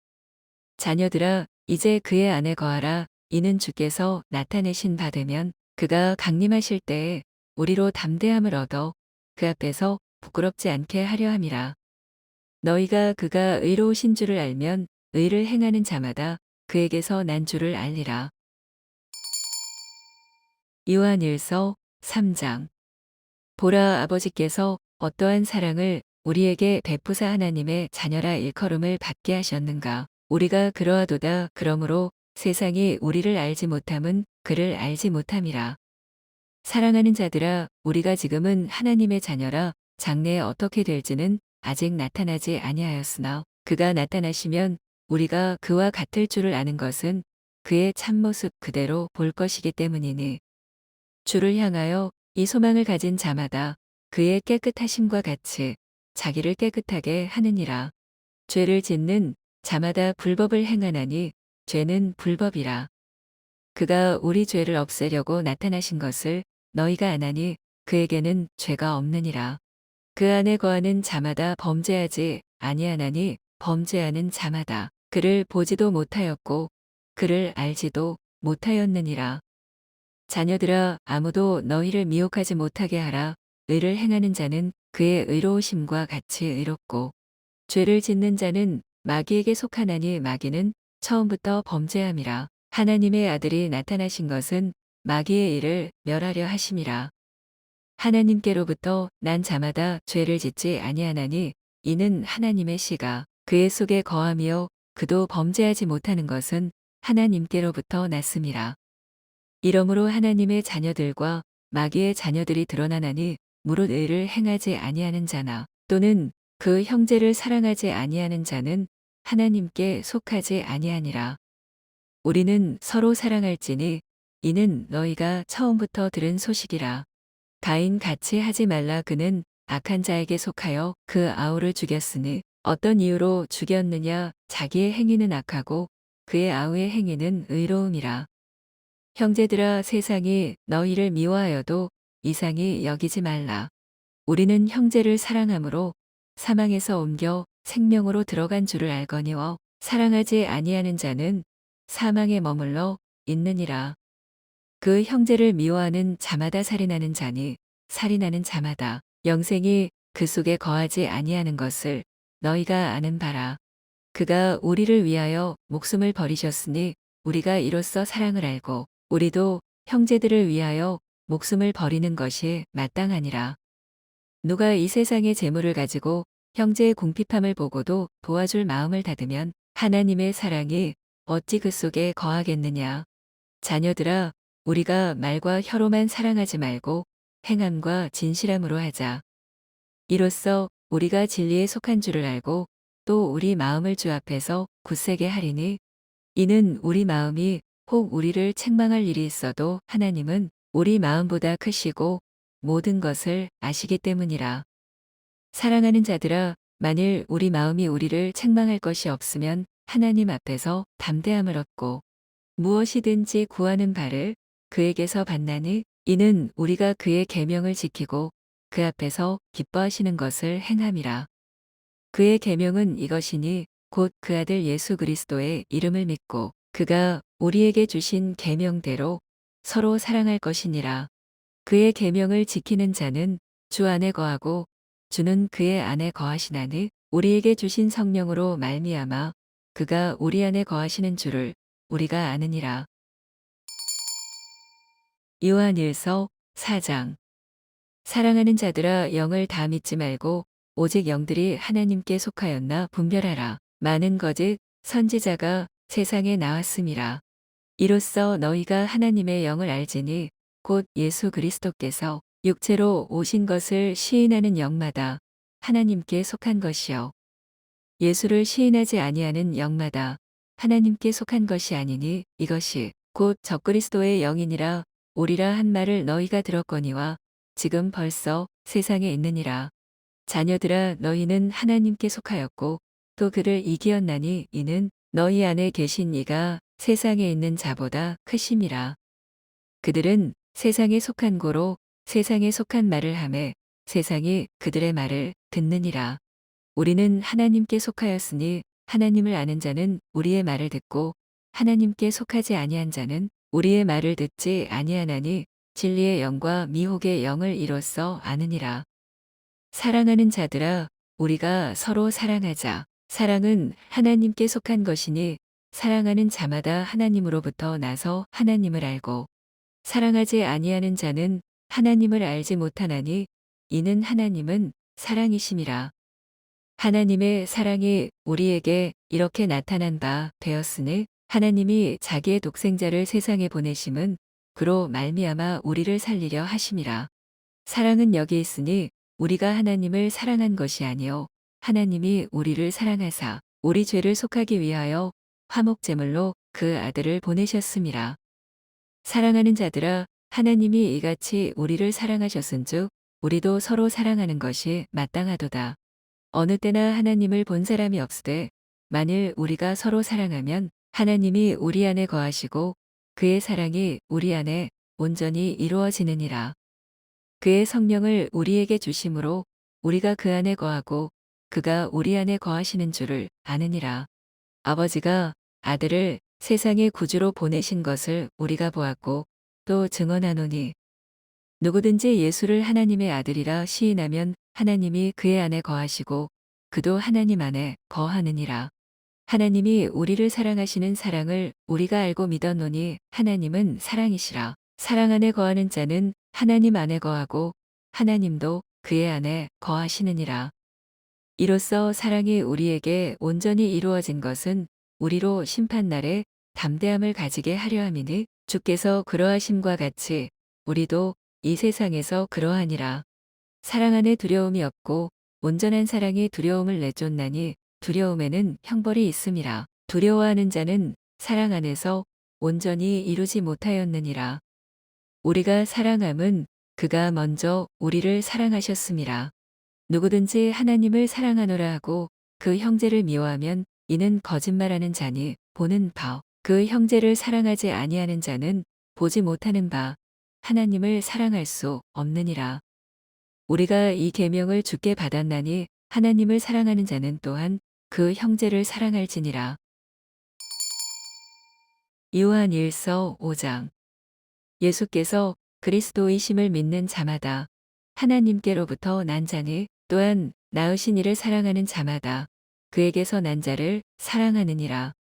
자녀들아, 이제 그의 안에 거하라. 이는 주께서 나타내신 바 되면 그가 강림하실 때에 우리로 담대함을 얻어 그 앞에서 부끄럽지 않게 하려 함이라. 너희가 그가 의로우신 줄을 알면 의를 행하는 자마다 그에게서 난 줄을 알리라. 요한일서 3장. 보라, 아버지께서 어떠한 사랑을 우리에게 베푸사 하나님의 자녀라 일컬음을 받게 하셨는가. 우리가 그러하도다. 그러므로 세상이 우리를 알지 못함은 그를 알지 못함이라. 사랑하는 자들아, 우리가 지금은 하나님의 자녀라. 장래에 어떻게 될지는 아직 나타나지 아니하였으나 그가 나타나시면 우리가 그와 같을 줄을 아는 것은 그의 참모습 그대로 볼 것이기 때문이니. 주를 향하여 이 소망을 가진 자마다 그의 깨끗하심과 같이 자기를 깨끗하게 하느니라. 죄를 짓는 자마다 불법을 행하나니 죄는 불법이라. 그가 우리 죄를 없애려고 나타나신 것을 너희가 아나니 그에게는 죄가 없느니라. 그 안에 거하는 자마다 범죄하지 아니하나니 범죄하는 자마다 그를 보지도 못하였고 그를 알지도 못하였느니라. 자녀들아, 아무도 너희를 미혹하지 못하게 하라. 의를 행하는 자는 그의 의로우심과 같이 의롭고 죄를 짓는 자는 마귀에게 속하나니 마귀는 처음부터 범죄함이라. 하나님의 아들이 나타나신 것은 마귀의 일을 멸하려 하심이라. 하나님께로부터 난 자마다 죄를 짓지 아니하나니 이는 하나님의 씨가 그의 속에 거함이요 그도 범죄하지 못하는 것은 하나님께로부터 났음이라. 이러므로 하나님의 자녀들과 마귀의 자녀들이 드러나나니 무릇 의를 행하지 아니하는 자나 또는 그 형제를 사랑하지 아니하는 자는 하나님께 속하지 아니하니라. 우리는 서로 사랑할지니 이는 너희가 처음부터 들은 소식이라. 가인 같이 하지 말라. 그는 악한 자에게 속하여 그 아우를 죽였으니 어떤 이유로 죽였느냐. 자기의 행위는 악하고 그의 아우의 행위는 의로움이라. 형제들아, 세상이 너희를 미워하여도 이상히 여기지 말라. 우리는 형제를 사랑함으로 사망에서 옮겨 생명으로 들어간 줄을 알거니와 사랑하지 아니하는 자는 사망에 머물러 있느니라. 그 형제를 미워하는 자마다 살인하는 자니 살인하는 자마다 영생이 그 속에 거하지 아니하는 것을 너희가 아는 바라. 그가 우리를 위하여 목숨을 버리셨으니 우리가 이로써 사랑을 알고 우리도 형제들을 위하여 목숨을 버리는 것이 마땅하니라. 누가 이 세상의 재물을 가지고 형제의 궁핍함을 보고도 도와줄 마음을 닫으면 하나님의 사랑이 어찌 그 속에 거하겠느냐. 자녀들아, 우리가 말과 혀로만 사랑하지 말고 행함과 진실함으로 하자. 이로써 우리가 진리에 속한 줄을 알고 또 우리 마음을 주 앞에서 굳세게 하리니 이는 우리 마음이 혹 우리를 책망할 일이 있어도 하나님은 우리 마음보다 크시고 모든 것을 아시기 때문이라. 사랑하는 자들아, 만일 우리 마음이 우리를 책망할 것이 없으면 하나님 앞에서 담대함을 얻고 무엇이든지 구하는 바를 그에게서 받나니 이는 우리가 그의 계명을 지키고 그 앞에서 기뻐하시는 것을 행함이라. 그의 계명은 이것이니 곧 그 아들 예수 그리스도의 이름을 믿고 그가 우리에게 주신 계명대로 서로 사랑할 것이니라. 그의 계명을 지키는 자는 주 안에 거하고 주는 그의 안에 거하시나니 우리에게 주신 성령으로 말미암아 그가 우리 안에 거하시는 줄을 우리가 아느니라. 요한일서 4장. 사랑하는 자들아, 영을 다 믿지 말고 오직 영들이 하나님께 속하였나 분별하라. 많은 거짓 선지자가 세상에 나왔음이라. 이로써 너희가 하나님의 영을 알지니 곧 예수 그리스도께서 육체로 오신 것을 시인하는 영마다 하나님께 속한 것이요 예수를 시인하지 아니하는 영마다 하나님께 속한 것이 아니니 이것이 곧 적그리스도의 영이니라. 오리라 한 말을 너희가 들었거니와 지금 벌써 세상에 있느니라. 자녀들아, 너희는 하나님께 속하였고 또 그를 이기었나니 이는 너희 안에 계신 이가 세상에 있는 자보다 크심이라. 그들은 세상에 속한 고로 세상에 속한 말을 하매 세상이 그들의 말을 듣느니라. 우리는 하나님께 속하였으니 하나님을 아는 자는 우리의 말을 듣고 하나님께 속하지 아니한 자는 우리의 말을 듣지 아니하나니 진리의 영과 미혹의 영을 이로써 아느니라. 사랑하는 자들아, 우리가 서로 사랑하자. 사랑은 하나님께 속한 것이니 사랑하는 자마다 하나님으로부터 나서 하나님을 알고 사랑하지 아니하는 자는 하나님을 알지 못하나니 이는 하나님은 사랑이심이라. 하나님의 사랑이 우리에게 이렇게 나타난 바 되었으니 하나님이 자기의 독생자를 세상에 보내심은 그로 말미암아 우리를 살리려 하심이라. 사랑은 여기 있으니 우리가 하나님을 사랑한 것이 아니요 하나님이 우리를 사랑하사 우리 죄를 속하기 위하여 화목제물로 그 아들을 보내셨음이라. 사랑하는 자들아, 하나님이 이같이 우리를 사랑하셨은즉 우리도 서로 사랑하는 것이 마땅하도다. 어느 때나 하나님을 본 사람이 없으되 만일 우리가 서로 사랑하면 하나님이 우리 안에 거하시고 그의 사랑이 우리 안에 온전히 이루어지느니라. 그의 성령을 우리에게 주심으로 우리가 그 안에 거하고 그가 우리 안에 거하시는 줄을 아느니라. 아버지가 아들을 세상의 구주로 보내신 것을 우리가 보았고 또 증언하노니 누구든지 예수를 하나님의 아들이라 시인하면 하나님이 그의 안에 거하시고 그도 하나님 안에 거하느니라. 하나님이 우리를 사랑하시는 사랑을 우리가 알고 믿었노니 하나님은 사랑이시라. 사랑 안에 거하는 자는 하나님 안에 거하고 하나님도 그의 안에 거하시느니라. 이로써 사랑이 우리에게 온전히 이루어진 것은 우리로 심판날에 담대함을 가지게 하려 함이니 주께서 그러하심과 같이 우리도 이 세상에서 그러하니라. 사랑 안에 두려움이 없고 온전한 사랑이 두려움을 내쫓나니 두려움에는 형벌이 있음이라. 두려워하는 자는 사랑 안에서 온전히 이루지 못하였느니라. 우리가 사랑함은 그가 먼저 우리를 사랑하셨음이라. 누구든지 하나님을 사랑하노라 하고 그 형제를 미워하면 이는 거짓말하는 자니 보는 바 그 형제를 사랑하지 아니하는 자는 보지 못하는 바 하나님을 사랑할 수 없느니라. 우리가 이 계명을 주께 받았나니 하나님을 사랑하는 자는 또한 그 형제를 사랑할지니라. 요한일서 5장. 예수께서 그리스도이심을 믿는 자마다 하나님께로부터 난 자니 또한 낳으신 이를 사랑하는 자마다 그에게서 난 자를 사랑하느니라.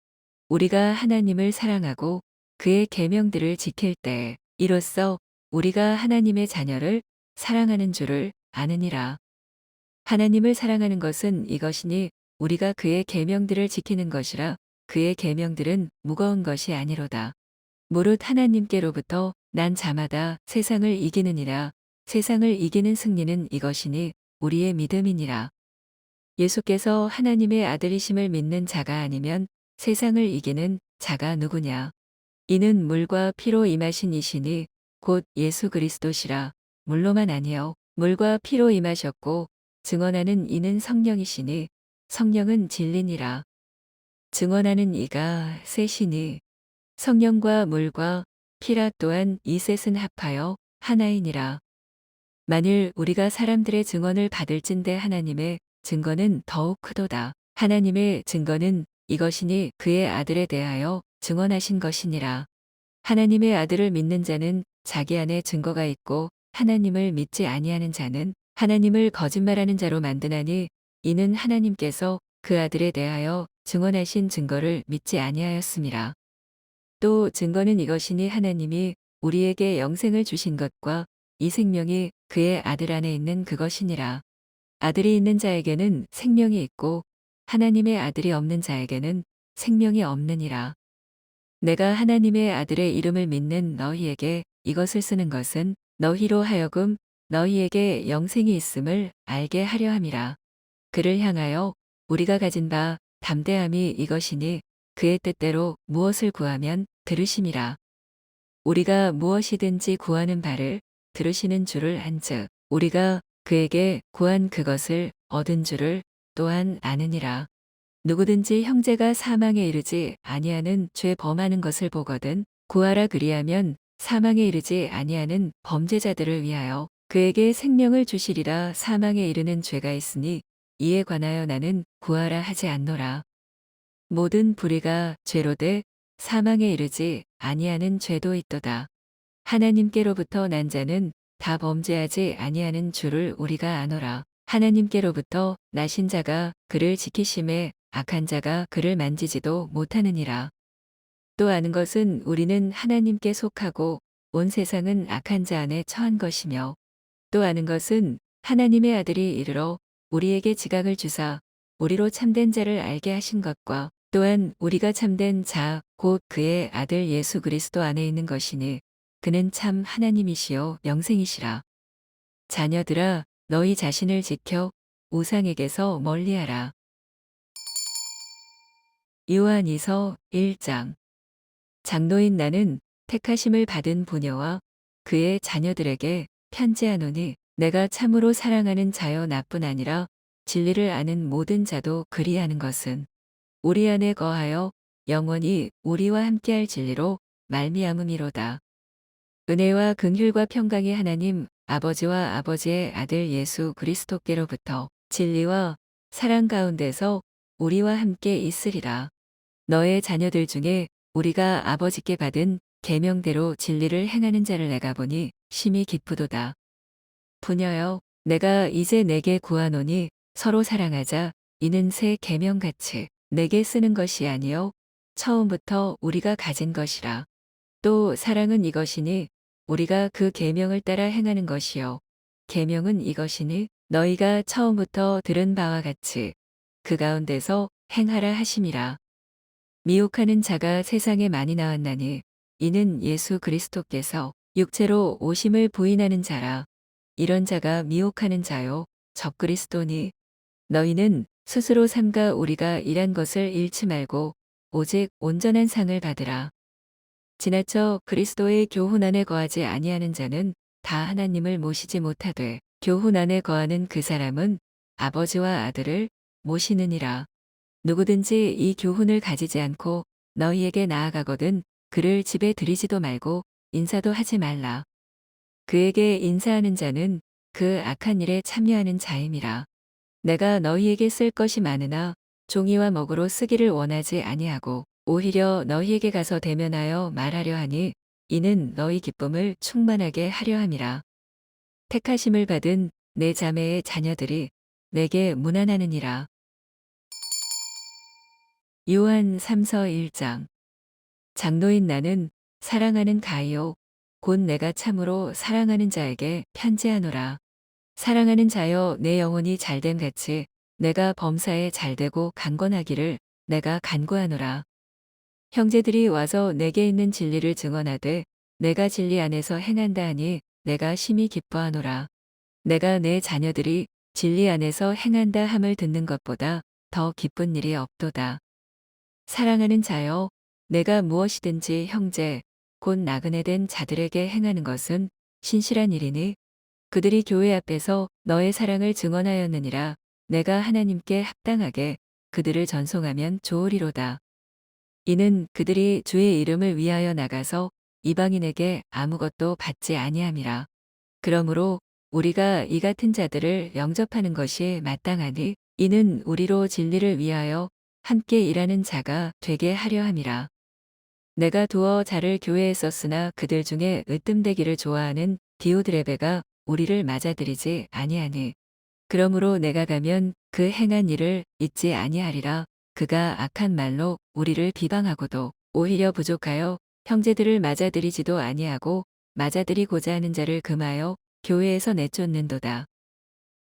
우리가 하나님을 사랑하고 그의 계명들을 지킬 때에 이로써 우리가 하나님의 자녀를 사랑하는 줄을 아느니라. 하나님을 사랑하는 것은 이것이니 우리가 그의 계명들을 지키는 것이라. 그의 계명들은 무거운 것이 아니로다. 무릇 하나님께로부터 난 자마다 세상을 이기느니라. 세상을 이기는 승리는 이것이니 우리의 믿음이니라. 예수께서 하나님의 아들이심을 믿는 자가 아니면 세상을 이기는 자가 누구냐? 이는 물과 피로 임하신 이시니 곧 예수 그리스도시라. 물로만 아니요 물과 피로 임하셨고 증언하는 이는 성령이시니 성령은 진리니라. 증언하는 이가 셋이니 성령과 물과 피라 또한 이 셋은 합하여 하나이니라. 만일 우리가 사람들의 증언을 받을진대 하나님의 증거는 더욱 크도다. 하나님의 증거는 이것이니 그의 아들에 대하여 증언하신 것이니라. 하나님의 아들을 믿는 자는 자기 안에 증거가 있고 하나님을 믿지 아니하는 자는 하나님을 거짓말하는 자로 만드나니 이는 하나님께서 그 아들에 대하여 증언하신 증거를 믿지 아니하였음이라. 또 증거는 이것이니 하나님이 우리에게 영생을 주신 것과 이 생명이 그의 아들 안에 있는 그것이니라. 아들이 있는 자에게는 생명이 있고 하나님의 아들이 없는 자에게는 생명이 없느니라. 내가 하나님의 아들의 이름을 믿는 너희에게 이것을 쓰는 것은 너희로 하여금 너희에게 영생이 있음을 알게 하려 함이라. 그를 향하여 우리가 가진 바 담대함이 이것이니 그의 뜻대로 무엇을 구하면 들으심이라. 우리가 무엇이든지 구하는 바를 들으시는 줄을 안즉 우리가 그에게 구한 그것을 얻은 줄을 또한 아느니라. 누구든지 형제가 사망에 이르지 아니하는 죄 범하는 것을 보거든 구하라 그리하면 사망에 이르지 아니하는 범죄자들을 위하여 그에게 생명을 주시리라. 사망에 이르는 죄가 있으니 이에 관하여 나는 구하라 하지 않노라. 모든 불의가 죄로되 사망에 이르지 아니하는 죄도 있도다. 하나님께로부터 난 자는 다 범죄하지 아니하는 줄을 우리가 아노라. 하나님께로부터 나신 자가 그를 지키심에 악한 자가 그를 만지지도 못하느니라. 또 아는 것은 우리는 하나님께 속하고 온 세상은 악한 자 안에 처한 것이며 또 아는 것은 하나님의 아들이 이르러 우리에게 지각을 주사 우리로 참된 자를 알게 하신 것과 또한 우리가 참된 자 곧 그의 아들 예수 그리스도 안에 있는 것이니 그는 참 하나님이시요 영생이시라. 자녀들아 너희 자신을 지켜 우상에게서 멀리하라. 요한이서 1장. 장로인 나는 택하심을 받은 부녀와 그의 자녀들에게 편지하노니 내가 참으로 사랑하는 자여 나뿐 아니라 진리를 아는 모든 자도 그리하는 것은 우리 안에 거하여 영원히 우리와 함께할 진리로 말미암음이로다. 은혜와 긍휼과 평강이 하나님 아버지와 아버지의 아들 예수 그리스도께로부터 진리와 사랑 가운데서 우리와 함께 있으리라. 너의 자녀들 중에 우리가 아버지께 받은 계명대로 진리를 행하는 자를 내가 보니 심히 기쁘도다. 부녀여, 내가 이제 내게 구하노니 서로 사랑하자. 이는 새 계명같이 내게 쓰는 것이 아니요 처음부터 우리가 가진 것이라. 또 사랑은 이것이니 우리가 그 계명을 따라 행하는 것이요 계명은 이것이니 너희가 처음부터 들은 바와 같이 그 가운데서 행하라 하심이라. 미혹하는 자가 세상에 많이 나왔나니 이는 예수 그리스도께서 육체로 오심을 부인하는 자라. 이런 자가 미혹하는 자요 적그리스도니 너희는 스스로 삼가 우리가 일한 것을 잃지 말고 오직 온전한 상을 받으라. 지나쳐 그리스도의 교훈 안에 거하지 아니하는 자는 다 하나님을 모시지 못하되 교훈 안에 거하는 그 사람은 아버지와 아들을 모시느니라. 누구든지 이 교훈을 가지지 않고 너희에게 나아가거든 그를 집에 들이지도 말고 인사도 하지 말라. 그에게 인사하는 자는 그 악한 일에 참여하는 자임이라. 내가 너희에게 쓸 것이 많으나 종이와 먹으로 쓰기를 원하지 아니하고 오히려 너희에게 가서 대면하여 말하려 하니 이는 너희 기쁨을 충만하게 하려 함이라. 택하심을 받은 내 자매의 자녀들이 내게 문안하느니라. 요한 3서 1장. 장로인 나는 사랑하는 가이오 곧 내가 참으로 사랑하는 자에게 편지하노라. 사랑하는 자여 내 영혼이 잘됨 같이 내가 범사에 잘되고 강건하기를 내가 간구하노라. 형제들이 와서 내게 있는 진리를 증언하되 내가 진리 안에서 행한다 하니 내가 심히 기뻐하노라. 내가 내 자녀들이 진리 안에서 행한다 함을 듣는 것보다 더 기쁜 일이 없도다. 사랑하는 자여, 내가 무엇이든지 형제, 곧 나그네 된 자들에게 행하는 것은 신실한 일이니 그들이 교회 앞에서 너의 사랑을 증언하였느니라. 내가 하나님께 합당하게 그들을 전송하면 좋으리로다. 이는 그들이 주의 이름을 위하여 나가서 이방인에게 아무것도 받지 아니함이라. 그러므로 우리가 이 같은 자들을 영접하는 것이 마땅하니 이는 우리로 진리를 위하여 함께 일하는 자가 되게 하려 함이라. 내가 두어 자를 교회에 썼으나 그들 중에 으뜸되기를 좋아하는 디오드레베가 우리를 맞아들이지 아니하니 그러므로 내가 가면 그 행한 일을 잊지 아니하리라. 그가 악한 말로 우리를 비방하고도 오히려 부족하여 형제들을 맞아들이지도 아니하고 맞아들이고자 하는 자를 금하여 교회에서 내쫓는도다.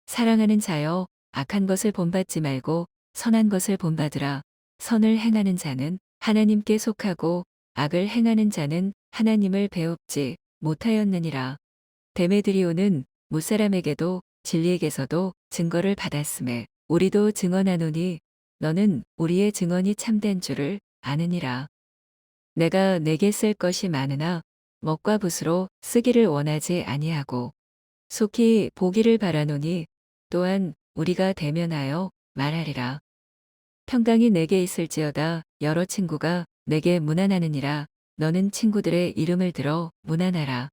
사랑하는 자여, 악한 것을 본받지 말고 선한 것을 본받으라. 선을 행하는 자는 하나님께 속하고 악을 행하는 자는 하나님을 배웁지 못하였느니라. 데메드리오는 무사람에게도 진리에게서도 증거를 받았음에 우리도 증언하노니 너는 우리의 증언이 참된 줄을 아느니라. 내가 내게 쓸 것이 많으나 먹과 붓으로 쓰기를 원하지 아니하고 속히 보기를 바라노니 또한 우리가 대면하여 말하리라. 평강이 내게 있을지어다. 여러 친구가 내게 문안하느니라. 너는 친구들의 이름을 들어 문안하라.